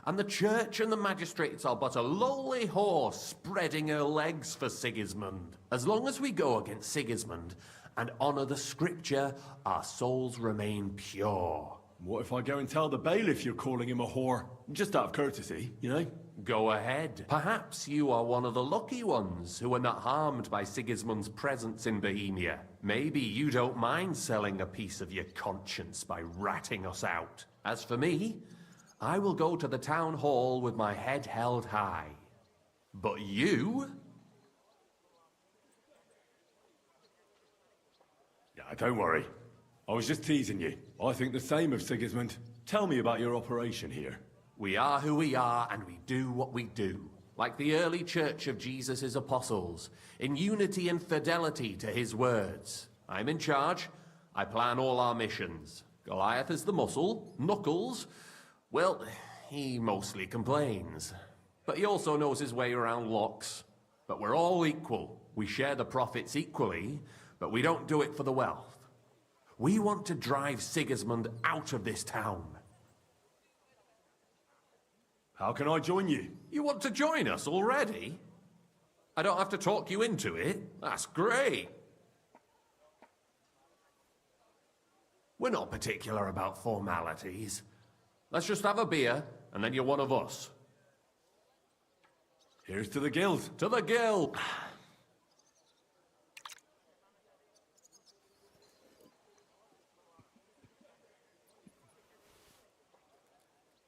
Q: And the church and the magistrates are but a lowly whore spreading her legs for Sigismund. As long as we go against Sigismund and honour the scripture, our souls remain pure.
D: What if I go and tell the bailiff you're calling him a whore? Just out of courtesy, you know?
Q: Go ahead. Perhaps you are one of the lucky ones who are not harmed by Sigismund's presence in Bohemia. Maybe you don't mind selling a piece of your conscience by ratting us out. As for me, I will go to the town hall with my head held high. But you?
D: Yeah, don't worry. I was just teasing you. I think the same of Sigismund. Tell me about your operation here.
Q: We are who we are, and we do what we do. Like the early church of Jesus' apostles, in unity and fidelity to his words. I'm in charge. I plan all our missions. Goliath is the muscle. Knuckles, well, he mostly complains. But he also knows his way around locks. But we're all equal. We share the profits equally, but we don't do it for the wealth. We want to drive Sigismund out of this town.
D: How can I join you?
Q: You want to join us already? I don't have to talk you into it. That's great. We're not particular about formalities. Let's just have a beer, and then you're one of us.
D: Here's to the Guild.
Q: To the Guild!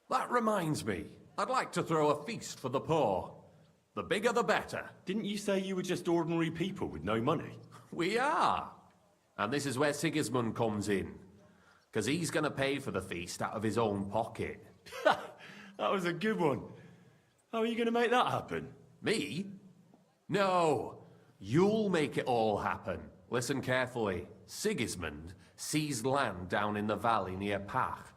Q: That reminds me. I'd like to throw a feast for the poor. The bigger the better.
D: Didn't you say you were just ordinary people with no money?
Q: We are. And this is where Sigismund comes in. Because he's going to pay for the feast out of his own pocket.
D: That was a good one. How are you going to make that happen?
Q: Me? No. You'll make it all happen. Listen carefully. Sigismund seized land down in the valley near Pach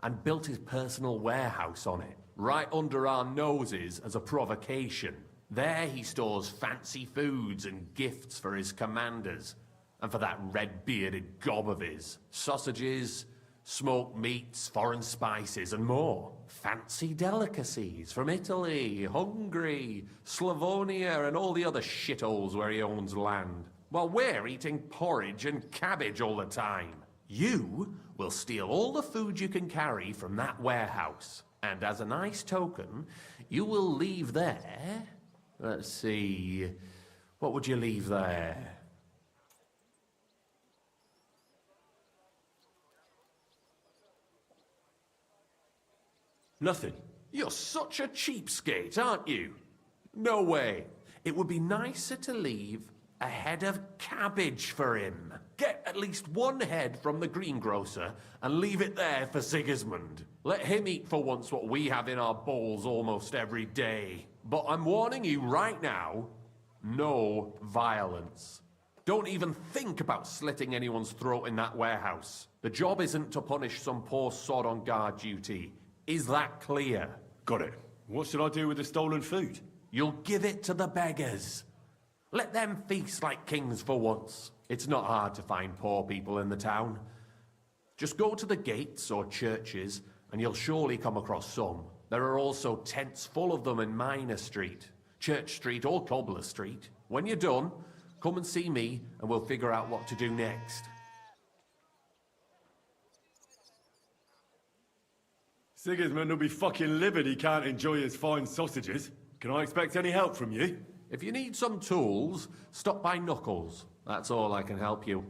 Q: and built his personal warehouse on it, right under our noses as a provocation. There he stores fancy foods and gifts for his commanders. And for that red-bearded gob of his. Sausages, smoked meats, foreign spices, and more. Fancy delicacies from Italy, Hungary, Slavonia, and all the other shitholes where he owns land. While we're eating porridge and cabbage all the time. You will steal all the food you can carry from that warehouse. And as a nice token, you will leave there... Let's see... What would you leave there?
D: Nothing.
Q: You're such a cheapskate, aren't you? No way. It would be nicer to leave a head of cabbage for him. Get at least one head from the greengrocer and leave it there for Sigismund. Let him eat for once what we have in our bowls almost every day. But I'm warning you right now, no violence. Don't even think about slitting anyone's throat in that warehouse. The job isn't to punish some poor sod on guard duty. Is that clear?
D: Got it. What should I do with the stolen food?
Q: You'll give it to the beggars. Let them feast like kings for once. It's not hard to find poor people in the town. Just go to the gates or churches, and you'll surely come across some. There are also tents full of them in Minor Street, Church Street or Cobbler Street. When you're done, come and see me, and we'll figure out what to do next.
D: Sigismund will be fucking livid he can't enjoy his fine sausages. Can I expect any help from you?
Q: If you need some tools, stop by Knuckles. That's all I can help you.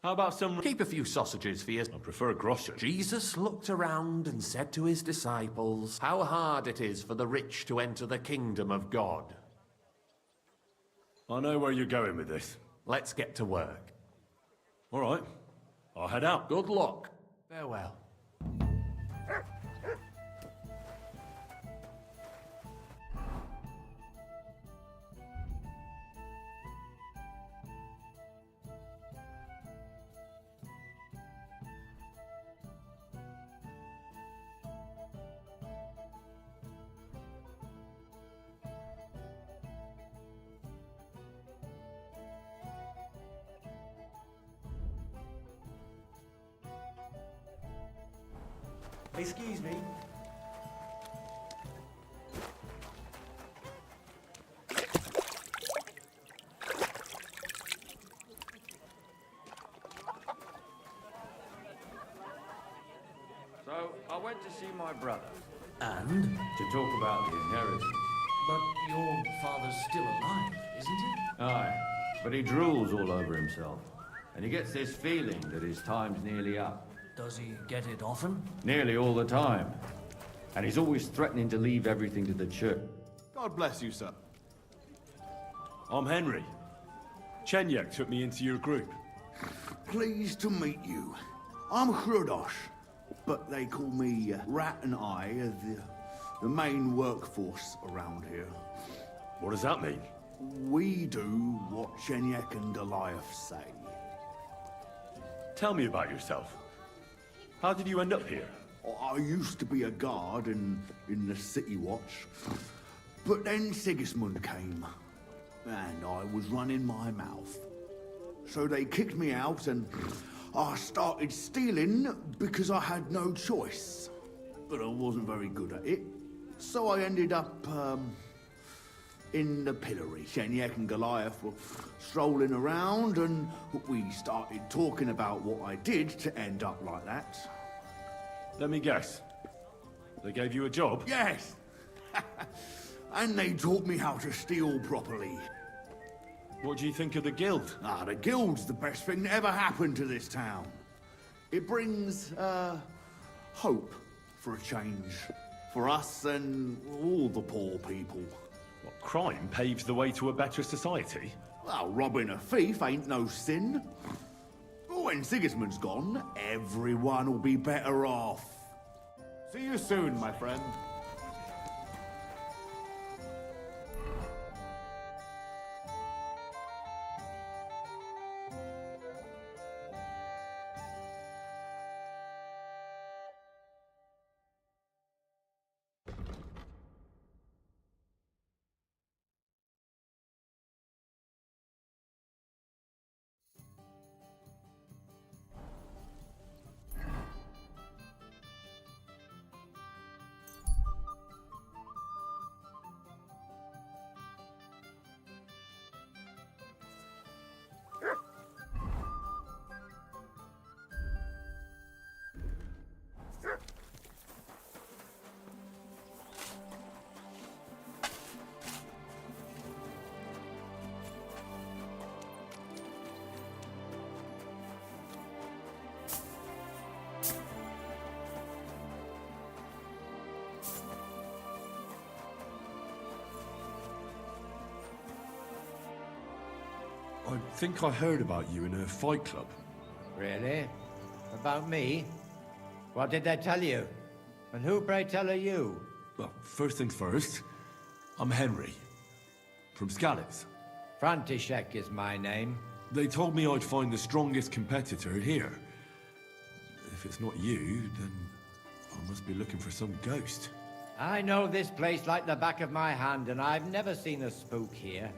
D: How about some...
Q: Keep a few sausages for you.
D: I prefer a groschen.
Q: Jesus looked around and said to his disciples, how hard it is for the rich to enter the kingdom of God.
D: I know where you're going with this.
Q: Let's get to work.
D: All right. I'll head out.
Q: Good luck. Farewell.
S: Excuse me.
M: So, I went to see my brother.
K: And?
M: To talk about the inheritance.
K: But your father's still alive, isn't he?
M: Aye, but he drools all over himself. And he gets this feeling that his time's nearly up.
K: Does he get it often?
M: Nearly all the time. And he's always threatening to leave everything to the church.
R: God bless you, sir.
D: I'm Henry. Chenyek took me into your group.
L: Pleased to meet you. I'm Hrudosh, but they call me Rat and I, the main workforce around here.
D: What does that mean?
L: We do what Chenyek and Goliath say.
D: Tell me about yourself. How did you end up here?
L: I used to be a guard in the City Watch, but then Sigismund came, and I was running my mouth. So they kicked me out, and I started stealing because I had no choice. But I wasn't very good at it, so I ended up in the pillory. Chenyek and Goliath were strolling around, and we started talking about what I did to end up like that.
D: Let me guess. They gave you a job?
L: Yes! And they taught me how to steal properly.
D: What do you think of the guild?
L: The guild's the best thing that ever happened to this town. It brings, hope for a change. For us and all the poor people.
D: What, crime paves the way to a better society?
L: Well, robbing a thief ain't no sin. But when Sigismund's gone, everyone will be better off.
R: See you soon, my friend.
D: I think I heard about you in a fight club.
P: Really? About me? What did they tell you? And who, pray tell, are you?
D: Well, first things first, I'm Henry. From Scallis.
P: František is my name.
D: They told me I'd find the strongest competitor here. If it's not you, then I must be looking for some ghost.
P: I know this place like the back of my hand, and I've never seen a spook here.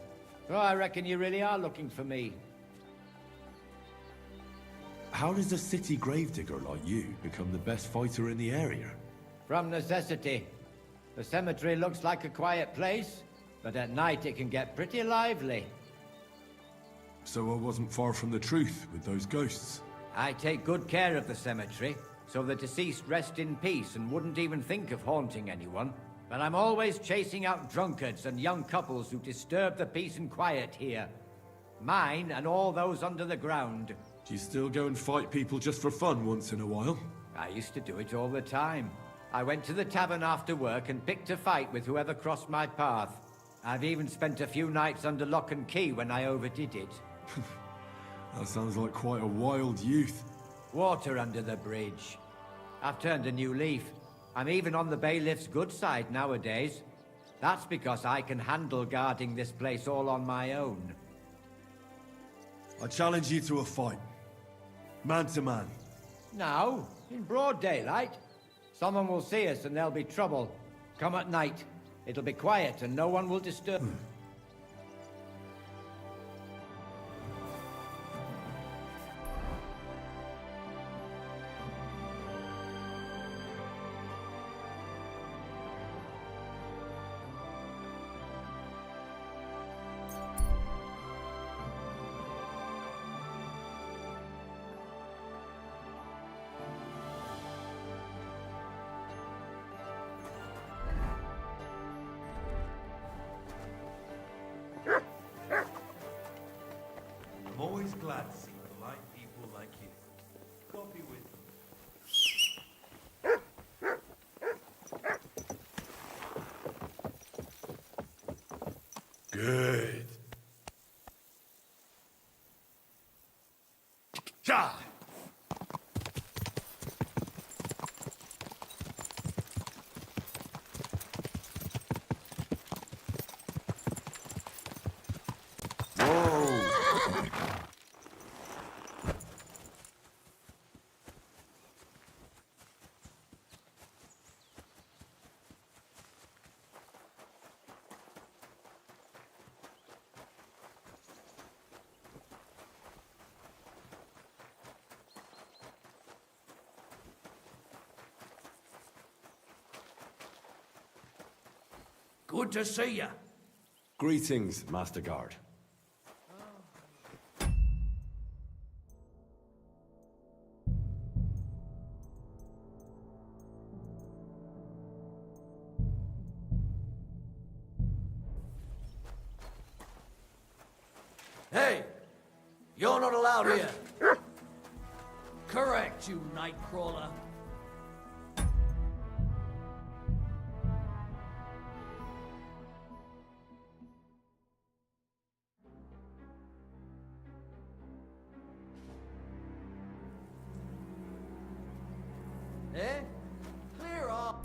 P: So I reckon you really are looking for me.
D: How does a city gravedigger like you become the best fighter in the area?
P: From necessity. The cemetery looks like a quiet place, but at night it can get pretty lively.
D: So I wasn't far from the truth with those ghosts.
P: I take good care of the cemetery, so the deceased rest in peace and wouldn't even think of haunting anyone. But I'm always chasing out drunkards and young couples who disturb the peace and quiet here. Mine and all those under the ground.
D: Do you still go and fight people just for fun once in a while?
P: I used to do it all the time. I went to the tavern after work and picked a fight with whoever crossed my path. I've even spent a few nights under lock and key when I overdid it.
D: That sounds like quite a wild youth.
P: Water under the bridge. I've turned a new leaf. I'm even on the bailiff's good side nowadays. That's because I can handle guarding this place all on my own.
D: I challenge you to a fight. Man to man.
P: Now, in broad daylight. Someone will see us and there'll be trouble. Come at night. It'll be quiet and no one will disturb.
H: I'm always glad to see polite people like you. Copy with them.
C: Good. Ja!
K: Good to see you.
C: Greetings, Master Guard.
K: Hey, you're not allowed here. Correct, you nightcrawler. Eh? Clear off.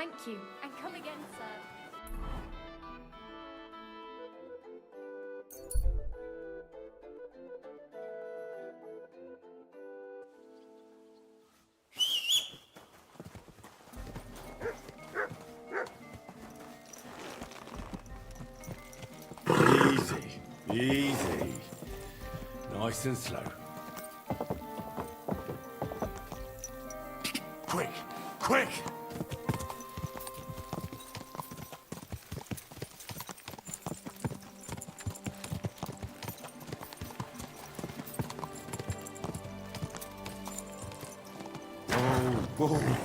W: Thank you, and come again, sir.
D: Easy, easy. Nice and slow. Quick, quick! Whoa, whoa.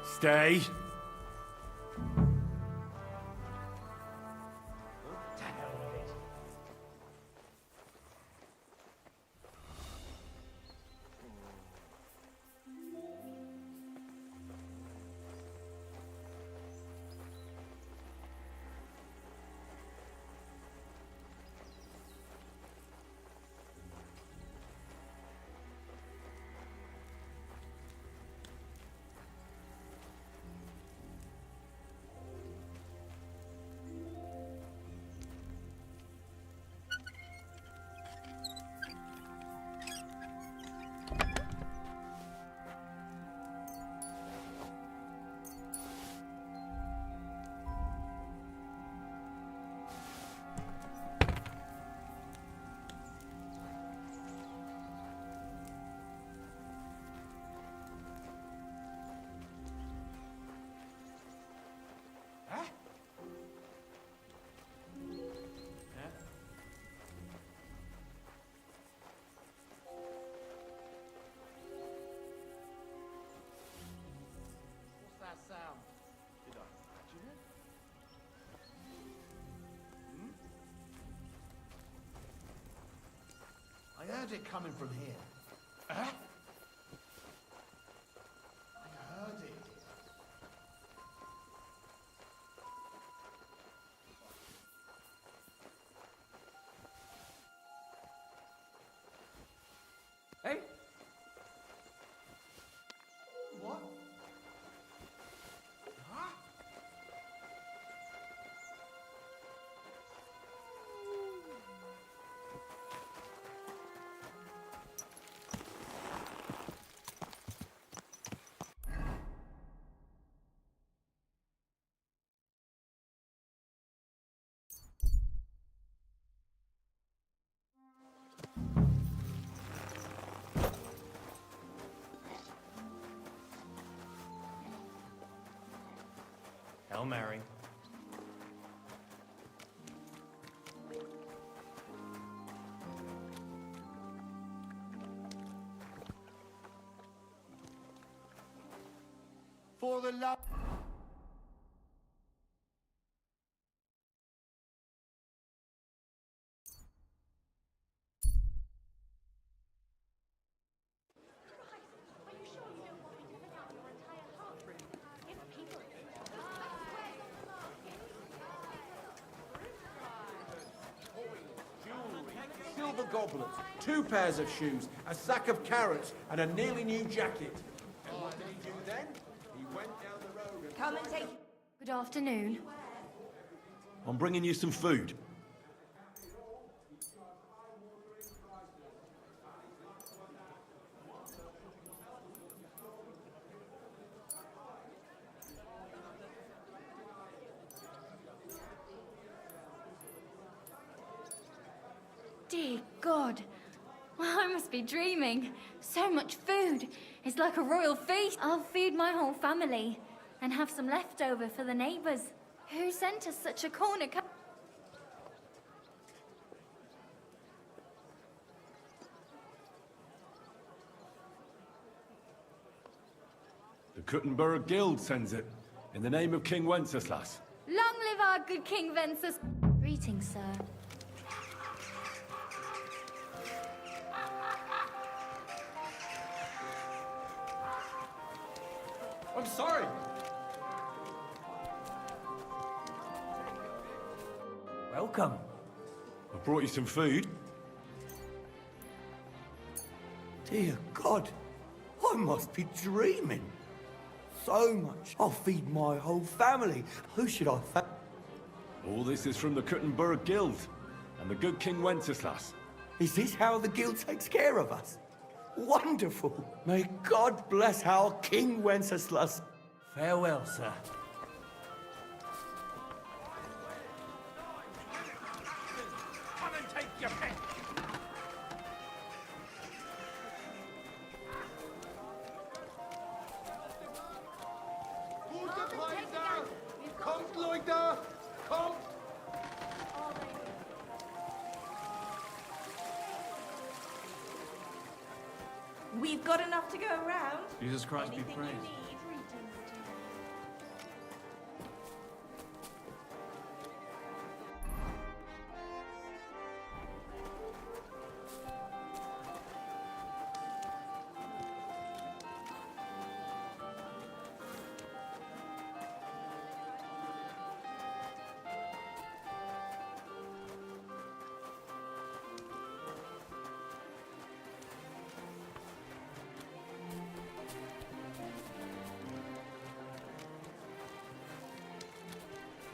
D: Stay.
L: Did I imagine it? I heard it coming from here. I heard it.
F: Hey?
L: What? Huh?
F: Hail Mary.
L: For the love.
J: Silver goblets, 2 pairs of shoes, a sack of carrots, and a nearly new jacket. And what did he do then? He went down the road and...
W: Come and take... Good afternoon.
D: I'm bringing you some food.
W: Dear God. Well, I must be dreaming. So much food. It's like a royal feast. I'll feed my whole family and have some leftover for the neighbours. Who sent us such a cornucopia?
D: The Kuttenberg Guild sends it, in the name of King Wenceslas.
W: Long live our good King Venceslas. Greetings, sir.
J: I'm sorry.
K: Welcome.
D: I brought you some food.
G: Dear God, I must be dreaming. So much. I'll feed my whole family. Who should I thank?
D: All this is from the Kuttenberg Guild and the good King Wenceslas.
G: Is this how the guild takes care of us? Wonderful. May God bless our King Wenceslas.
K: Farewell, sir.
J: Come and take your pet.
T: Gute Preise! Kommt, Leute! Kommt!
U: We've got enough to go around.
A: Jesus Christ be
U: Anything
A: praised.
U: you need.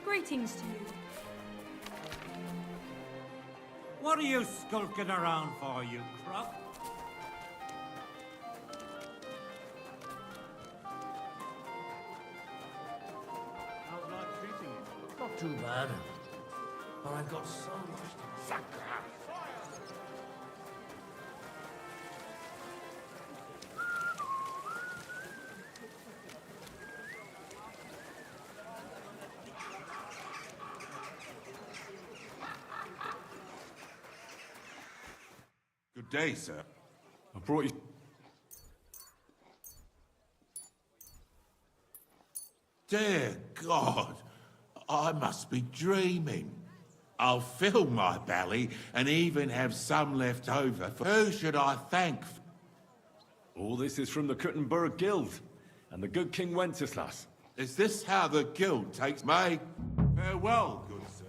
E: Greetings to you.
H: What are you skulking around for, you crook?
A: How's life treating you?
K: Not too bad. But I've got so much to sacrifice.
V: Good day, sir.
D: I brought you...
V: Dear God, I must be dreaming. I'll fill my belly and even have some left over. Who should I thank?
D: All this is from the Kuttenberg Guild and the good King Wenceslas.
V: Is this how the guild takes me? Farewell, good sir.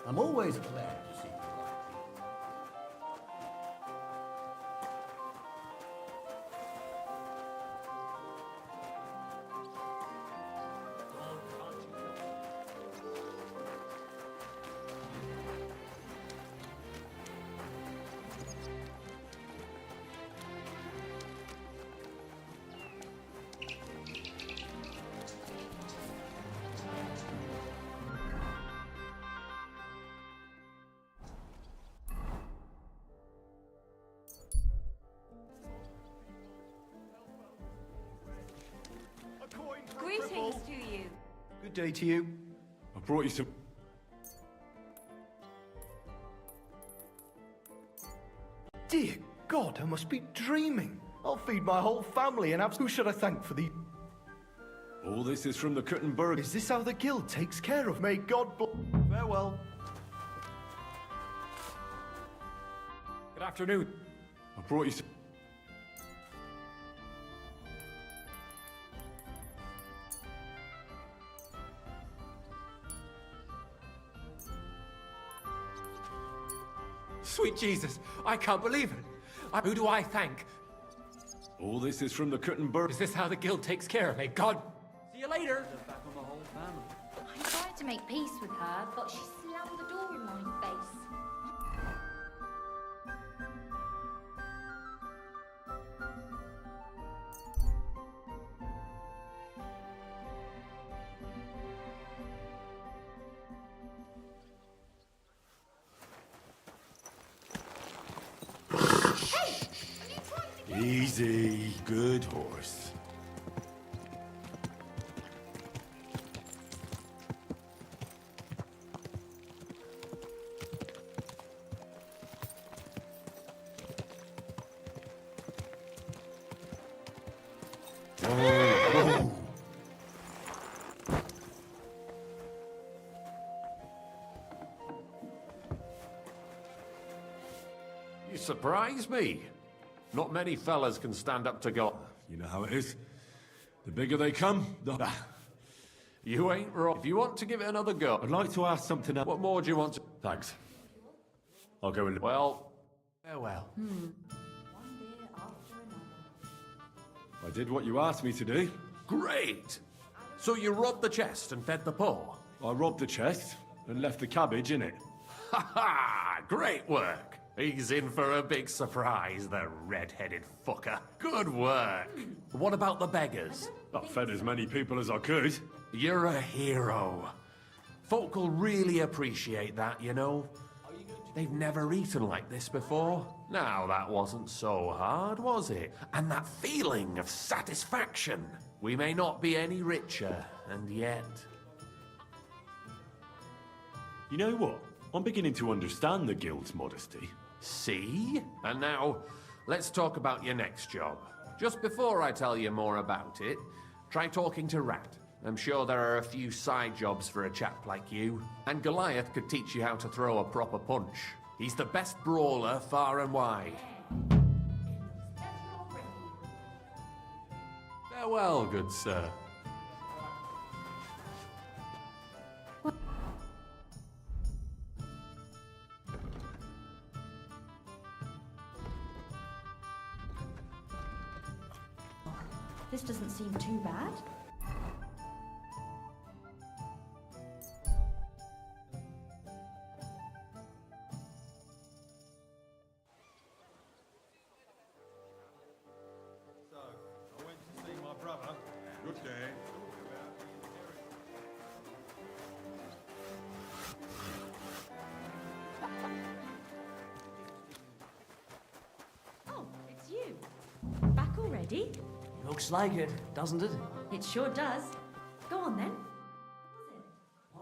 K: I'm always glad to see you.
U: Greetings to you.
R: Good day to you.
D: I brought you some...
R: Dear God, I must be dreaming. I'll feed my whole family and have... Who should I thank for the...
D: All this is from the Kuttenberg...
R: Is this how the guild takes care of... May God bless... Farewell.
J: Good afternoon.
D: I brought you some...
J: Sweet Jesus, I can't believe it. Who do I thank?
D: All this is from the Kuttenberg...
J: Is this how the guild takes care of me? God... See you later.
A: Back on the whole family.
W: I tried to make peace with her, but she slammed the door in my face.
D: Easy.
C: good horse.
Q: You surprise me. Not many fellas can stand up to God.
D: You know how it is. The bigger they come, the...
Q: You ain't wrong. If you want to give it another go...
D: I'd like to ask something else.
Q: What more do you want to...
D: Thanks. I'll go in...
Q: Well... Farewell.
D: I did what you asked me to do.
Q: Great! So you robbed the chest and fed the poor?
D: I robbed the chest and left the cabbage in it.
Q: Ha ha! Great work! He's in for a big surprise, the red-headed fucker. Good work! What about the beggars?
D: I fed as many people as I could.
Q: You're a hero. Folk will really appreciate that, you know. They've never eaten like this before. Now, that wasn't so hard, was it? And that feeling of satisfaction. We may not be any richer, and yet...
D: You know what? I'm beginning to understand the guild's modesty.
Q: See? And now, let's talk about your next job. Just before I tell you more about it, try talking to Rat. I'm sure there are a few side jobs for a chap like you. And Goliath could teach you how to throw a proper punch. He's the best brawler far and wide. Farewell, good sir.
E: This doesn't seem too bad.
T: So, I went to see my brother.
V: Good day.
E: Oh, it's you. Back already?
K: Looks like it, doesn't it?
E: It sure does. Go on then.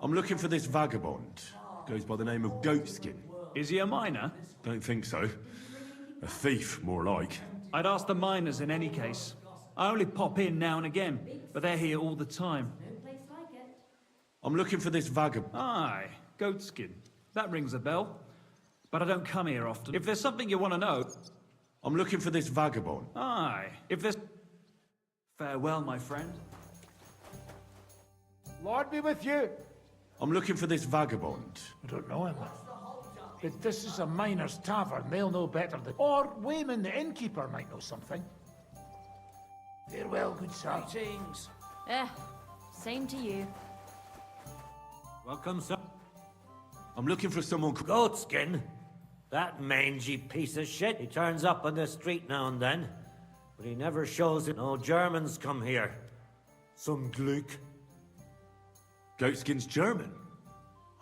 D: I'm looking for this vagabond. Goes by the name of Goatskin.
A: Is he a miner?
D: Don't think so. A thief, more like.
A: I'd ask the miners in any case. I only pop in now and again, but they're here all the time.
D: I'm looking for this vagabond.
A: Aye, Goatskin. That rings a bell. But I don't come here often. If there's something you want to know...
D: I'm looking for this vagabond.
A: Aye, if there's... Farewell, my friend.
B: Lord be with you.
D: I'm looking for this vagabond.
B: I don't know him. But this is a miner's tavern. They'll know better than... Or Wayman, the innkeeper, might know something. Farewell, good sir.
K: Greetings.
E: Same to you.
H: Welcome, sir.
D: I'm looking for someone...
H: Goatskin? That mangy piece of shit. He turns up on the street now and then. But he never shows it. No Germans come here. Some gluck.
D: Goatskin's German?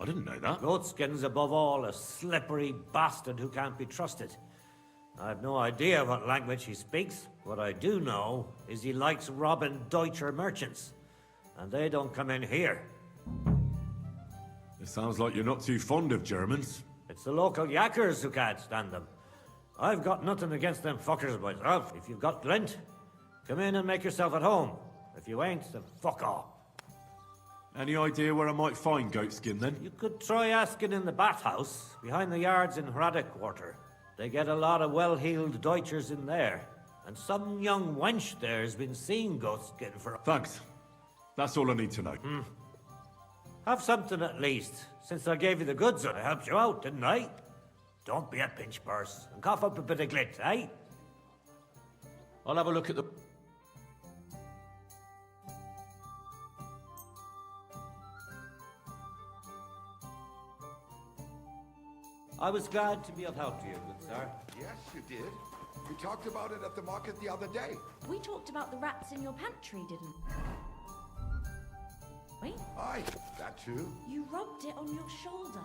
D: I didn't know that.
H: Goatskin's above all a slippery bastard who can't be trusted. I've no idea what language he speaks. What I do know is he likes robbing Deutscher merchants. And they don't come in here.
D: It sounds like you're not too fond of Germans.
H: It's the local yackers who can't stand them. I've got nothing against them fuckers myself. If you've got glint, come in and make yourself at home. If you ain't, then fuck off.
D: Any idea where I might find Goatskin, then?
H: You could try asking in the bathhouse, behind the yards in Hradec Quarter. They get a lot of well-heeled Deutschers in there. And some young wench there has been seeing Goatskin for...
D: Thanks. That's all I need to know.
H: Have something at least, since I gave you the goods and I helped you out, didn't I? Don't be a pinch purse, and cough up a bit of glit, eh?
Q: I'll have a look at the...
H: I was glad to be of help to you, good sir.
N: Yes, you did. We talked about it at the market the other day.
E: We talked about the rats in your pantry, didn't we?
N: Aye, that too.
E: You rubbed it on your shoulder.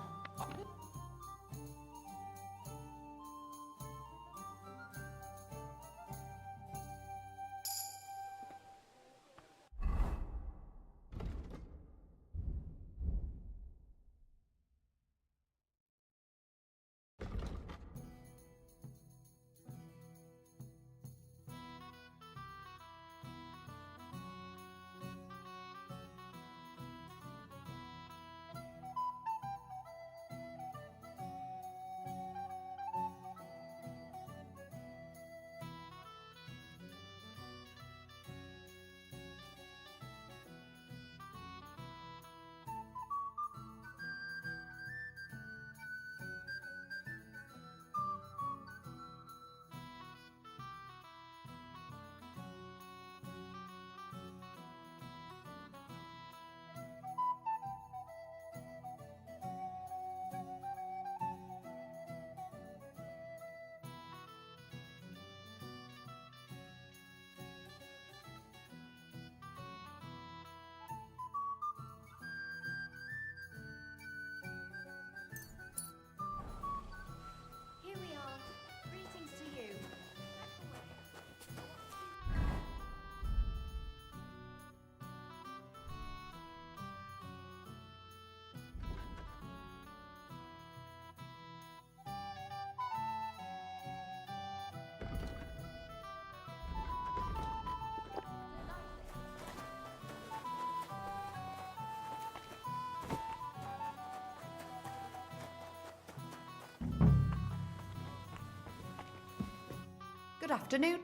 I: Good afternoon.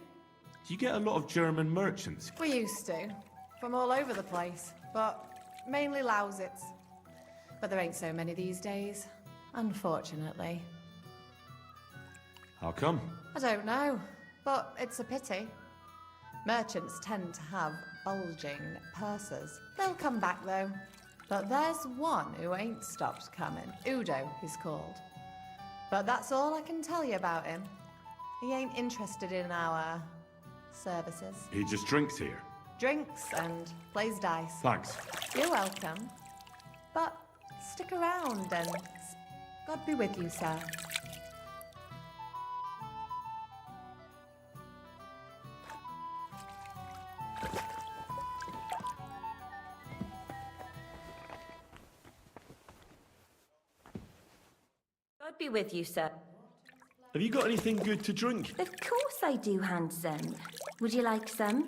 C: Do you get a lot of German merchants?
I: We used to. From all over the place. But mainly Lausitz. But there ain't so many these days. Unfortunately.
C: How come?
I: I don't know. But it's a pity. Merchants tend to have bulging purses. They'll come back though. But there's one who ain't stopped coming. Udo, he's called. But that's all I can tell you about him. He ain't interested in our services.
C: He just drinks here.
I: Drinks and plays dice.
C: Thanks.
I: You're welcome. But stick around and God be with you, sir.
E: God be with you, sir.
C: Have you got anything good to drink?
O: Of course I do, handsome. Would you like some?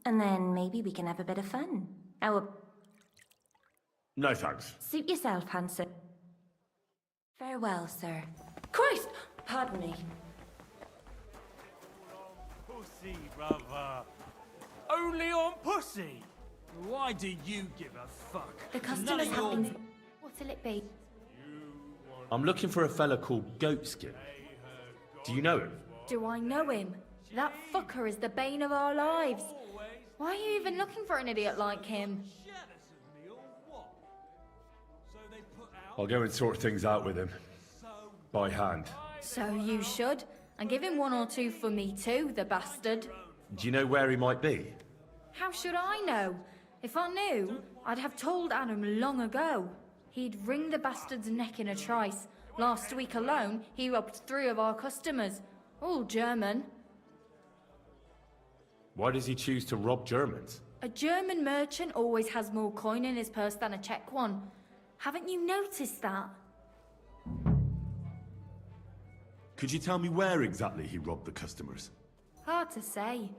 O: And then maybe we can have a bit of fun.
C: No thanks.
O: Suit yourself, handsome. Farewell, sir.
E: Christ! Pardon me.
A: Pussy, brother. Only on pussy. Why do you give a fuck?
O: The customers have been... What'll it be?
C: I'm looking for a fella called Goatskin. Do you know him?
W: Do I know him? That fucker is the bane of our lives. Why are you even looking for an idiot like him?
C: I'll go and sort things out with him. By hand.
W: So you should. And give him 1 or 2 for me too, the bastard.
C: Do you know where he might be?
W: How should I know? If I knew, I'd have told Adam long ago. He'd wring the bastard's neck in a trice. Last week alone, he robbed 3 of our customers. All German.
C: Why does he choose to rob Germans?
W: A German merchant always has more coin in his purse than a Czech one. Haven't you noticed that?
C: Could you tell me where exactly he robbed the customers?
W: Hard to say.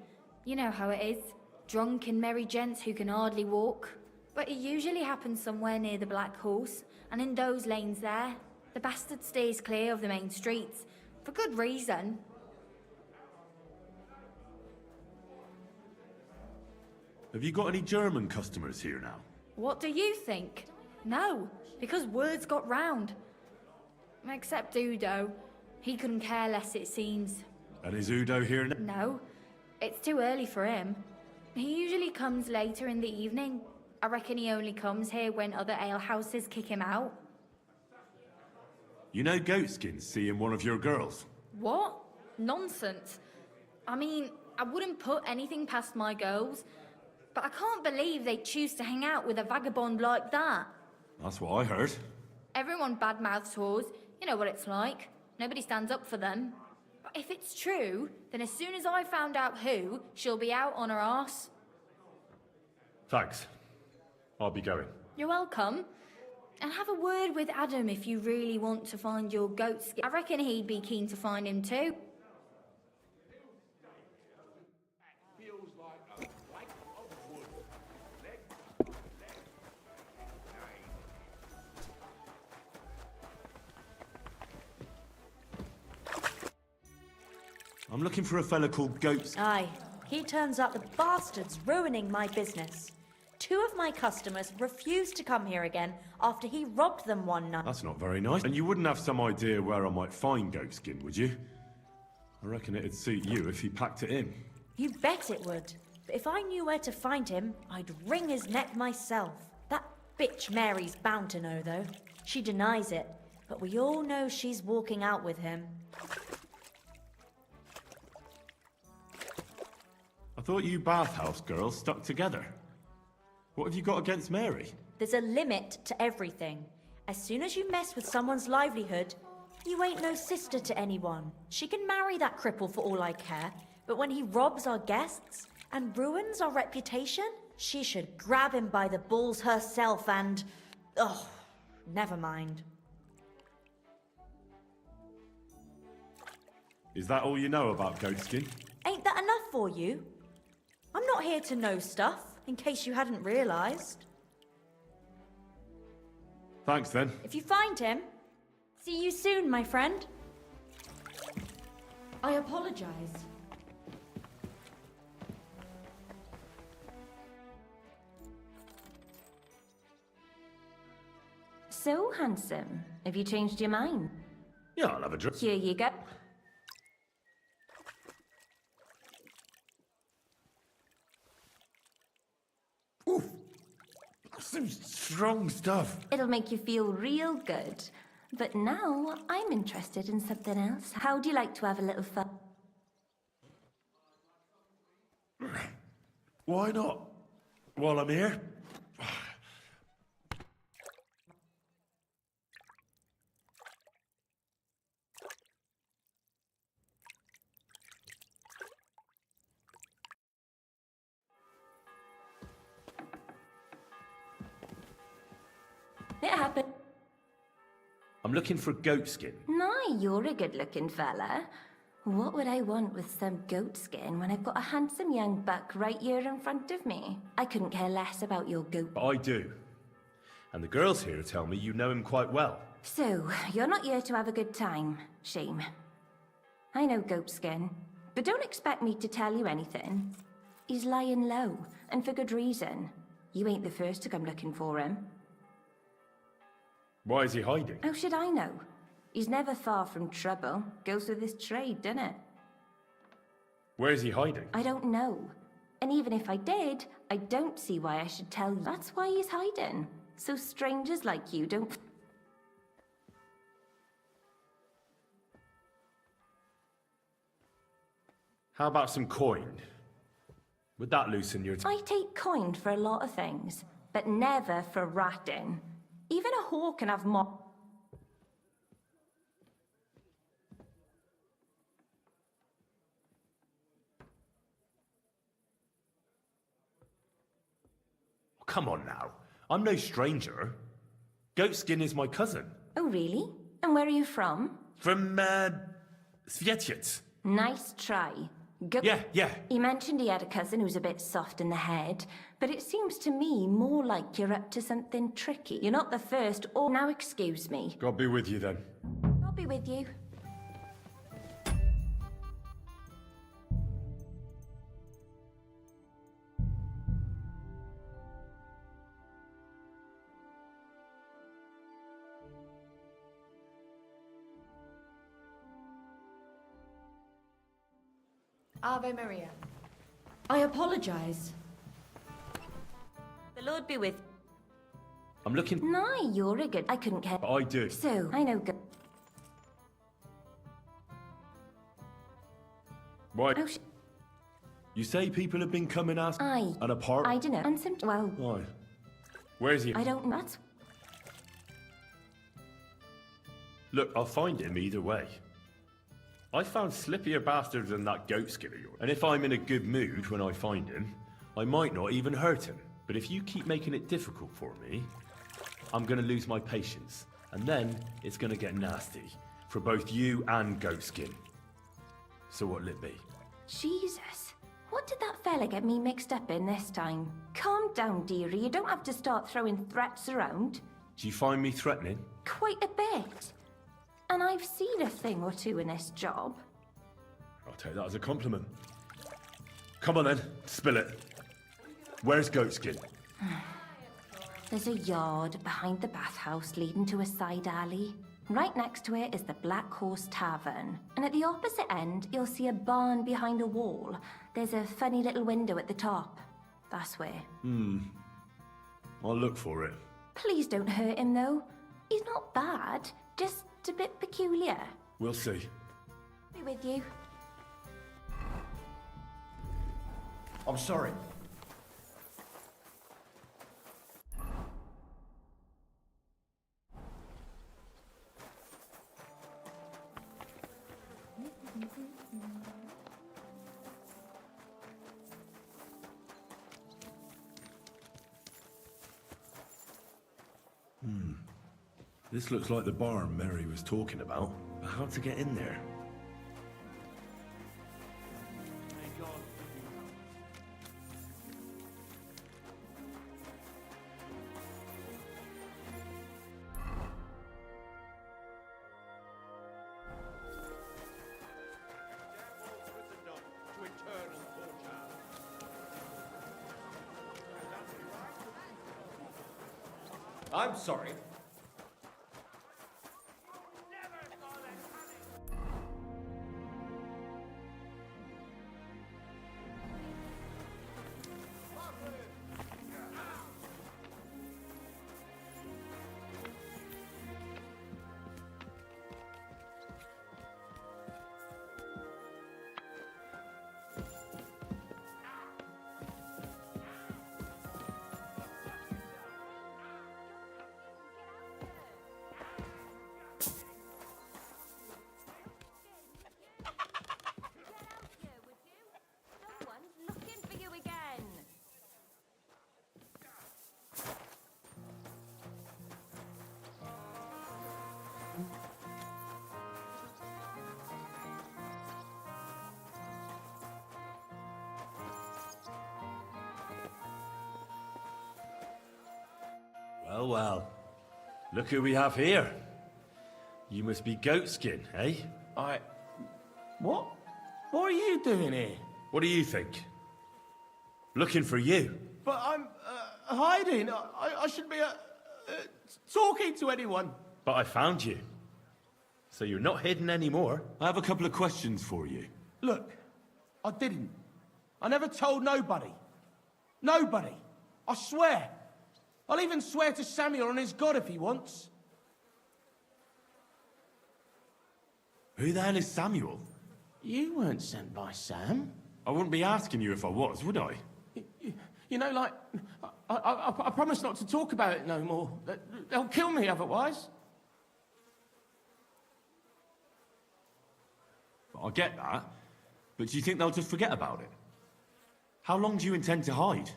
W: You know how it is. Drunk and merry gents who can hardly walk. But it usually happens somewhere near the Black Horse, and in those lanes there. The bastard stays clear of the main streets. For good reason.
C: Have you got any German customers here now?
W: What do you think? No, because words got round. Except Udo. He couldn't care less, it seems.
C: And is Udo here now?
W: No, it's too early for him. He usually comes later in the evening. I reckon he only comes here when other alehouses kick him out.
C: You know Goatskin's seeing one of your girls?
W: What? Nonsense. I mean, I wouldn't put anything past my girls, but I can't believe they choose to hang out with a vagabond like that.
C: That's what I heard.
W: Everyone badmouths whores. You know what it's like. Nobody stands up for them. But if it's true, then as soon as I found out who, she'll be out on her arse.
C: Thanks. I'll be going.
W: You're welcome. And have a word with Adam if you really want to find your goat skin. I reckon he'd be keen to find him too.
C: I'm looking for a fella called Goatskin.
E: Aye. He turns up the bastard's ruining my business. 2 of my customers refused to come here again after he robbed them one night.
C: That's not very nice. And you wouldn't have some idea where I might find Goatskin, would you? I reckon it'd suit you if he packed it in.
E: You bet it would. But if I knew where to find him, I'd wring his neck myself. That bitch Mary's bound to know, though. She denies it, but we all know she's walking out with him.
C: I thought you bathhouse girls stuck together. What have you got against Mary?
E: There's a limit to everything. As soon as you mess with someone's livelihood, you ain't no sister to anyone. She can marry that cripple for all I care, but when he robs our guests and ruins our reputation, she should grab him by the balls herself and... Oh, never mind.
C: Is that all you know about Goatskin?
E: Ain't that enough for you? I'm not here to know stuff, in case you hadn't realised.
C: Thanks, then.
E: If you find him, see you soon, my friend. I apologise.
O: So handsome. Have you changed your mind?
C: Yeah, I'll have a drink.
O: Here you go.
C: Some strong stuff.
O: It'll make you feel real good. But now I'm interested in something else. How do you like to have a little fun?
C: Why not? While I'm here?
O: It happened.
C: I'm looking for goat skin.
O: Nah, you're a good-looking fella. What would I want with some goat skin when I've got a handsome young buck right here in front of me? I couldn't care less about your goat.
C: But I do. And the girls here tell me you know him quite well.
O: So, you're not here to have a good time. Shame. I know goat skin, but don't expect me to tell you anything. He's lying low, and for good reason. You ain't the first to come looking for him.
C: Why is he hiding?
O: How should I know? He's never far from trouble. Goes with his trade, doesn't it?
C: Where is he hiding?
O: I don't know. And even if I did, I don't see why I should tell you. That's why he's hiding. So strangers like you don't...
C: How about some coin? Would that loosen your...
O: I take coin for a lot of things, but never for ratting. Even a whore can have more...
C: Come on now. I'm no stranger. Goatskin is my cousin.
O: Oh, really? And where are you from?
C: From, Svietiec.
O: Nice try.
C: Yeah.
O: He mentioned he had a cousin who's a bit soft in the head, but it seems to me more like you're up to something tricky. You're not the first or... Now excuse me.
C: God be with you then.
O: I'll be with you.
I: Ave Maria.
E: I apologize.
O: The Lord be with...
C: I'm looking...
O: Nah, you're a good... I couldn't care...
C: But I do.
O: So, I know go...
C: Why?
O: Oh,
C: you say people have been coming as...
O: Aye.
C: And apart?
O: I dunno. And some... Well...
C: Why? Where is he?
O: I don't... That's...
C: Look, I'll find him either way. I found slippier bastards than that goatskin of yours. And if I'm in a good mood when I find him, I might not even hurt him. But if you keep making it difficult for me, I'm gonna lose my patience. And then it's gonna get nasty. For both you and goatskin. So what'll it be?
O: Jesus. What did that fella get me mixed up in this time? Calm down, dearie. You don't have to start throwing threats around.
C: Do you find me threatening?
O: Quite a bit. And I've seen a thing or two in this job.
C: I'll take that as a compliment. Come on then, spill it. Where's goatskin?
O: There's a yard behind the bathhouse leading to a side alley. Right next to it is the Black Horse Tavern. And at the opposite end, you'll see a barn behind a wall. There's a funny little window at the top. That's where.
C: I'll look for it.
O: Please don't hurt him, though. He's not bad, just a bit peculiar.
C: We'll see.
O: Be with you.
R: I'm sorry.
D: This looks like the barn Mary was talking about. But how to get in there?
J: I'm sorry.
D: Well, well. Look who we have here. You must be Goatskin, eh?
F: What? What are you doing here?
D: What do you think? Looking for you.
F: But I'm hiding. I shouldn't be talking to anyone.
D: But I found you. So you're not hidden anymore. I have a couple of questions for you.
F: Look, I didn't. I never told nobody. Nobody. I swear. I'll even swear to Samuel and his God if he wants.
D: Who the hell is Samuel?
F: You weren't sent by Sam.
D: I wouldn't be asking you if I was, would I?
F: You know, like, I promise not to talk about it no more. They'll kill me otherwise.
D: I get that, but do you think they'll just forget about it? How long do you intend to hide?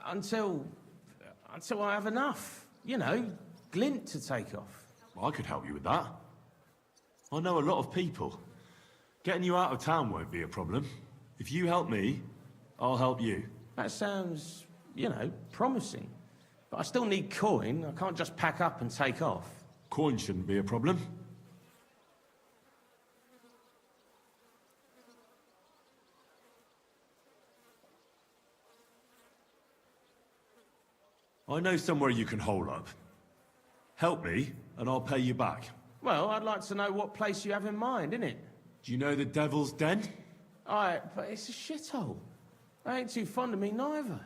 F: Until I have enough. You know, glint to take off.
D: Well, I could help you with that. I know a lot of people. Getting you out of town won't be a problem. If you help me, I'll help you.
F: That sounds, you know, promising. But I still need coin. I can't just pack up and take off.
D: Coin shouldn't be a problem. I know somewhere you can hole up. Help me, and I'll pay you back.
F: Well, I'd like to know what place you have in mind, innit?
D: Do you know the Devil's Den?
F: Aye, but it's a shithole. They ain't too fond of me neither.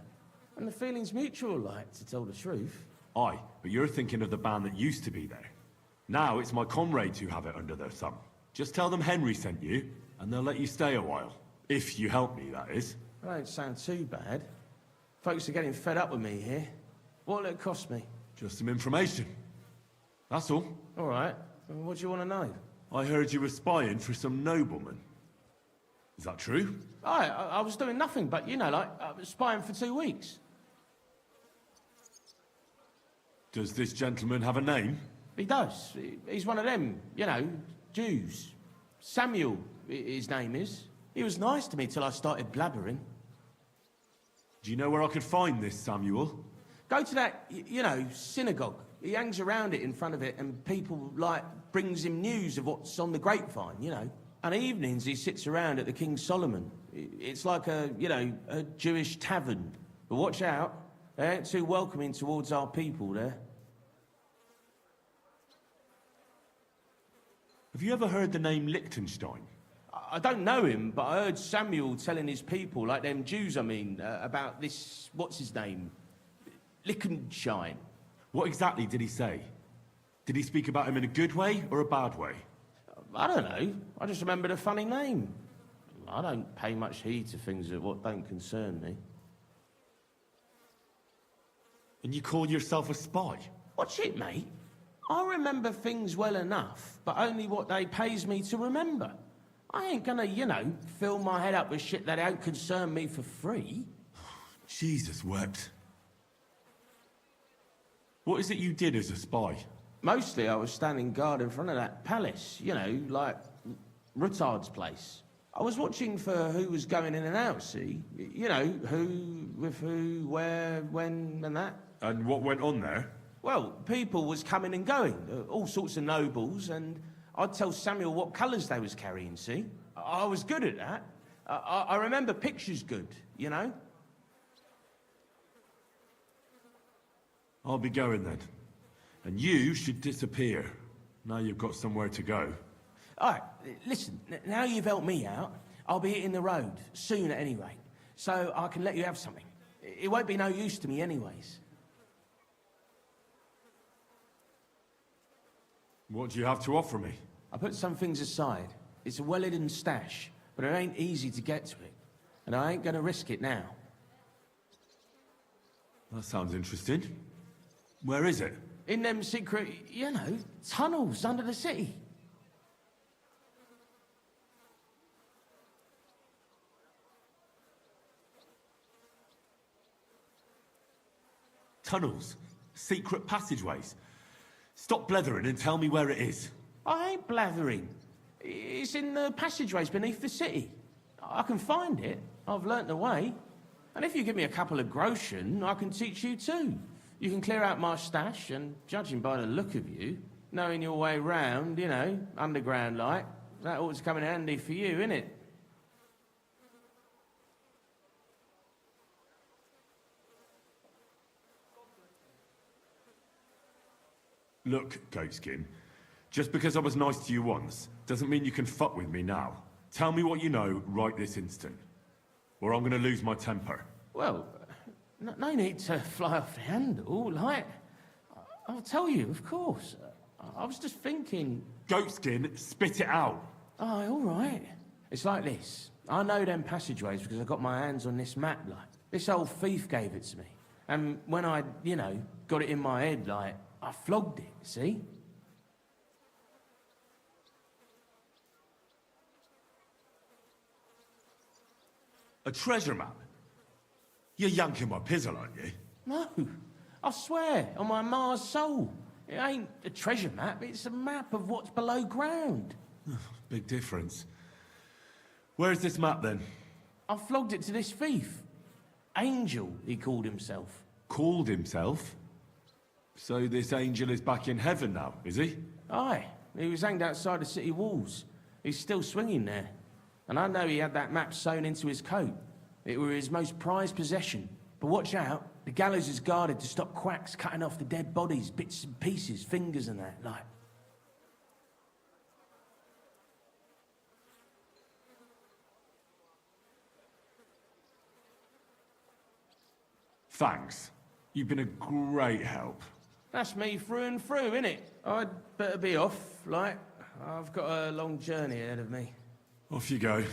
F: And the feeling's mutual, like, to tell the truth.
D: Aye, but you're thinking of the band that used to be there. Now it's my comrades who have it under their thumb. Just tell them Henry sent you, and they'll let you stay a while. If you help me, that is.
F: That don't sound too bad. Folks are getting fed up with me here. What'll it cost me?
D: Just some information. That's all.
F: All right. What do you want to know?
D: I heard you were spying for some nobleman. Is that true?
F: I was doing nothing but, you know, like, spying for 2 weeks.
D: Does this gentleman have a name?
F: He does. He's one of them, you know, Jews. Samuel, his name is. He was nice to me till I started blabbering.
D: Do you know where I could find this Samuel?
F: Go to that, you know, synagogue. He hangs around it in front of it, and people, like, brings him news of what's on the grapevine, you know. And evenings he sits around at the King Solomon. It's like a, you know, a Jewish tavern. But watch out, they ain't too welcoming towards our people there.
D: Have you ever heard the name Liechtenstein?
F: I don't know him, but I heard Samuel telling his people, like them Jews, I mean, about this, what's his name? Liechtenstein.
D: What exactly did he say? Did he speak about him in a good way or a bad way?
F: I don't know. I just remembered a funny name. I don't pay much heed to things that what don't concern me.
D: And you call yourself a spy?
F: Watch it, mate. I remember things well enough, but only what they pays me to remember. I ain't gonna, you know, fill my head up with shit that don't concern me for free.
D: Jesus wept. What is it you did as a spy?
F: Mostly I was standing guard in front of that palace, you know, like Rutard's place. I was watching for who was going in and out, see? You know, who, with who, where, when, and that.
D: And what went on there?
F: Well, people was coming and going, all sorts of nobles, and I'd tell Samuel what colours they was carrying, see? I was good at that. I remember pictures good, you know?
D: I'll be going then. And you should disappear. Now you've got somewhere to go.
F: All right, listen, now you've helped me out, I'll be hitting the road, soon at any rate. So I can let you have something. It won't be no use to me anyways.
D: What do you have to offer me?
F: I put some things aside. It's a well-hidden stash, but it ain't easy to get to it. And I ain't gonna risk it now.
D: That sounds interesting. Where is it?
F: In them secret, you know, tunnels under the city.
D: Tunnels? Secret passageways? Stop blethering and tell me where it is.
F: I ain't blathering. It's in the passageways beneath the city. I can find it. I've learnt the way. And if you give me a couple of groschen, I can teach you too. You can clear out my stash, and judging by the look of you, knowing your way round, you know, underground like, that ought to come in handy for you, innit?
C: Look, Goatskin, just because I was nice to you once, doesn't mean you can fuck with me now. Tell me what you know right this instant, or I'm gonna lose my temper.
F: Well, no need to fly off the handle, like... I'll tell you, of course. I was just thinking...
C: Goatskin, spit it out!
F: Oh, all right. It's like this. I know them passageways because I got my hands on this map, like. This old thief gave it to me. And when I, you know, got it in my head, like, I flogged it, see?
C: A treasure map? You're yanking my pizzle, aren't you?
F: No. I swear, on my Mars soul. It ain't a treasure map, it's a map of what's below ground.
C: Big difference. Where's this map, then?
F: I flogged it to this thief. Angel, he called himself.
C: Called himself? So this angel is back in heaven now, is he?
F: Aye. He was hanged outside the city walls. He's still swinging there. And I know he had that map sewn into his coat. It were his most prized possession. But watch out, the gallows is guarded to stop quacks cutting off the dead bodies, bits and pieces, fingers and that, like.
C: Thanks. You've been a great help.
F: That's me through and through, innit? I'd better be off, like. I've got a long journey ahead of me.
C: Off you go.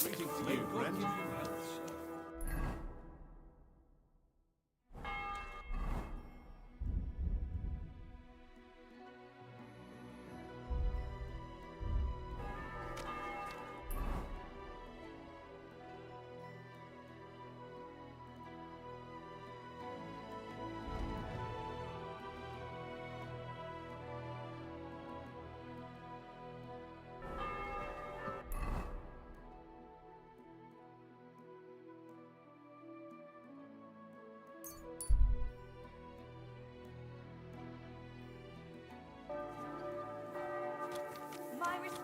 V: Greetings to you, friend.
U: My respects.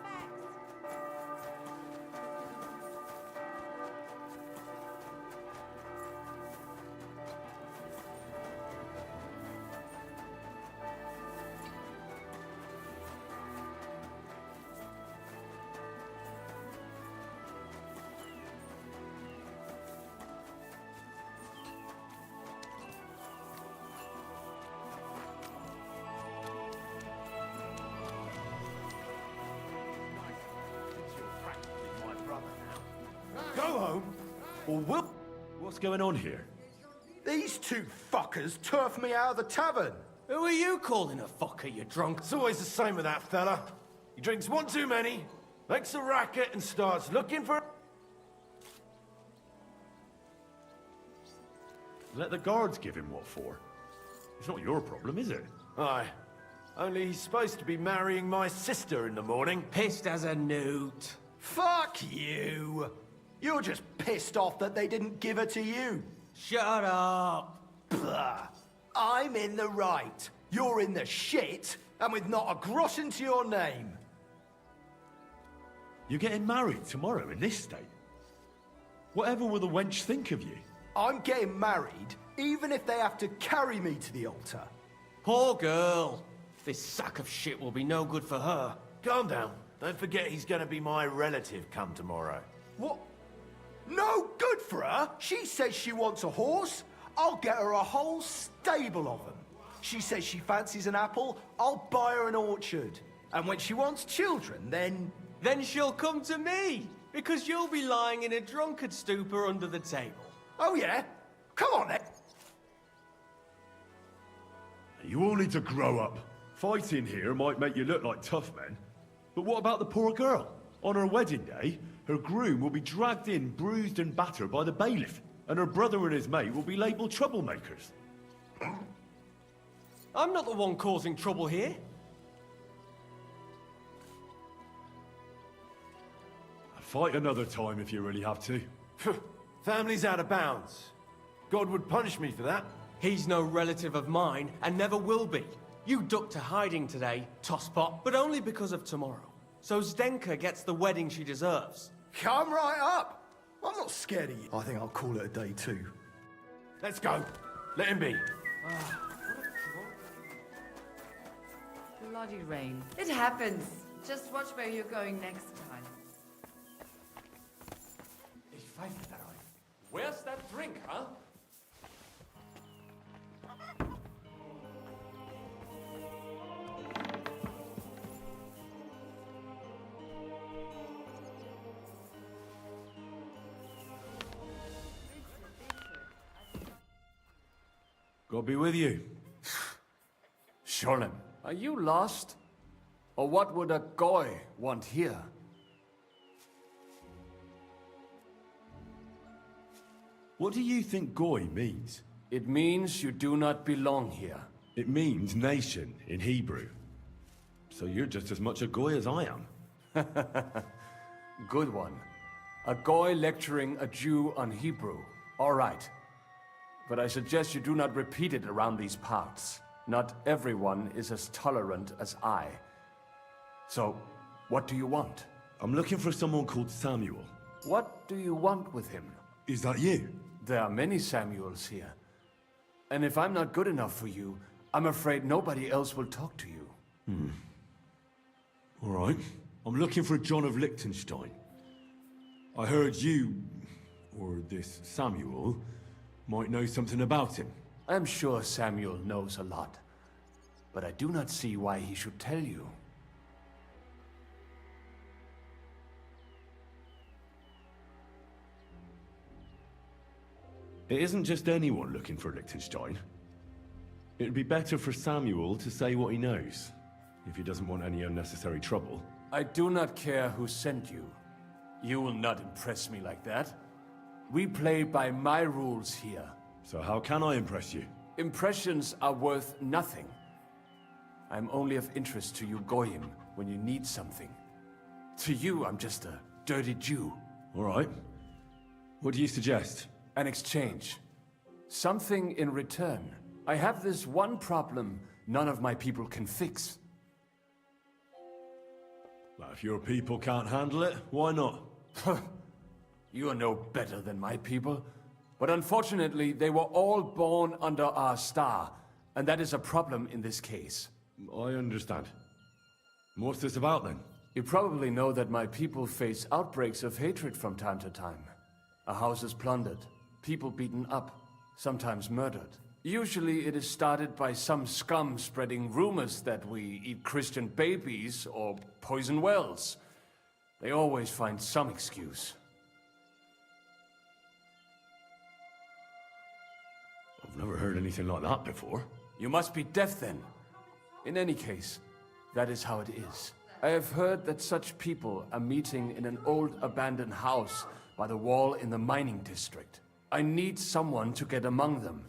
R: Go home, or we'll...
C: What's going on here?
R: These two fuckers turfed me out of the tavern.
J: Who are you calling a fucker, you drunk?
R: It's always the same with that fella. He drinks one too many, makes a racket, and starts looking for...
C: Let the guards give him what for. It's not your problem, is it?
R: Aye. Only he's supposed to be marrying my sister in the morning.
J: Pissed as a newt.
R: Fuck you! You're just pissed off that they didn't give her to you.
J: Shut up!
R: Blah. I'm in the right. You're in the shit, and with not a groschen to your name.
C: You're getting married tomorrow in this state? Whatever will the wench think of you?
R: I'm getting married, even if they have to carry me to the altar.
J: Poor girl. This sack of shit will be no good for her.
R: Calm down. Don't forget he's gonna be my relative come tomorrow. What? No good for her? She says she wants a horse. I'll get her a whole stable of them. She says she fancies an apple. I'll buy her an orchard. And when she wants children, then...
J: Then she'll come to me, because you'll be lying in a drunkard stupor under the table.
R: Oh, yeah? Come on, then.
C: You all need to grow up. Fighting here might make you look like tough men. But what about the poor girl? On her wedding day, her groom will be dragged in, bruised and battered by the bailiff, and her brother and his mate will be labelled troublemakers.
J: I'm not the one causing trouble here.
C: Fight another time if you really have to.
R: Family's out of bounds. God would punish me for that.
J: He's no relative of mine, and never will be. You ducked to hiding today, tosspot, but only because of tomorrow. So Zdenka gets the wedding she deserves.
R: Come right up. I'm not scared of you. I think I'll call it a day too. Let's go. Let him be.
U: Bloody rain. It happens. Just watch where you're going next time.
J: Where's that drink, huh?
D: God be with you.
M: Sholem, are you lost? Or what would a goy want here?
C: What do you think Goy means?
M: It means you do not belong here.
C: It means nation in Hebrew. So you're just as much a Goy as I am.
M: Good one. A goy lecturing a Jew on Hebrew. All right. But I suggest you do not repeat it around these parts. Not everyone is as tolerant as I. So, what do you want?
C: I'm looking for someone called Samuel.
M: What do you want with him?
C: Is that you?
M: There are many Samuels here. And if I'm not good enough for you, I'm afraid nobody else will talk to you.
C: All right. I'm looking for John of Liechtenstein. I heard you, or this Samuel, might know something about him.
M: I'm sure Samuel knows a lot. But I do not see why he should tell you.
D: It isn't just anyone looking for Liechtenstein. It'd be better for Samuel to say what he knows, if he doesn't want any unnecessary trouble.
M: I do not care who sent you. You will not impress me like that. We play by my rules here.
D: So how can I impress you?
M: Impressions are worth nothing. I'm only of interest to you Goyim when you need something. To you, I'm just a dirty Jew.
D: All right. What do you suggest?
M: An exchange. Something in return. I have this one problem none of my people can fix.
D: Well, if your people can't handle it, why not?
M: You are no better than my people. But unfortunately, they were all born under our star, and that is a problem in this case.
D: I understand. What's this about, then?
M: You probably know that my people face outbreaks of hatred from time to time. A house is plundered, people beaten up, sometimes murdered. Usually it is started by some scum spreading rumors that we eat Christian babies or poison wells. They always find some excuse.
D: I've never heard anything like that before.
M: You must be deaf then. In any case, that is how it is. I have heard that such people are meeting in an old abandoned house by the wall in the mining district. I need someone to get among them,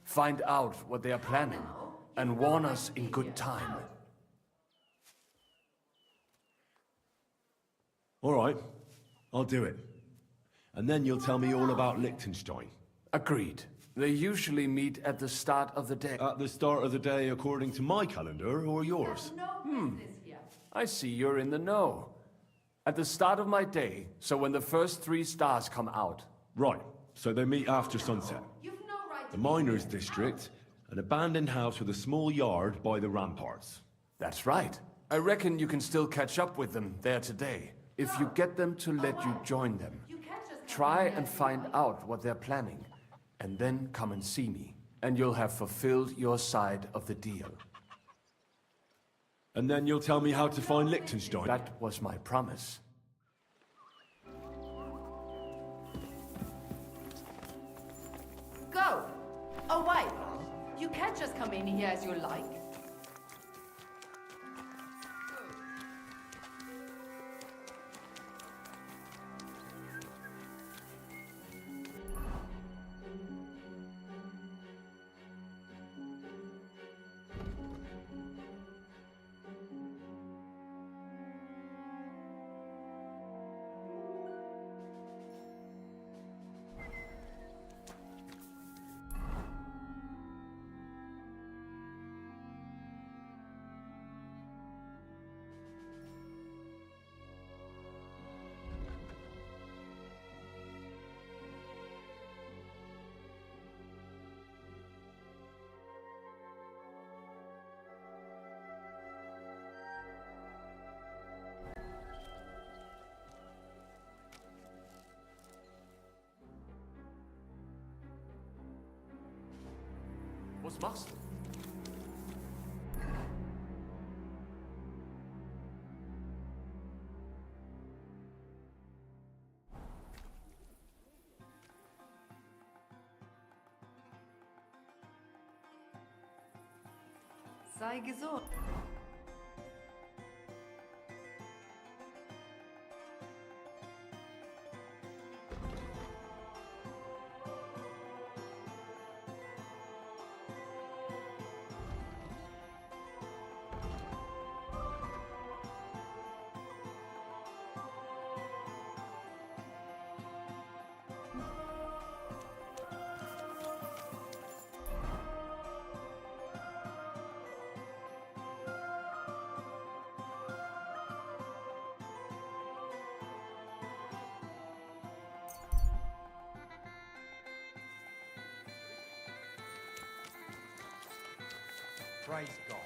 M: find out what they are planning, and warn us in good time.
D: All right, I'll do it. And then you'll tell me all about Liechtenstein.
M: Agreed. They usually meet at the start of the day.
D: At the start of the day according to my calendar, or yours?
M: I see you're in the know. At the start of my day, so when the first 3 stars come out.
D: Right, so they meet after sunset. The miners' district, an abandoned house with a small yard by the ramparts.
M: That's right. I reckon you can still catch up with them there today, if you get them to let you join them. Try and find out what they're planning, and then come and see me, and you'll have fulfilled your side of the deal.
D: And then you'll tell me how to find Liechtenstein.
M: That was my promise.
U: Go! Away! You can't just come in here as you like.
M: Was machst du?
U: Sei gesund.
T: Praise God.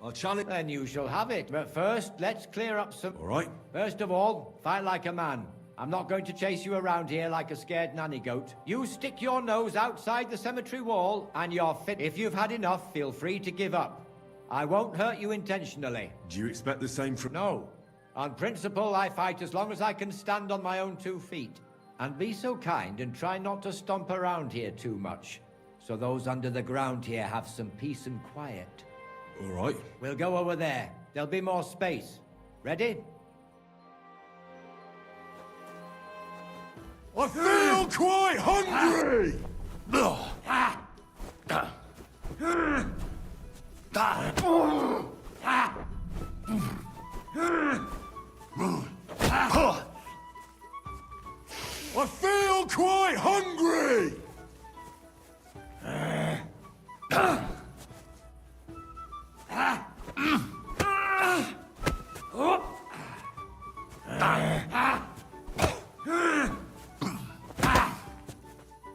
D: I'll challenge.
L: Then you shall have it. But first, let's clear up some...
D: All right.
L: First of all, fight like a man. I'm not going to chase you around here like a scared nanny goat. You stick your nose outside the cemetery wall, and you're fit. If you've had enough, feel free to give up. I won't hurt you intentionally.
D: Do you expect the same from...
L: No. On principle, I fight as long as I can stand on my own 2 feet. And be so kind and try not to stomp around here too much, so those under the ground here have some peace and quiet.
D: All right.
L: We'll go over there. There'll be more space. Ready?
D: I feel quite hungry! I feel quite hungry!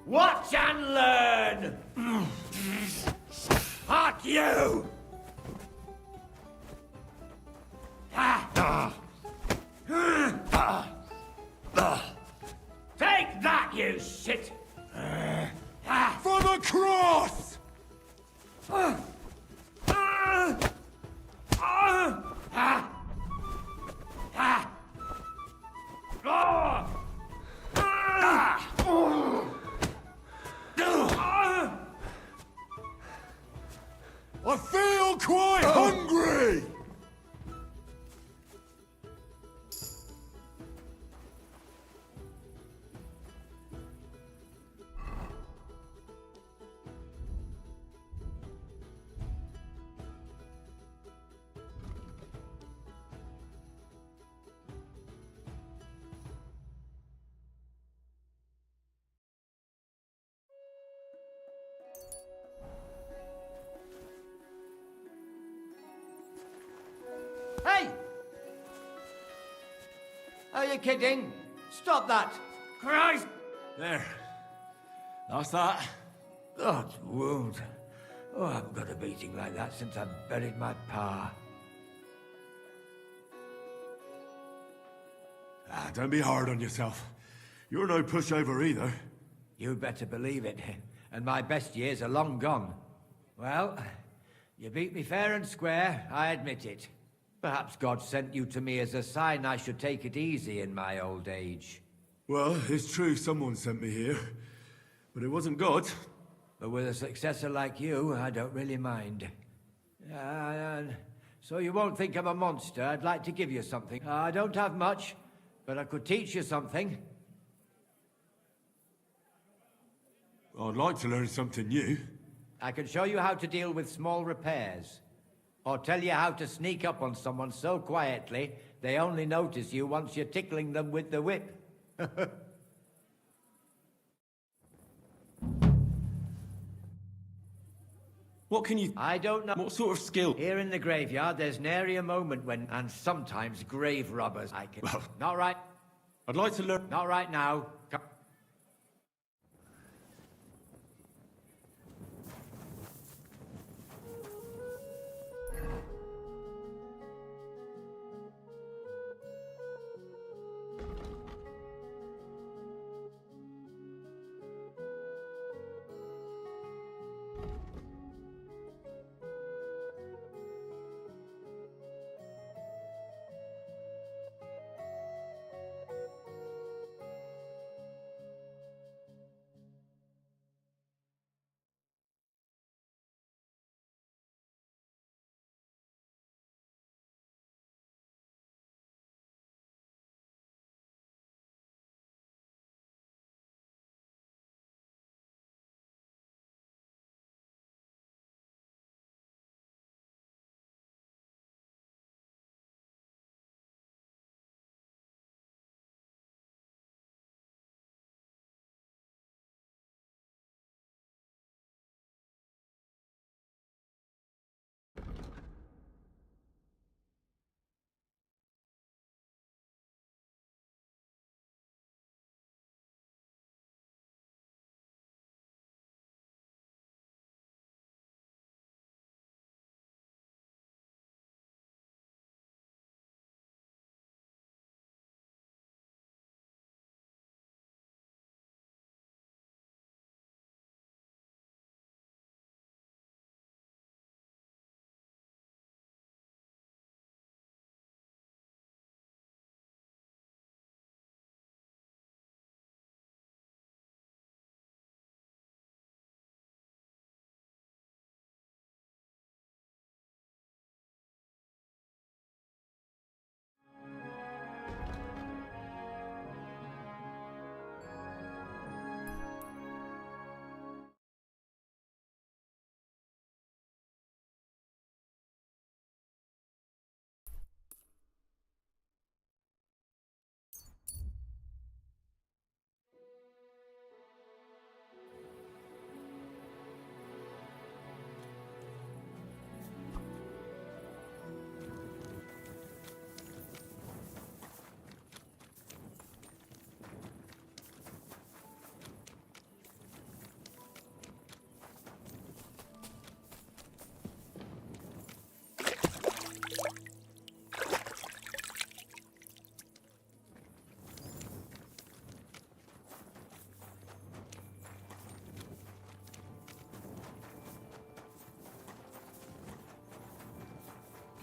K: Watch and learn! Fuck you! Take that, you shit!
D: For the cross! I feel quite hungry!
L: Hey! Are you kidding? Stop that!
K: Christ!
H: There. That's that. God's wound. Oh, I haven't got a beating like that since I buried my pa.
D: Don't be hard on yourself. You're no pushover either.
L: You'd better believe it. And my best years are long gone. Well, you beat me fair and square, I admit it. Perhaps God sent you to me as a sign I should take it easy in my old age.
D: Well, it's true someone sent me here. But it wasn't God.
L: But with a successor like you, I don't really mind. So you won't think I'm a monster, I'd like to give you something. I don't have much, but I could teach you something.
D: I'd like to learn something new.
L: I can show you how to deal with small repairs. Or tell you how to sneak up on someone so quietly, they only notice you once you're tickling them with the whip.
C: What can you...
L: I don't know.
C: What sort of skill?
L: Here in the graveyard, there's nary a moment when... And sometimes grave robbers, I can...
C: Well,
L: Not right.
C: I'd like to learn...
L: Not right now. Come.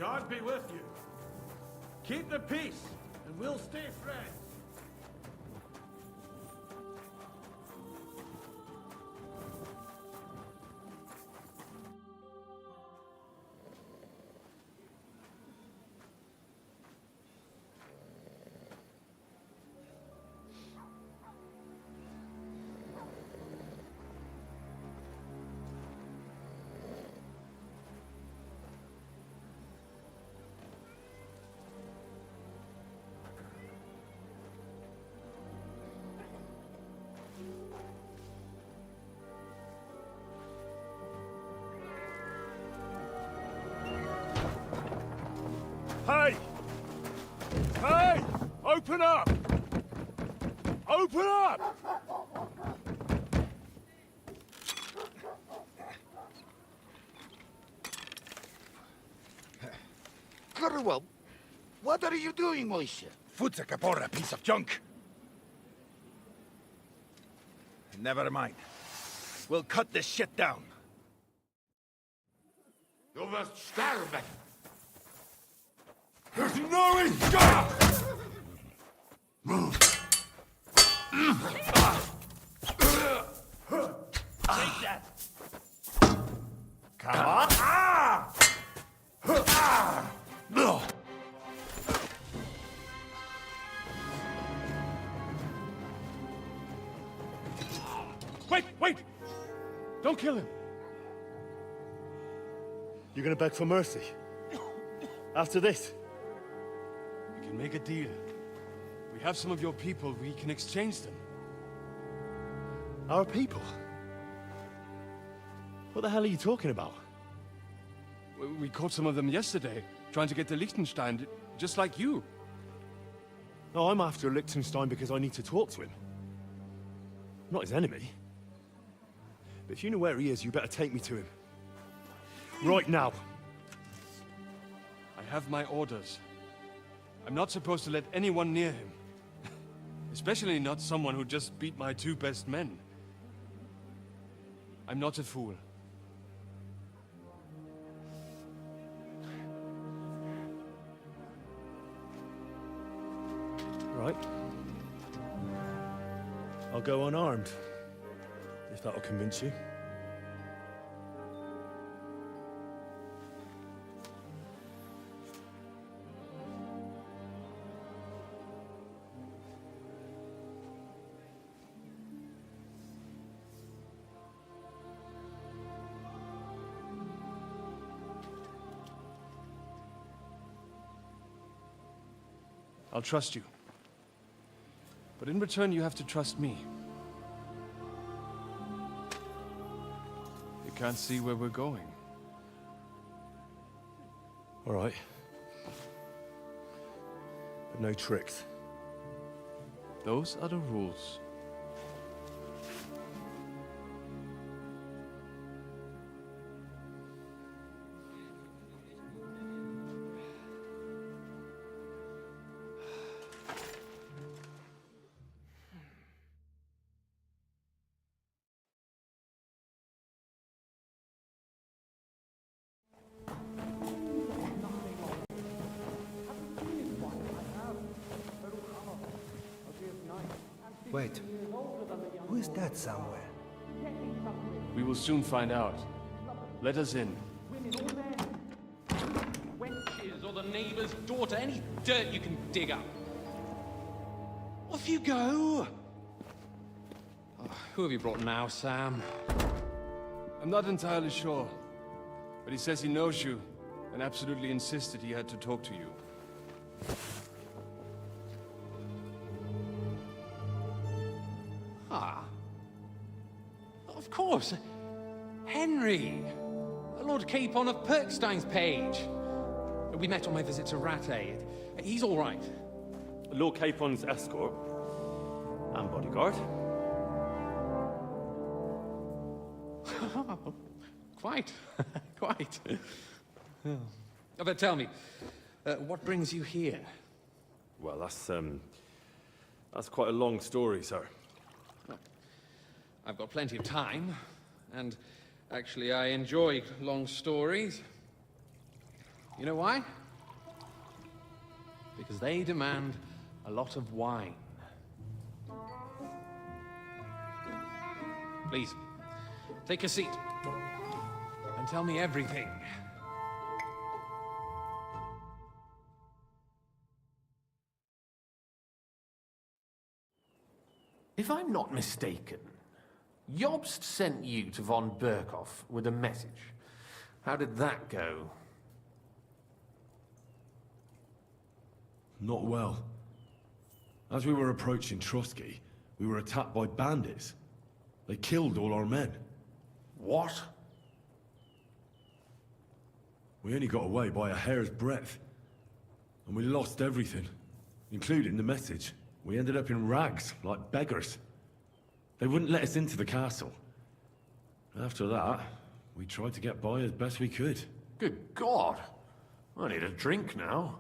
H: God be with you. Keep the peace, and we'll stay friends.
C: Hey! Hey! Open up! Open up!
N: Curwell, what are you doing, Moishe?
G: Foot's a caporra piece of junk. Never mind. We'll cut this shit down.
V: You must sterben.
G: There's no escape!
V: Move.
G: Take that!
V: Come on.
C: Wait, wait! Don't kill him! You're gonna beg for mercy? After this?
P: We can make a deal. We have some of your people, we can exchange them.
C: Our people? What the hell are you talking about?
P: We caught some of them yesterday, trying to get to Liechtenstein, just like you.
C: No, I'm after Liechtenstein because I need to talk to him. I'm not his enemy. But if you know where he is, you better take me to him. Right now.
P: I have my orders. I'm not supposed to let anyone near him. Especially not someone who just beat my 2 best men. I'm not a fool.
C: Right. I'll go unarmed, if that'll convince you.
P: I'll trust you. But in return, you have to trust me. You can't see where we're going.
C: All right. But no tricks.
P: Those are the rules.
S: Wait, who is that somewhere?
P: We will soon find out. Let us in.
X: Wenches or the neighbor's daughter, any dirt you can dig up. Off you go! Oh, who have you brought now, Sam?
P: I'm not entirely sure, but he says he knows you and absolutely insisted he had to talk to you.
X: Ah. Of course. Henry. Lord Capon of Perkstein's page. We met on my visit to Rattay. He's all right.
C: Lord Capon's escort and bodyguard.
X: Quite. Quite. Oh. But tell me, what brings you here?
C: Well, that's quite a long story, sir.
X: Well, I've got plenty of time, and actually I enjoy long stories. You know why? Because they demand a lot of wine. Please, take a seat and tell me everything.
M: If I'm not mistaken, Jobst sent you to von Berkhoff with a message. How did that go?
D: Not well. As we were approaching Trotsky, we were attacked by bandits. They killed all our men.
M: What?
D: We only got away by a hair's breadth. And we lost everything, including the message. We ended up in rags, like beggars. They wouldn't let us into the castle. After that, we tried to get by as best we could.
M: Good God! I need a drink now.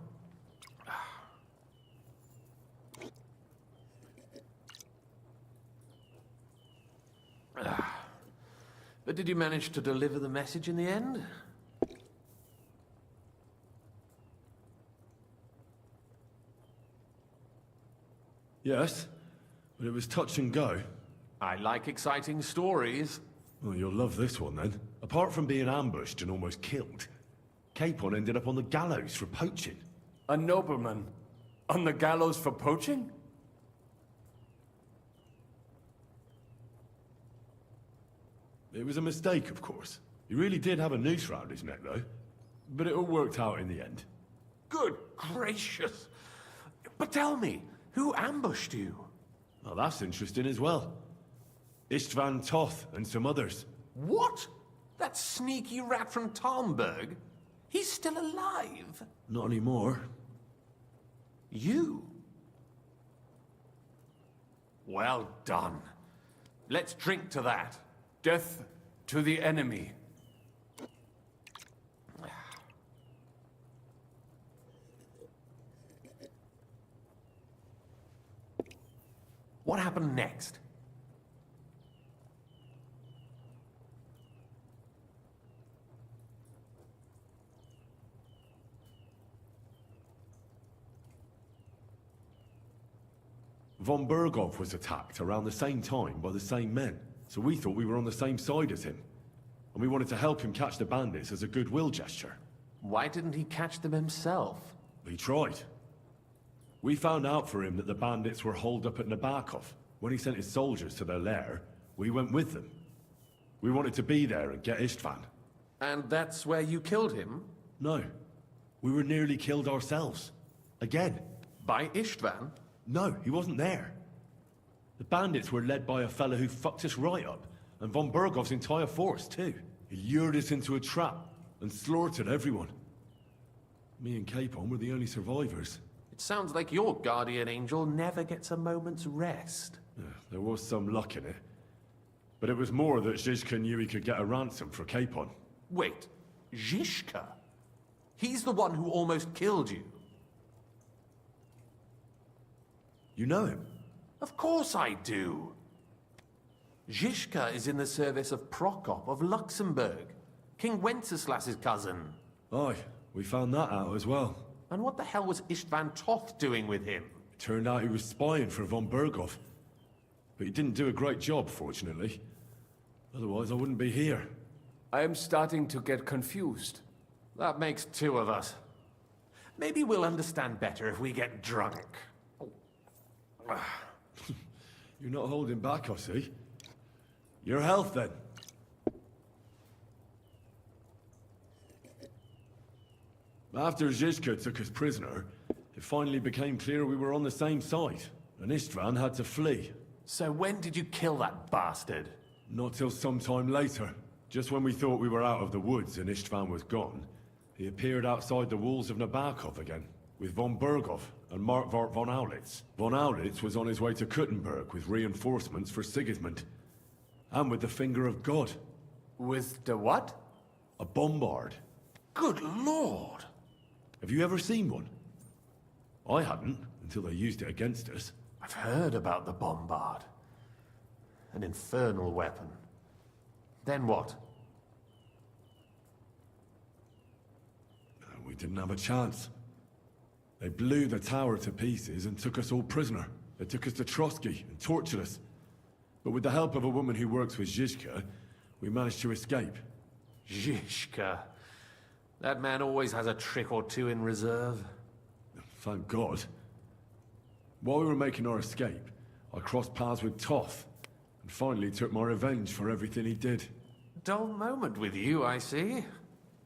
M: But did you manage to deliver the message in the end?
D: Yes, but it was touch and go.
M: I like exciting stories.
D: Well, you'll love this one then. Apart from being ambushed and almost killed, Capon ended up on the gallows for poaching.
M: A nobleman? On the gallows for poaching?
D: It was a mistake, of course. He really did have a noose round his neck, though. But it all worked out in the end.
M: Good gracious! But tell me, who ambushed you?
D: Well, that's interesting as well. Istvan Toth and some others.
M: What? That sneaky rat from Talmberg? He's still alive?
D: Not anymore.
M: You? Well done. Let's drink to that. Death to the enemy. What happened next?
D: Von Berghoff was attacked around the same time by the same men, so we thought we were on the same side as him. And we wanted to help him catch the bandits as a goodwill gesture.
M: Why didn't he catch them himself?
D: He tried. We found out for him that the bandits were holed up at Nabokov. When he sent his soldiers to their lair, we went with them. We wanted to be there and get Istvan.
M: And that's where you killed him?
D: No. We were nearly killed ourselves. Again.
M: By Istvan?
D: No, he wasn't there. The bandits were led by a fellow who fucked us right up, and von Bergov's entire force, too. He lured us into a trap and slaughtered everyone. Me and Capon were the only survivors.
M: It sounds like your guardian angel never gets a moment's rest.
D: Yeah, there was some luck in it. But it was more that Zizka knew he could get a ransom for Capon.
M: Wait, Zizka? He's the one who almost killed you.
D: You know him?
M: Of course I do. Zizka is in the service of Prokop of Luxembourg, King Wenceslas's cousin.
D: Aye, we found that out as well.
M: And what the hell was Istvan Toth doing with him?
D: It turned out he was spying for von Berghoff. But he didn't do a great job, fortunately. Otherwise, I wouldn't be here.
M: I am starting to get confused. That makes two of us. Maybe we'll understand better if we get drunk.
D: You're not holding back, I see. Your health, then. After Zizka took us prisoner, it finally became clear we were on the same side, and Istvan had to flee.
M: So when did you kill that bastard?
D: Not till some time later. Just when we thought we were out of the woods and Istvan was gone, he appeared outside the walls of Nabokov again, with von Berghoff and Markvart von Aulitz. Von Aulitz was on his way to Kuttenberg with reinforcements for Sigismund. And with the finger of God.
M: With the what?
D: A bombard.
M: Good lord!
D: Have you ever seen one? I hadn't, until they used it against us.
M: I've heard about the bombard. An infernal weapon. Then what?
D: We We didn't have a chance. They blew the tower to pieces and took us all prisoner. They took us to Trotsky and tortured us. But with the help of a woman who works with Zizka, we managed to escape.
A: Zizka. That man always has a trick or two in reserve.
D: Thank God. While we were making our escape, I crossed paths with Toth, and finally took my revenge for everything he did.
A: Dull moment with you, I see.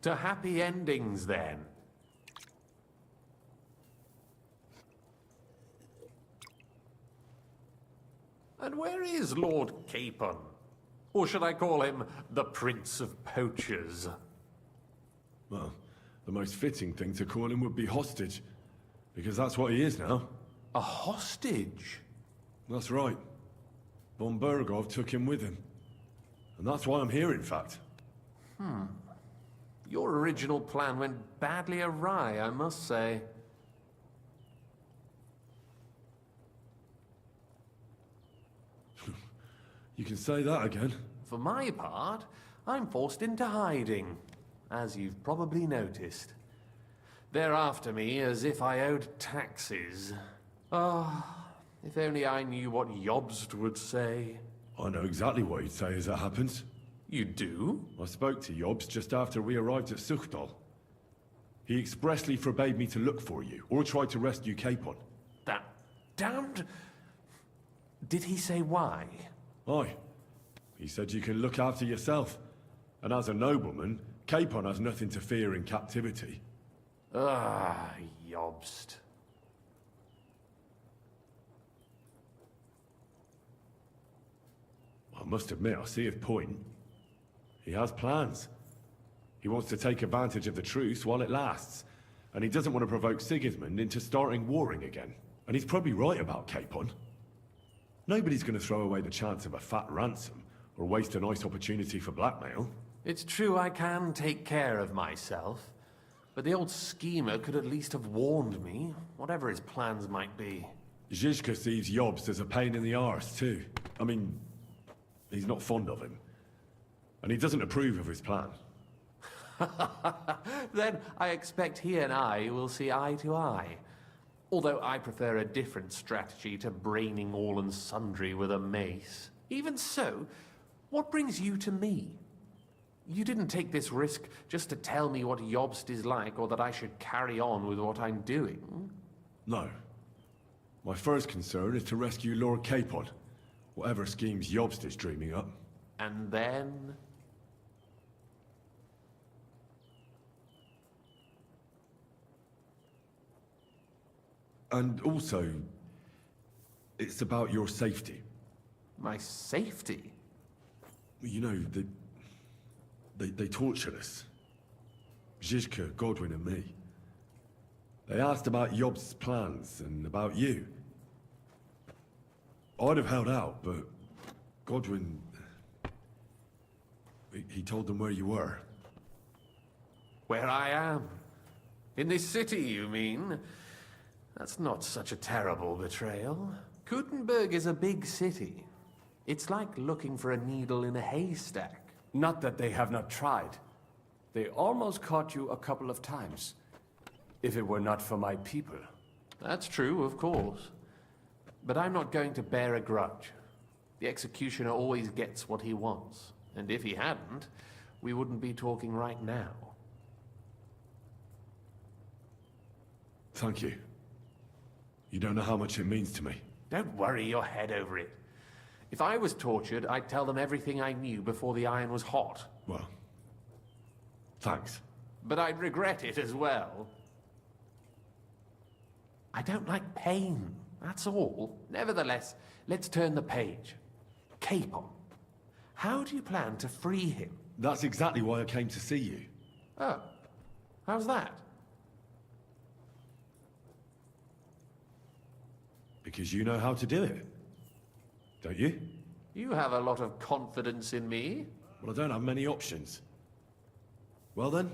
A: To happy endings, then. And where is Lord Capon? Or should I call him the Prince of Poachers?
D: Well, the most fitting thing to call him would be hostage, because that's what he is now.
A: A hostage?
D: That's right. Von Bergov took him with him. And that's why I'm here, in fact.
A: Your original plan went badly awry, I must say.
D: You can say that again.
A: For my part, I'm forced into hiding, as you've probably noticed. They're after me as if I owed taxes. If only I knew what Jobst would say.
D: I know exactly what he'd say as it happens.
A: You do?
D: I spoke to Jobst just after we arrived at Suchdal. He expressly forbade me to look for you, or try to rescue Capon.
A: That damned... Did he say why?
D: Aye. He said you can look after yourself. And as a nobleman, Capon has nothing to fear in captivity.
A: Jobst.
D: I must admit, I see his point. He has plans. He wants to take advantage of the truce while it lasts. And he doesn't want to provoke Sigismund into starting warring again. And he's probably right about Capon. Nobody's going to throw away the chance of a fat ransom, or waste a nice opportunity for blackmail.
A: It's true I can take care of myself, but the old schemer could at least have warned me, whatever his plans might be.
D: Zizka sees Jobst as a pain in the arse, too. I mean, he's not fond of him. And he doesn't approve of his plan.
A: Then I expect he and I will see eye to eye. Although I prefer a different strategy to braining all and sundry with a mace. Even so, what brings you to me? You didn't take this risk just to tell me what Jobst is like, or that I should carry on with what I'm doing.
D: No. My first concern is to rescue Lord Capon, whatever schemes Jobst is dreaming up.
A: And then...
D: And also, it's about your safety.
A: My safety?
D: You know, they tortured us. Zizka, Godwin and me. They asked about Jobst's plans and about you. I'd have held out, but Godwin... He told them where you were.
A: Where I am? In this city, you mean? That's not such a terrible betrayal. Gutenberg is a big city. It's like looking for a needle in a haystack.
M: Not that they have not tried. They almost caught you a couple of times. If it were not for my people.
A: That's true, of course. But I'm not going to bear a grudge. The executioner always gets what he wants. And if he hadn't, we wouldn't be talking right now.
D: Thank you. You don't know how much it means to me.
A: Don't worry your head over it. If I was tortured, I'd tell them everything I knew before the iron was hot.
D: Well, thanks.
A: But I'd regret it as well. I don't like pain, that's all. Nevertheless, let's turn the page. Capon. How do you plan to free him?
D: That's exactly why I came to see you.
A: Oh. How's that?
D: Because you know how to do it. Don't you?
A: You have a lot of confidence in me.
D: Well, I don't have many options. Well then,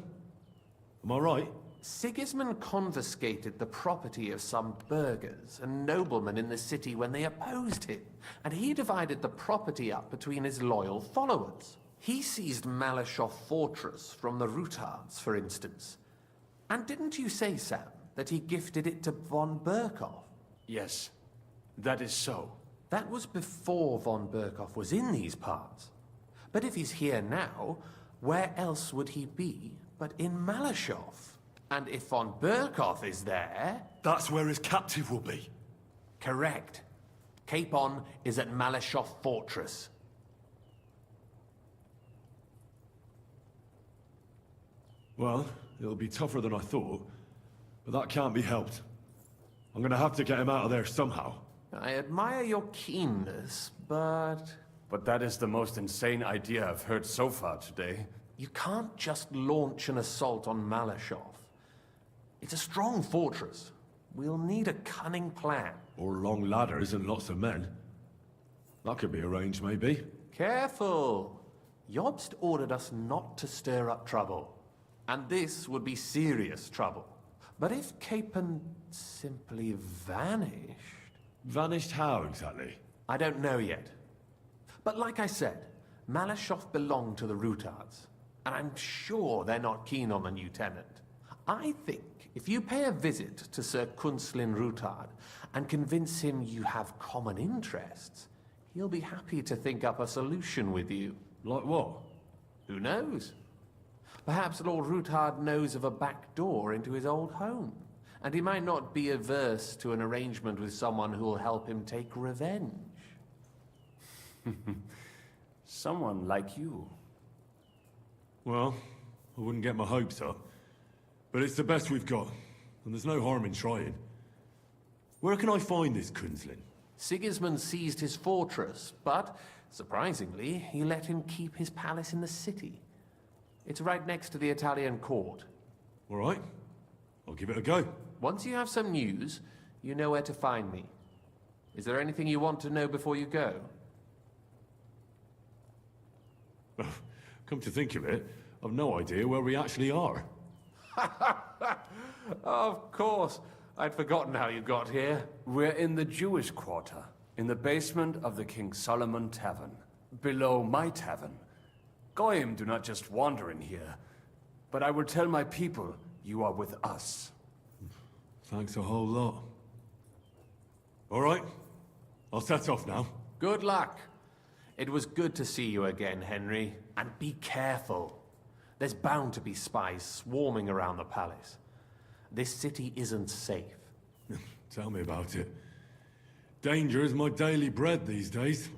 D: am I right?
A: Sigismund confiscated the property of some burghers and noblemen in the city when they opposed him, and he divided the property up between his loyal followers. He seized Malashov Fortress from the Rutards, for instance. And didn't you say, Sam, that he gifted it to von Berkhoff?
M: Yes, that is so.
A: That was before von Berkhoff was in these parts. But if he's here now, where else would he be but in Malashov? And if von Berkhoff is there...
D: That's where his captive will be.
A: Correct. Capon is at Malashov Fortress.
D: Well, it'll be tougher than I thought, but that can't be helped. I'm gonna have to get him out of there somehow.
A: I admire your keenness, but...
M: But that is the most insane idea I've heard so far today.
A: You can't just launch an assault on Malashov. It's a strong fortress. We'll need a cunning plan.
D: Or long ladders and lots of men. That could be arranged, maybe.
A: Careful! Jobst ordered us not to stir up trouble. And this would be serious trouble. But if Capon simply vanished...
D: Vanished how, exactly?
A: I don't know yet. But like I said, Malashov belonged to the Rutards. And I'm sure they're not keen on the new tenant. I think if you pay a visit to Sir Kunslin Rutard and convince him you have common interests, he'll be happy to think up a solution with you.
D: Like what?
A: Who knows? Perhaps Lord Rutard knows of a back door into his old home, and he might not be averse to an arrangement with someone who'll help him take revenge.
M: Someone like you.
D: Well, I wouldn't get my hopes up. But it's the best we've got, and there's no harm in trying. Where can I find this Kunslin?
A: Sigismund seized his fortress, but, surprisingly, he let him keep his palace in the city. It's right next to the Italian court.
D: All right. I'll give it a go.
A: Once you have some news, you know where to find me. Is there anything you want to know before you go?
D: Come to think of it, I've no idea where we actually are.
A: Of course. I'd forgotten how you got here.
M: We're in the Jewish quarter, in the basement of the King Solomon Tavern, below my tavern. Goyim do not just wander in here, but I will tell my people you are with us.
D: Thanks a whole lot. All right, I'll set off now.
A: Good luck. It was good to see you again, Henry. And be careful. There's bound to be spies swarming around the palace. This city isn't safe.
D: Tell me about it. Danger is my daily bread these days.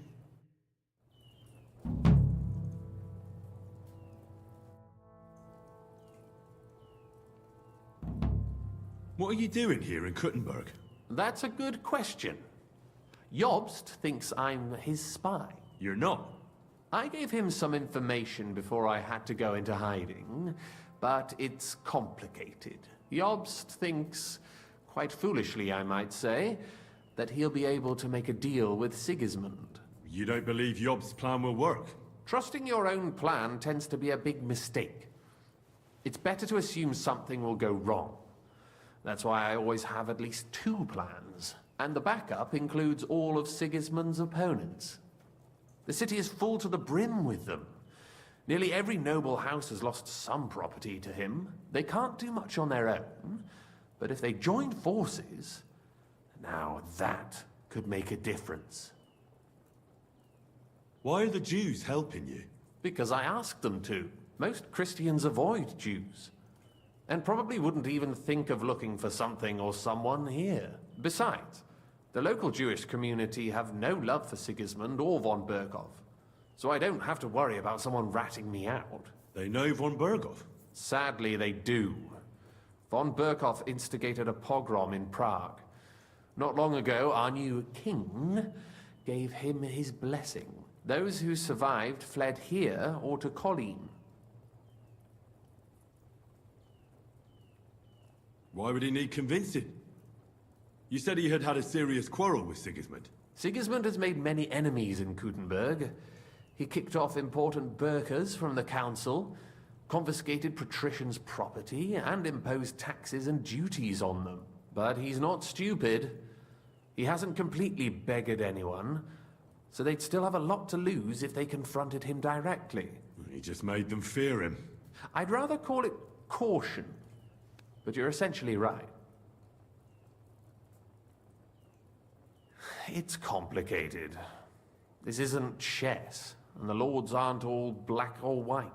D: What are you doing here in Kuttenberg?
A: That's a good question. Jobst thinks I'm his spy.
D: You're not.
A: I gave him some information before I had to go into hiding, but it's complicated. Jobst thinks, quite foolishly I might say, that he'll be able to make a deal with Sigismund.
D: You don't believe Jobst's plan will work?
A: Trusting your own plan tends to be a big mistake. It's better to assume something will go wrong. That's why I always have at least 2 plans, and the backup includes all of Sigismund's opponents. The city is full to the brim with them. Nearly every noble house has lost some property to him. They can't do much on their own, but if they join forces, now that could make a difference.
D: Why are the Jews helping you?
A: Because I asked them to. Most Christians avoid Jews, and probably wouldn't even think of looking for something or someone here. Besides, the local Jewish community have no love for Sigismund or von Berkhoff, so I don't have to worry about someone ratting me out.
D: They know von Berkhoff?
A: Sadly, they do. Von Berkhoff instigated a pogrom in Prague. Not long ago, our new king gave him his blessing. Those who survived fled here or to Kolin.
D: Why would he need convincing? You said he had had a serious quarrel with Sigismund.
A: Sigismund has made many enemies in Kuttenberg. He kicked off important burghers from the council, confiscated patricians' property, and imposed taxes and duties on them. But he's not stupid. He hasn't completely beggared anyone, so they'd still have a lot to lose if they confronted him directly.
D: He just made them fear him.
A: I'd rather call it caution. but you're essentially right. It's complicated. This isn't chess, and the lords aren't all black or white.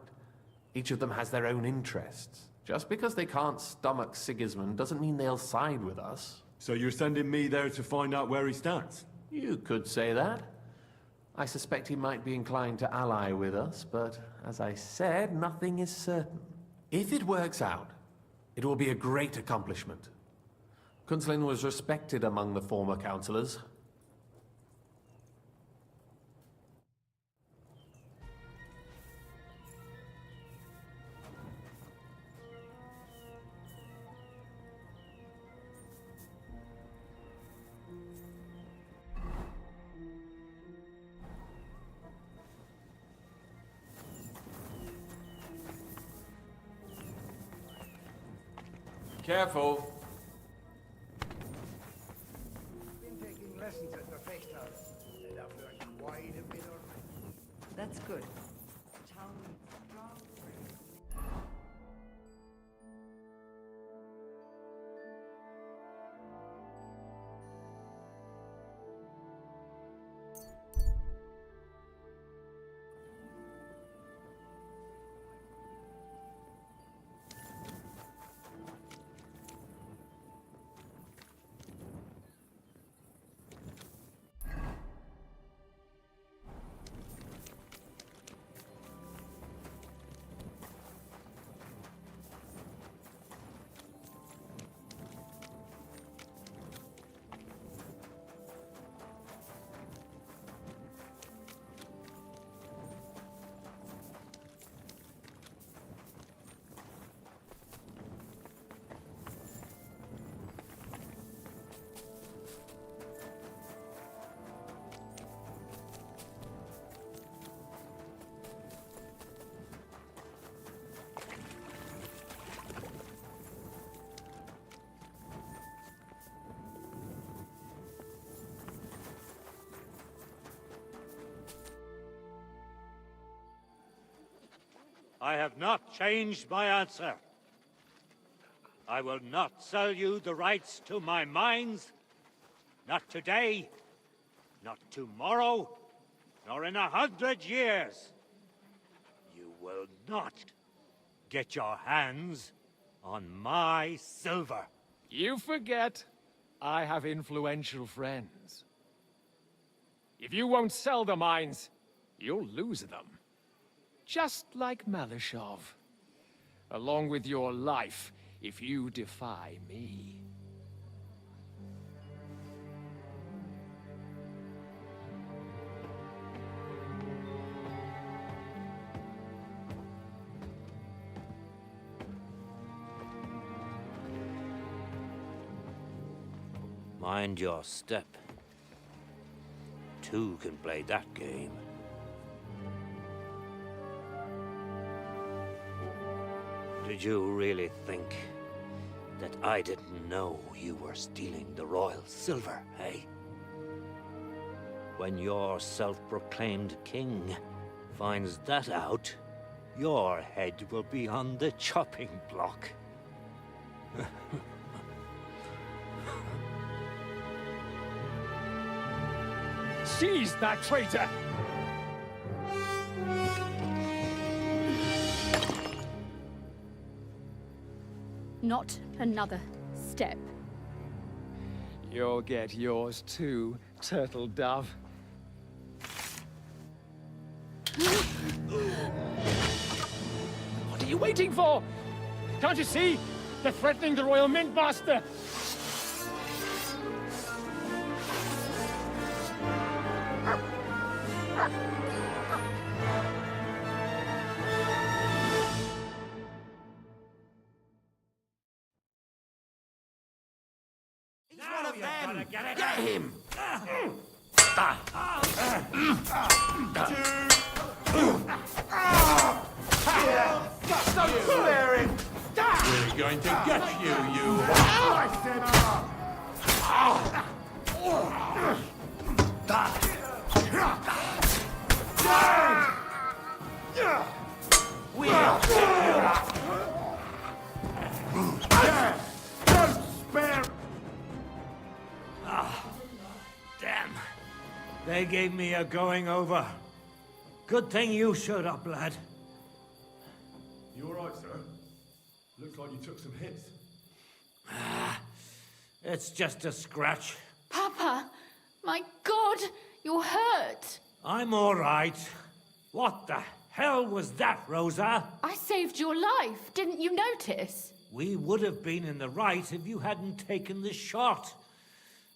A: Each of them has their own interests. Just because they can't stomach Sigismund doesn't mean they'll side with us.
D: So you're sending me there to find out where he stands?
A: You could say that. I suspect he might be inclined to ally with us, but as I said, nothing is certain. If it works out, it will be a great accomplishment. Kunslin was respected among the former councillors.
M: Careful.
R: Been taking lessons at the Fechthaus, and I've learned quite a bit already.
U: That's good. The town needs strong women.
H: I have not changed my answer. I will not sell you the rights to my mines. Not today, not tomorrow, nor in 100 years. You will not get your hands on my silver.
B: You forget I have influential friends. If you won't sell the mines, you'll lose them. Just like Malishov. Along with your life, if you defy me.
K: Mind your step. Two can play that game. Did you really think that I didn't know you were stealing the royal silver, eh? When your self-proclaimed king finds that out, your head will be on the chopping block.
B: Seize that traitor!
I: Not another step.
B: You'll get yours too, turtle dove. What are you waiting for? Can't you see? They're threatening the Royal Mint Master!
J: Get him!
R: Don't flare him!
V: We're going to get you,
R: We'll pick you up!
H: They gave me a going over. Good thing you showed up, lad.
D: You alright, sir? Looks like you took some hits.
H: It's just a scratch.
I: Papa! My God! You're hurt!
H: I'm alright. What the hell was that, Rosa?
I: I saved your life. Didn't you notice?
H: We would have been in the right if you hadn't taken the shot.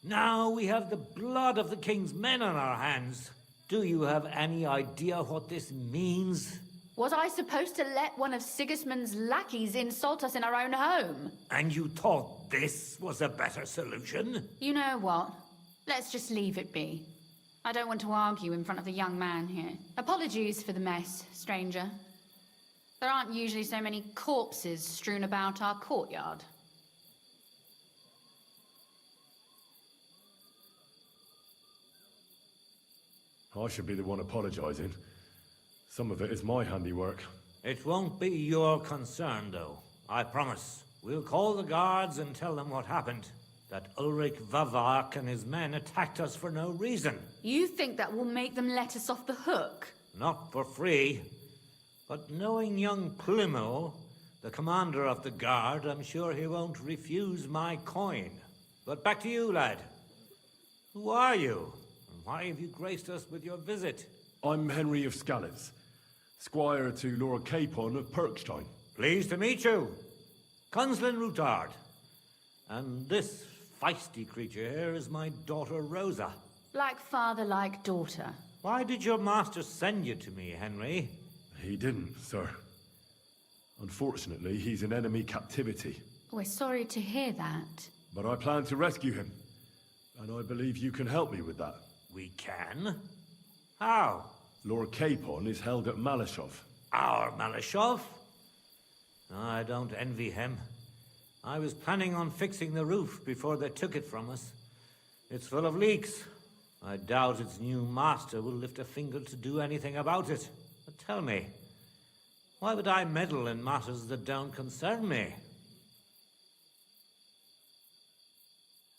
H: Now we have the blood of the king's men on our hands. Do you have any idea what this means?
I: Was I supposed to let one of Sigismund's lackeys insult us in our own home?
H: And you thought this was a better solution?
I: You know what? Let's just leave it be. I don't want to argue in front of the young man here. Apologies for the mess, stranger. There aren't usually so many corpses strewn about our courtyard.
D: I should be the one apologising. Some of it is my handiwork.
H: It won't be your concern, though. I promise. We'll call the guards and tell them what happened. That Ulrich Vavak and his men attacked us for no reason.
I: You think that will make them let us off the hook?
H: Not for free. But knowing young Plimo, the commander of the guard, I'm sure he won't refuse my coin. But back to you, lad. Who are you? And why have you graced us with your visit?
D: I'm Henry of Scales, squire to Lord Capon of Perkstein.
H: Pleased to meet you. Conslin Routard. And this feisty creature here is my daughter Rosa.
I: Like father, like daughter.
H: Why did your master send you to me, Henry?
D: He didn't, sir. Unfortunately, he's in enemy captivity.
I: We're sorry to hear that.
D: But I plan to rescue him. And I believe you can help me with that.
H: We can? How?
D: Lord Capon is held at Malashov.
H: Our Malashov? I don't envy him. I was planning on fixing the roof before they took it from us. It's full of leaks. I doubt its new master will lift a finger to do anything about it. But tell me, why would I meddle in matters that don't concern me?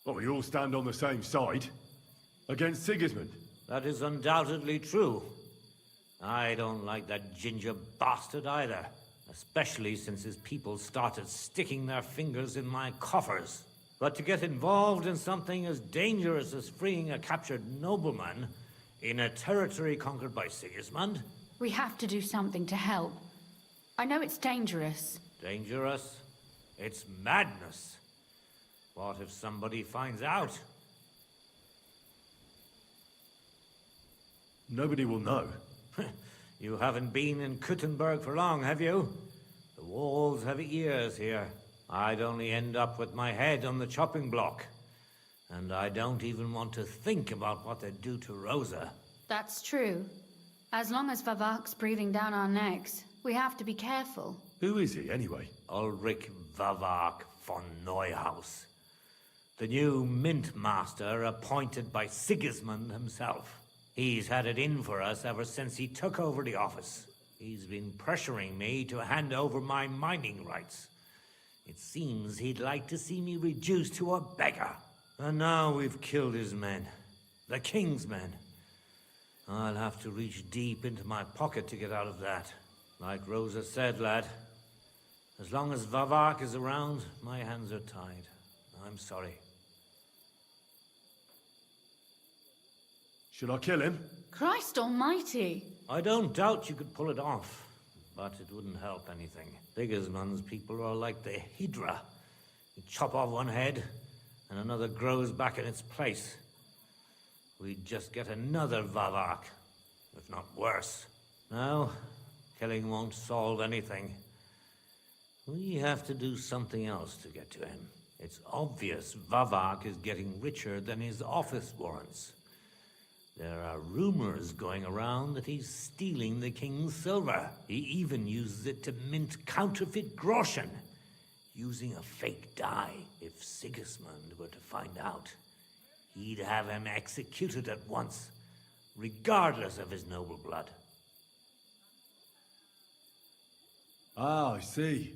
D: Well, we all stand on the same side. Against Sigismund.
H: That is undoubtedly true. I don't like that ginger bastard either. Especially since his people started sticking their fingers in my coffers. But to get involved in something as dangerous as freeing a captured nobleman in a territory conquered by Sigismund?
I: We have to do something to help. I know it's dangerous.
H: Dangerous? It's madness. What if somebody finds out?
D: Nobody will know.
H: You haven't been in Kuttenberg for long, have you? The walls have ears here. I'd only end up with my head on the chopping block. And I don't even want to think about what they'd do to Rosa.
I: That's true. As long as Vavak's breathing down our necks, we have to be careful.
D: Who is he, anyway?
H: Ulrich Vavak von Neuhaus. The new mint master appointed by Sigismund himself. He's had it in for us ever since he took over the office. He's been pressuring me to hand over my mining rights. It seems he'd like to see me reduced to a beggar. And now we've killed his men. The king's men. I'll have to reach deep into my pocket to get out of that. Like Rosa said, lad, as long as Vavak is around, my hands are tied. I'm sorry.
D: Should I kill him?
I: Christ almighty!
H: I don't doubt you could pull it off, but it wouldn't help anything. Sigismund's people are like the Hydra. You chop off one head, and another grows back in its place. We'd just get another Vavak, if not worse. No, killing won't solve anything. We have to do something else to get to him. It's obvious Vavak is getting richer than his office warrants. There are rumors going around that he's stealing the king's silver. He even uses it to mint counterfeit groschen, using a fake die. If Sigismund were to find out, he'd have him executed at once, regardless of his noble blood.
D: Ah, I see.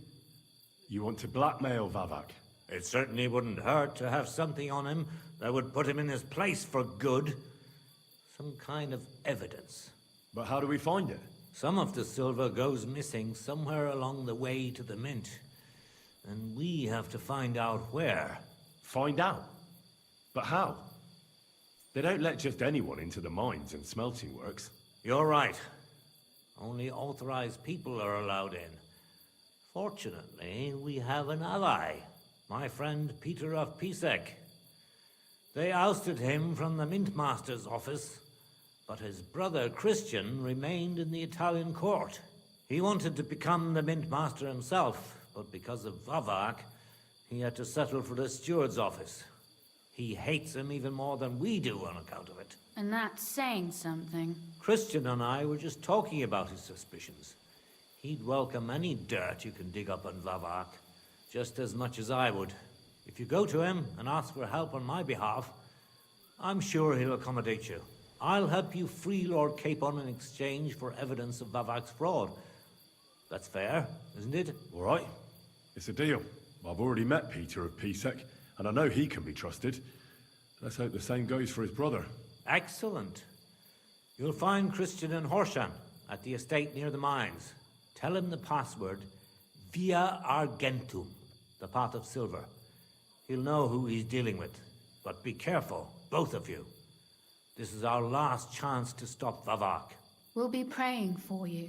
D: You want to blackmail Vavak?
H: It certainly wouldn't hurt to have something on him that would put him in his place for good.
K: Some kind of evidence.
D: But how do we find it?
K: Some of the silver goes missing somewhere along the way to the mint. And we have to find out where.
D: Find out? But how? They don't let just anyone into the mines and smelting works.
K: You're right. Only authorized people are allowed in. Fortunately, we have an ally. My friend Peter of Pisek. They ousted him from the Mint Master's office, but his brother Christian remained in the Italian court. He wanted to become the Mint Master himself, but because of Vavak, he had to settle for the steward's office. He hates him even more than we do on account of it.
I: And that's saying something.
K: Christian and I were just talking about his suspicions. He'd welcome any dirt you can dig up on Vavak, just as much as I would. If you go to him and ask for help on my behalf, I'm sure he'll accommodate you. I'll help you free Lord Capon in exchange for evidence of Vavak's fraud. That's fair, isn't it?
D: All right. It's a deal. I've already met Peter of Pisek, and I know he can be trusted. Let's hope the same goes for his brother.
K: Excellent. You'll find Christian and Horshan at the estate near the mines. Tell him the password, Via Argentum, the pot of silver. He'll know who he's dealing with. But be careful, both of you. This is our last chance to stop Vavak.
I: We'll be praying for you.